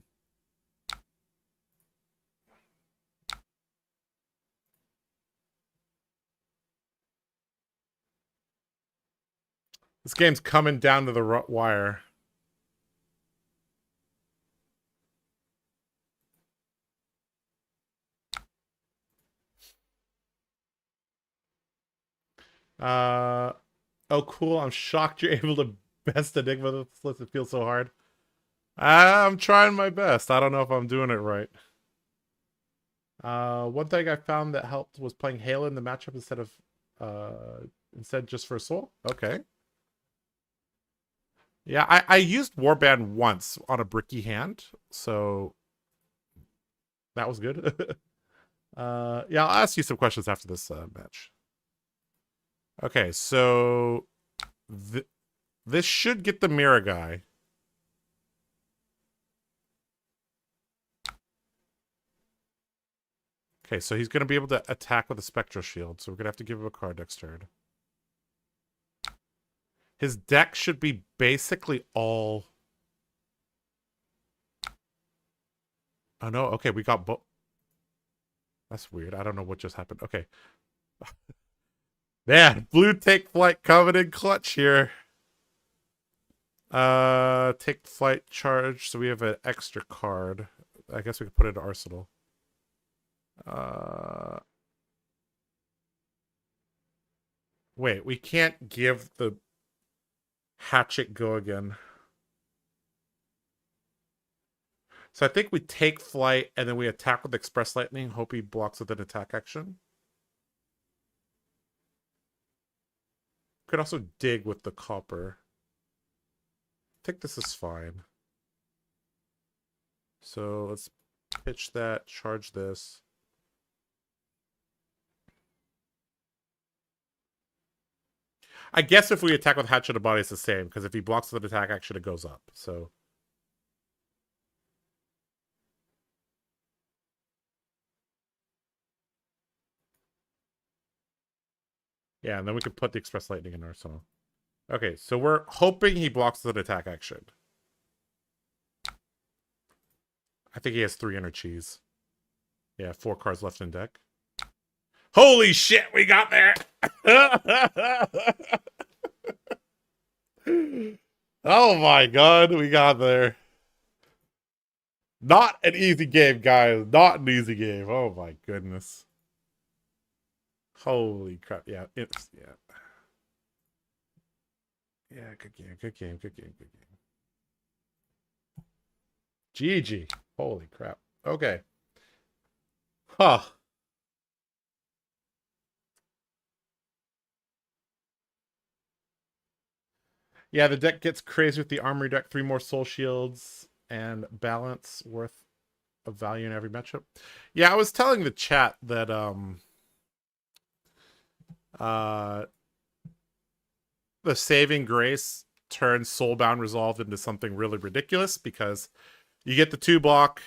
S1: This game's coming down to the wire. Oh, cool. I'm shocked you're able to best Enigma this list. It feels so hard. I'm trying my best. I don't know if I'm doing it right. One thing I found that helped was playing Halo in the matchup instead just for Soul. Okay. Yeah, I used Warband once on a bricky hand, so that was good. Yeah, I'll ask you some questions after this match. Okay, so this should get the mirror guy. Okay, so he's going to be able to attack with a Spectral Shield, so we're going to have to give him a card next turn. His deck should be basically all... Oh, no. Okay, we got both. That's weird. I don't know what just happened. Okay. Man, blue take flight coming in clutch here. Take flight charge, so we have an extra card. I guess we could put it in Arsenal. Wait, we can't give the hatchet go again. So I think we take flight and then we attack with Express Lightning, hope he blocks with an attack action. Could also dig with the copper. I think this is fine. So let's pitch that, charge this. I guess if we attack with Hatchet of Body, it's the same, because if he blocks with an attack action, it goes up. So yeah, and then we could put the Express Lightning in Arsenal. Okay, so we're hoping he blocks with an attack action. I think he has 3 cheese. Yeah, 4 cards left in deck. Holy shit, we got there! Oh my god, we got there. Not an easy game, guys. Not an easy game. Oh my goodness. Holy crap. Yeah, it's... Yeah. Yeah, good game, good game, good game, good game. GG. Holy crap. Okay. Huh. Yeah, the deck gets crazy with the armory deck. 3 more soul shields and balance worth of value in every matchup. Yeah, I was telling the chat that the saving grace turns Soulbound Resolve into something really ridiculous, because you get the 2 block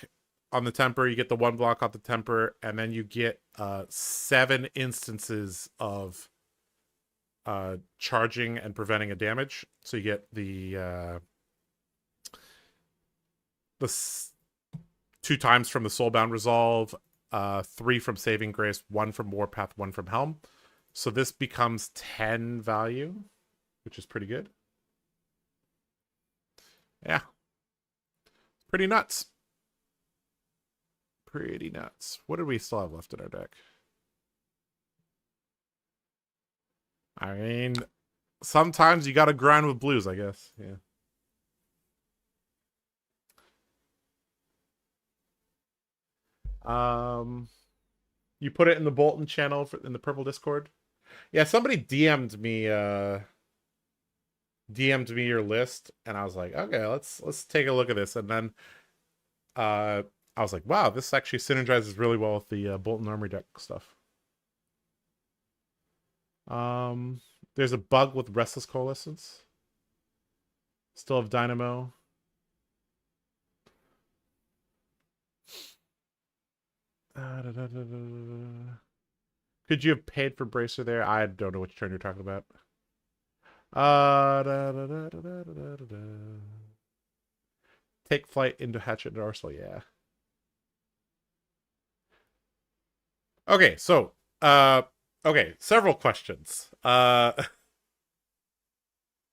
S1: on the temper, you get the 1 block on the temper, and then you get 7 instances of charging and preventing a damage. So you get the 2 times from the Soulbound Resolve, 3 from Saving Grace, 1 from Warpath, 1 from Helm. So this becomes 10 value, which is pretty good. Yeah. Pretty nuts. Pretty nuts. What do we still have left in our deck? I mean, sometimes you gotta grind with blues, I guess. Yeah. You put it in the Bolton channel in the Purple Discord? Yeah, somebody DM'd me DM'd me your list, and I was like, okay, let's take a look at this. And then I was like, wow, this actually synergizes really well with the Bolton Armory deck stuff. There's a bug with Restless Coalescence. Still have Dynamo. Could you have paid for Bracer there? I don't know which turn you're talking about. Take flight into Hatchet and Arsenal, yeah. Okay, so okay, several questions.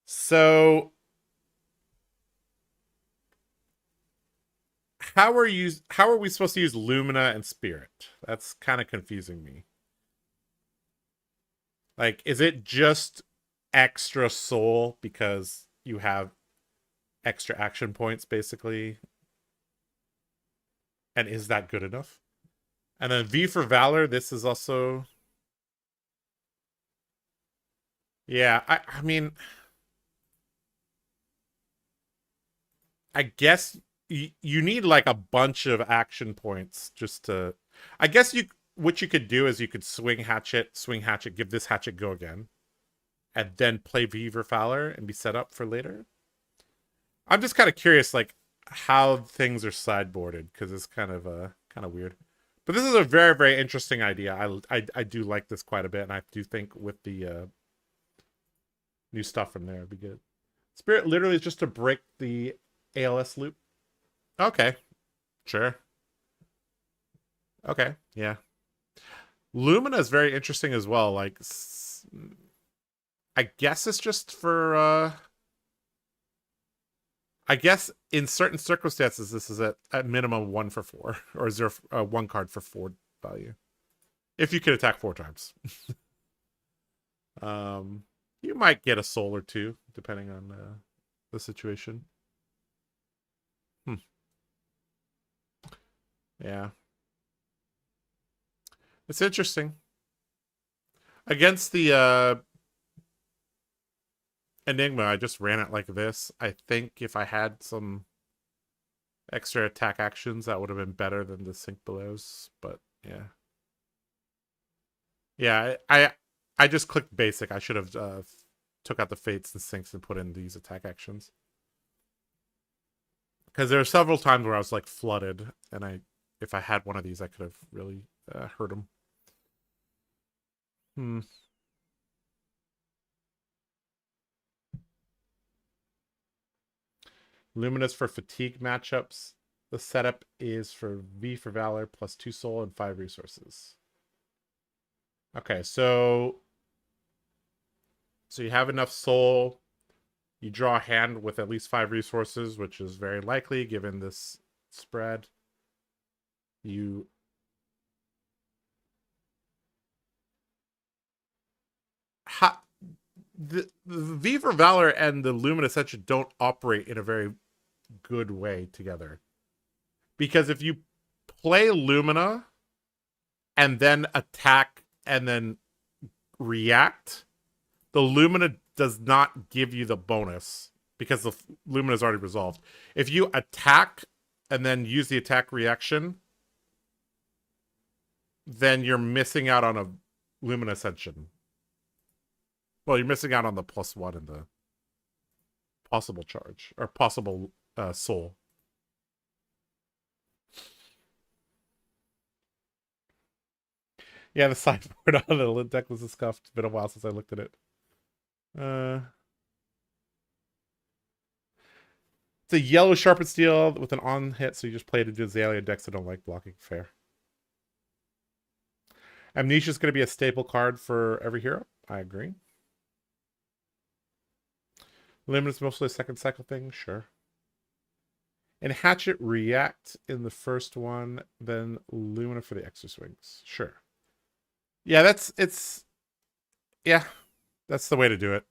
S1: So how are we supposed to use Lumina and Spirit? That's kind of confusing me. Like, is it just extra soul because you have extra action points, basically? And is that good enough? And then V for Valor, this is also... Yeah, I mean... I guess you need like a bunch of action points just to... I guess what you could do is you could swing hatchet, give this hatchet go again, and then play V for Valor and be set up for later. I'm just kind of curious, like, how things are sideboarded, because it's kind of weird. But this is a very, very interesting idea. I do like this quite a bit, and I do think with the new stuff from there, it'd be good. Spirit literally is just to break the ALS loop. Okay, sure. Okay, yeah. Lumina is very interesting as well. Like, I guess it's just for I guess in certain circumstances, this is at minimum 1 for 4, or 0 1 card for 4 value, if you can attack 4 times. You might get a soul or 2 depending on the situation. Yeah, it's interesting. Against the Enigma, I just ran it like this. I think if I had some extra attack actions, that would have been better than the Sink Belows. But yeah, yeah. I just clicked basic. I should have took out the Fates and Sinks and put in these attack actions, because there are several times where I was like flooded, and if I had one of these, I could have really hurt him. Luminous for fatigue matchups. The setup is for V for Valor plus 2 soul and 5 resources. Okay, so you have enough soul. You draw a hand with at least 5 resources, which is very likely given this spread. The V for Valor and the Luminous Ascension don't operate in a very good way together. Because if you play Lumina and then attack and then react, the Lumina does not give you the bonus because the Lumina is already resolved. If you attack and then use the attack reaction, then you're missing out on a Lumina Ascension. Well, you're missing out on the +1 in the possible charge, or possible soul. Yeah, the sideboard on the deck was scuffed. It's been a while since I looked at it. It's a yellow sharpened steel with an on hit, so you just play it into Azelia decks that don't like blocking. Fair. Amnesia is going to be a staple card for every hero. I agree. Limit is mostly a second cycle thing. Sure. And Hatchet react in the first one, then Lumina for the extra swings. Sure. Yeah, that's the way to do it.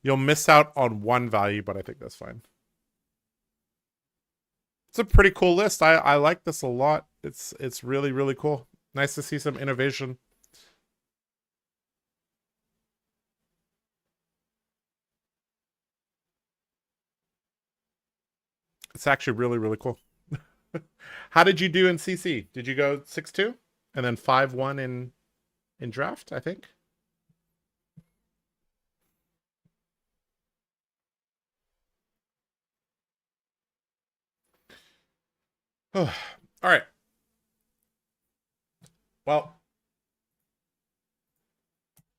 S1: You'll miss out on 1 value, but I think that's fine. It's a pretty cool list. I like this a lot. It's really, really cool. Nice to see some innovation. It's actually really, really cool. How did you do in CC? Did you go 6-2 and then 5-1 in draft, I think? All right. Well,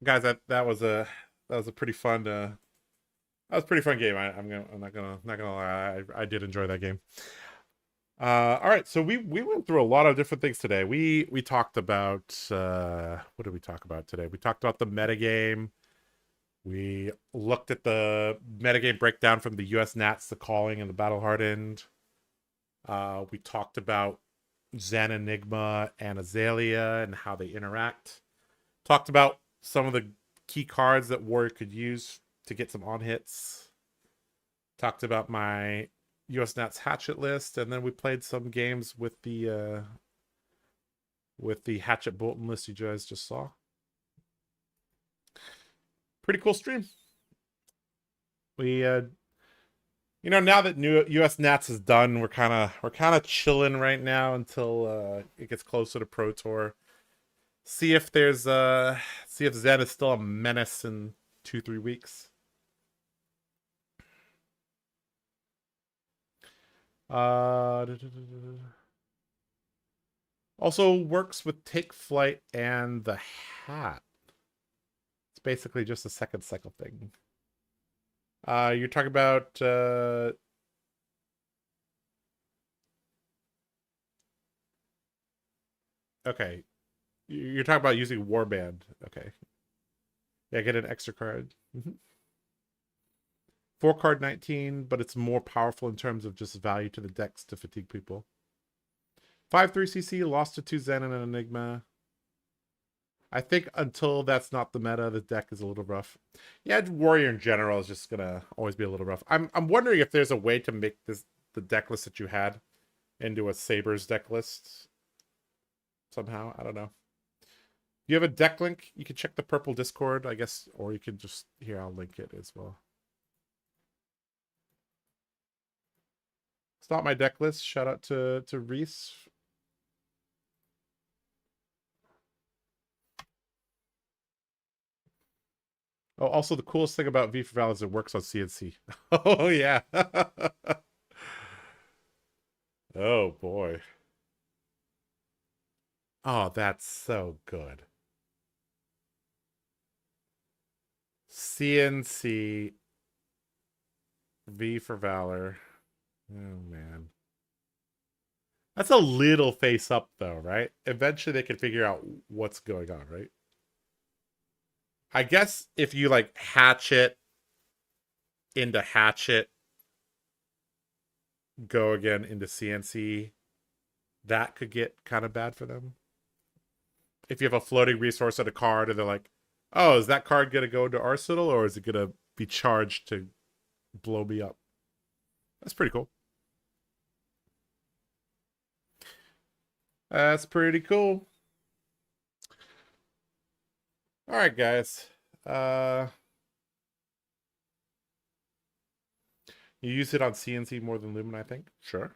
S1: guys, that was a pretty fun that was a pretty fun game. I'm not gonna lie, I did enjoy that game. All right, so we went through a lot of different things today. We talked about what did we talk about today? We talked about the metagame. We looked at the metagame breakdown from the US Nats, the calling, and the battle hardened. We talked about Zen, Enigma, and Azelia and how they interact. Talked about some of the key cards that Warrior could use to get some on hits. Talked about my US Nats hatchet list, and then we played some games with the hatchet Bolton list you guys just saw. Pretty cool stream. We you know, now that new US Nats is done, we're kind of chilling right now until it gets closer to Pro Tour. See if Zen is still a menace in 2-3 weeks. Also works with Take Flight and the hat. It's basically just a second cycle thing. You're talking about okay. You're talking about using Warband. Okay. Yeah, get an extra card. 4-card 19, but it's more powerful in terms of just value to the decks to fatigue people. 5-3 CC, lost to 2 Zen and an Enigma. I think until that's not the meta, the deck is a little rough. Yeah, Warrior in general is just gonna always be a little rough. I'm wondering if there's a way to make the deck list that you had into a Sabres deck list somehow. I don't know. You have a deck link? You can check the purple Discord, I guess, or you can just here. I'll link it as well. It's not my deck list. Shout out to Reese. Oh, also the coolest thing about V for Val is it works on CNC. Oh yeah. Oh boy. Oh, that's so good. CNC V for Valor. Oh man. That's a little face up though, right? Eventually they can figure out what's going on, right? I guess if you like hatchet into hatchet, go again into CNC, that could get kind of bad for them. If you have a floating resource at a card and they're like, oh, is that card going to go into Arsenal or is it going to be charged to blow me up? That's pretty cool. That's pretty cool. All right, guys. You use it on CNC more than Lumen, I think. Sure.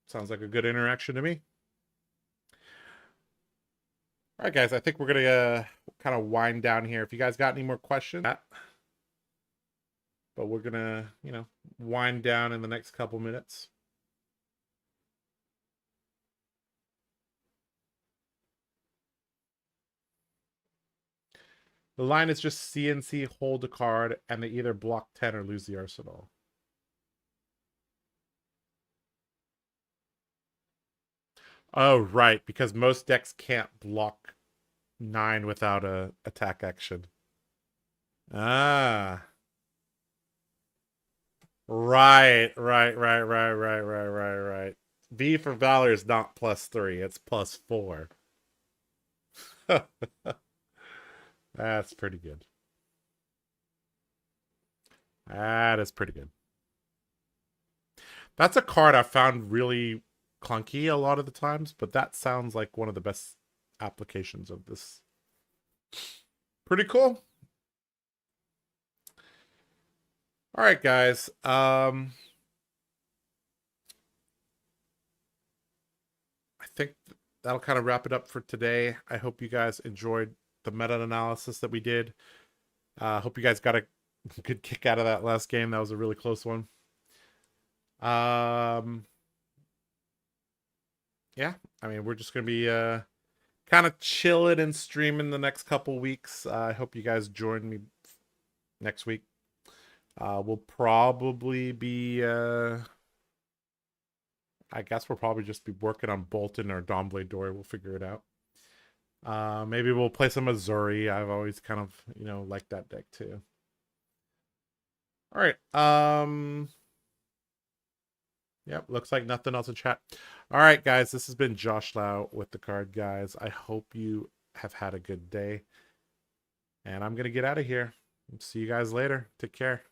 S1: Sounds like a good interaction to me. All right, guys. I think we're going to kind of wind down here. If you guys got any more questions, but we're going to, you know, wind down in the next couple minutes. The line is just CNC hold a card, and they either block 10 or lose the arsenal. Oh, right, because most decks can't block 9 without a attack action. Ah. Right. V for Valor is not +3, it's +4. That's pretty good. That is pretty good. That's a card I found really clunky a lot of the times, but that sounds like one of the best applications of this. Pretty cool. All right, guys. think that'll kind of wrap it up for today. I hope you guys enjoyed the meta analysis that we did. Hope you guys got a good kick out of that last game. That was a really close one. Yeah, I mean, we're just gonna be kind of chilling and streaming the next couple weeks. I hope you guys join me next week. We'll probably be I guess we'll probably just be working on Bolton or Dawnblade Dory. We'll figure it out. Maybe we'll play some Azuri. I've always kind of, liked that deck too. All right. Yep, looks like nothing else in chat. All right, guys, this has been Josh Lau with TheCardGuyz. I hope you have had a good day. And I'm going to get out of here. See you guys later. Take care.